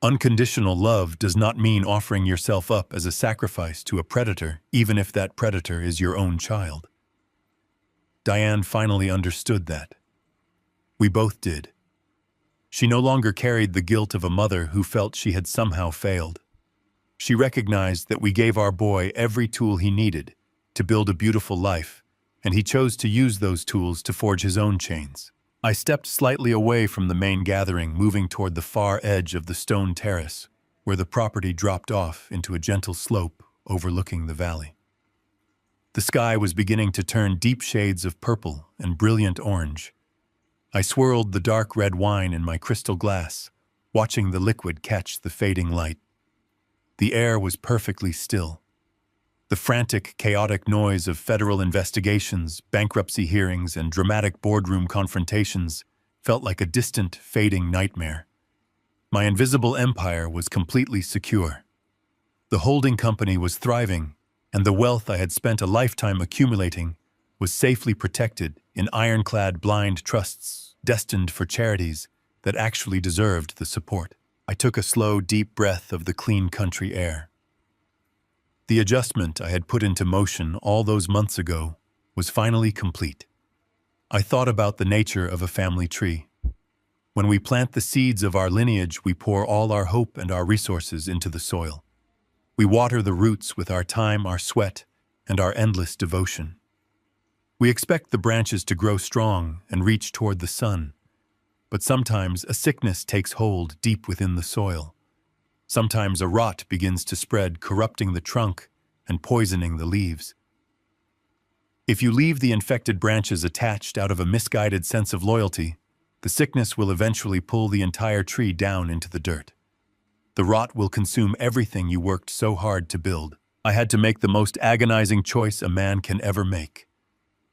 Unconditional love does not mean offering yourself up as a sacrifice to a predator, even if that predator is your own child. Diane finally understood that. We both did. She no longer carried the guilt of a mother who felt she had somehow failed. She recognized that we gave our boy every tool he needed to build a beautiful life, and he chose to use those tools to forge his own chains. I stepped slightly away from the main gathering, moving toward the far edge of the stone terrace, where the property dropped off into a gentle slope overlooking the valley. The sky was beginning to turn deep shades of purple and brilliant orange. I swirled the dark red wine in my crystal glass, watching the liquid catch the fading light. The air was perfectly still. The frantic, chaotic noise of federal investigations, bankruptcy hearings, and dramatic boardroom confrontations felt like a distant, fading nightmare. My invisible empire was completely secure. The holding company was thriving, and the wealth I had spent a lifetime accumulating was safely protected in ironclad blind trusts destined for charities that actually deserved the support. I took a slow, deep breath of the clean country air. The adjustment I had put into motion all those months ago was finally complete. I thought about the nature of a family tree. When we plant the seeds of our lineage, we pour all our hope and our resources into the soil. We water the roots with our time, our sweat, and our endless devotion. We expect the branches to grow strong and reach toward the sun. But sometimes a sickness takes hold deep within the soil. Sometimes a rot begins to spread, corrupting the trunk and poisoning the leaves. If you leave the infected branches attached out of a misguided sense of loyalty, the sickness will eventually pull the entire tree down into the dirt. The rot will consume everything you worked so hard to build. I had to make the most agonizing choice a man can ever make.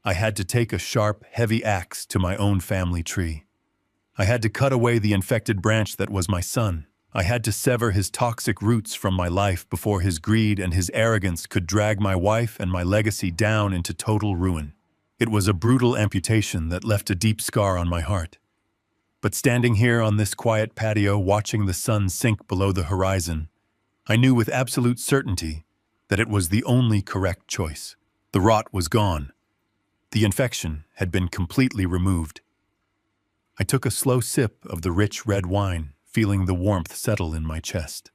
I had to take a sharp, heavy axe to my own family tree. I had to cut away the infected branch that was my son. I had to sever his toxic roots from my life before his greed and his arrogance could drag my wife and my legacy down into total ruin. It was a brutal amputation that left a deep scar on my heart. But standing here on this quiet patio, watching the sun sink below the horizon, I knew with absolute certainty that it was the only correct choice. The rot was gone. The infection had been completely removed. I took a slow sip of the rich red wine, feeling the warmth settle in my chest.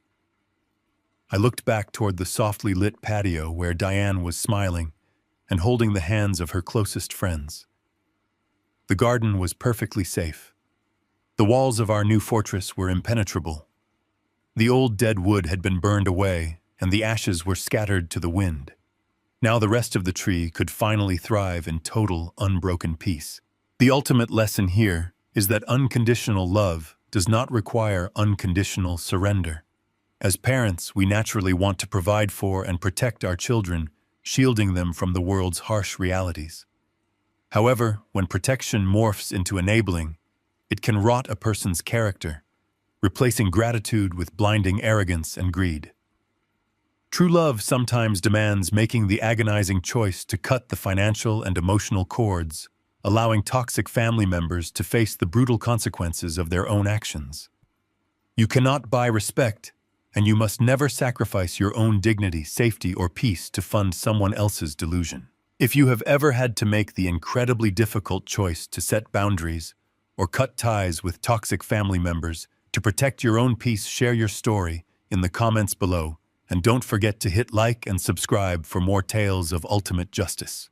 I looked back toward the softly lit patio where Diane was smiling and holding the hands of her closest friends. The garden was perfectly safe. The walls of our new fortress were impenetrable. The old dead wood had been burned away, and the ashes were scattered to the wind. Now the rest of the tree could finally thrive in total, unbroken peace. The ultimate lesson here is that unconditional love does not require unconditional surrender. As parents, we naturally want to provide for and protect our children, shielding them from the world's harsh realities. However, when protection morphs into enabling, it can rot a person's character, replacing gratitude with blinding arrogance and greed. True love sometimes demands making the agonizing choice to cut the financial and emotional cords, allowing toxic family members to face the brutal consequences of their own actions. You cannot buy respect, and you must never sacrifice your own dignity, safety, or peace to fund someone else's delusion. If you have ever had to make the incredibly difficult choice to set boundaries or cut ties with toxic family members to protect your own peace, share your story in the comments below, and don't forget to hit like and subscribe for more tales of ultimate justice.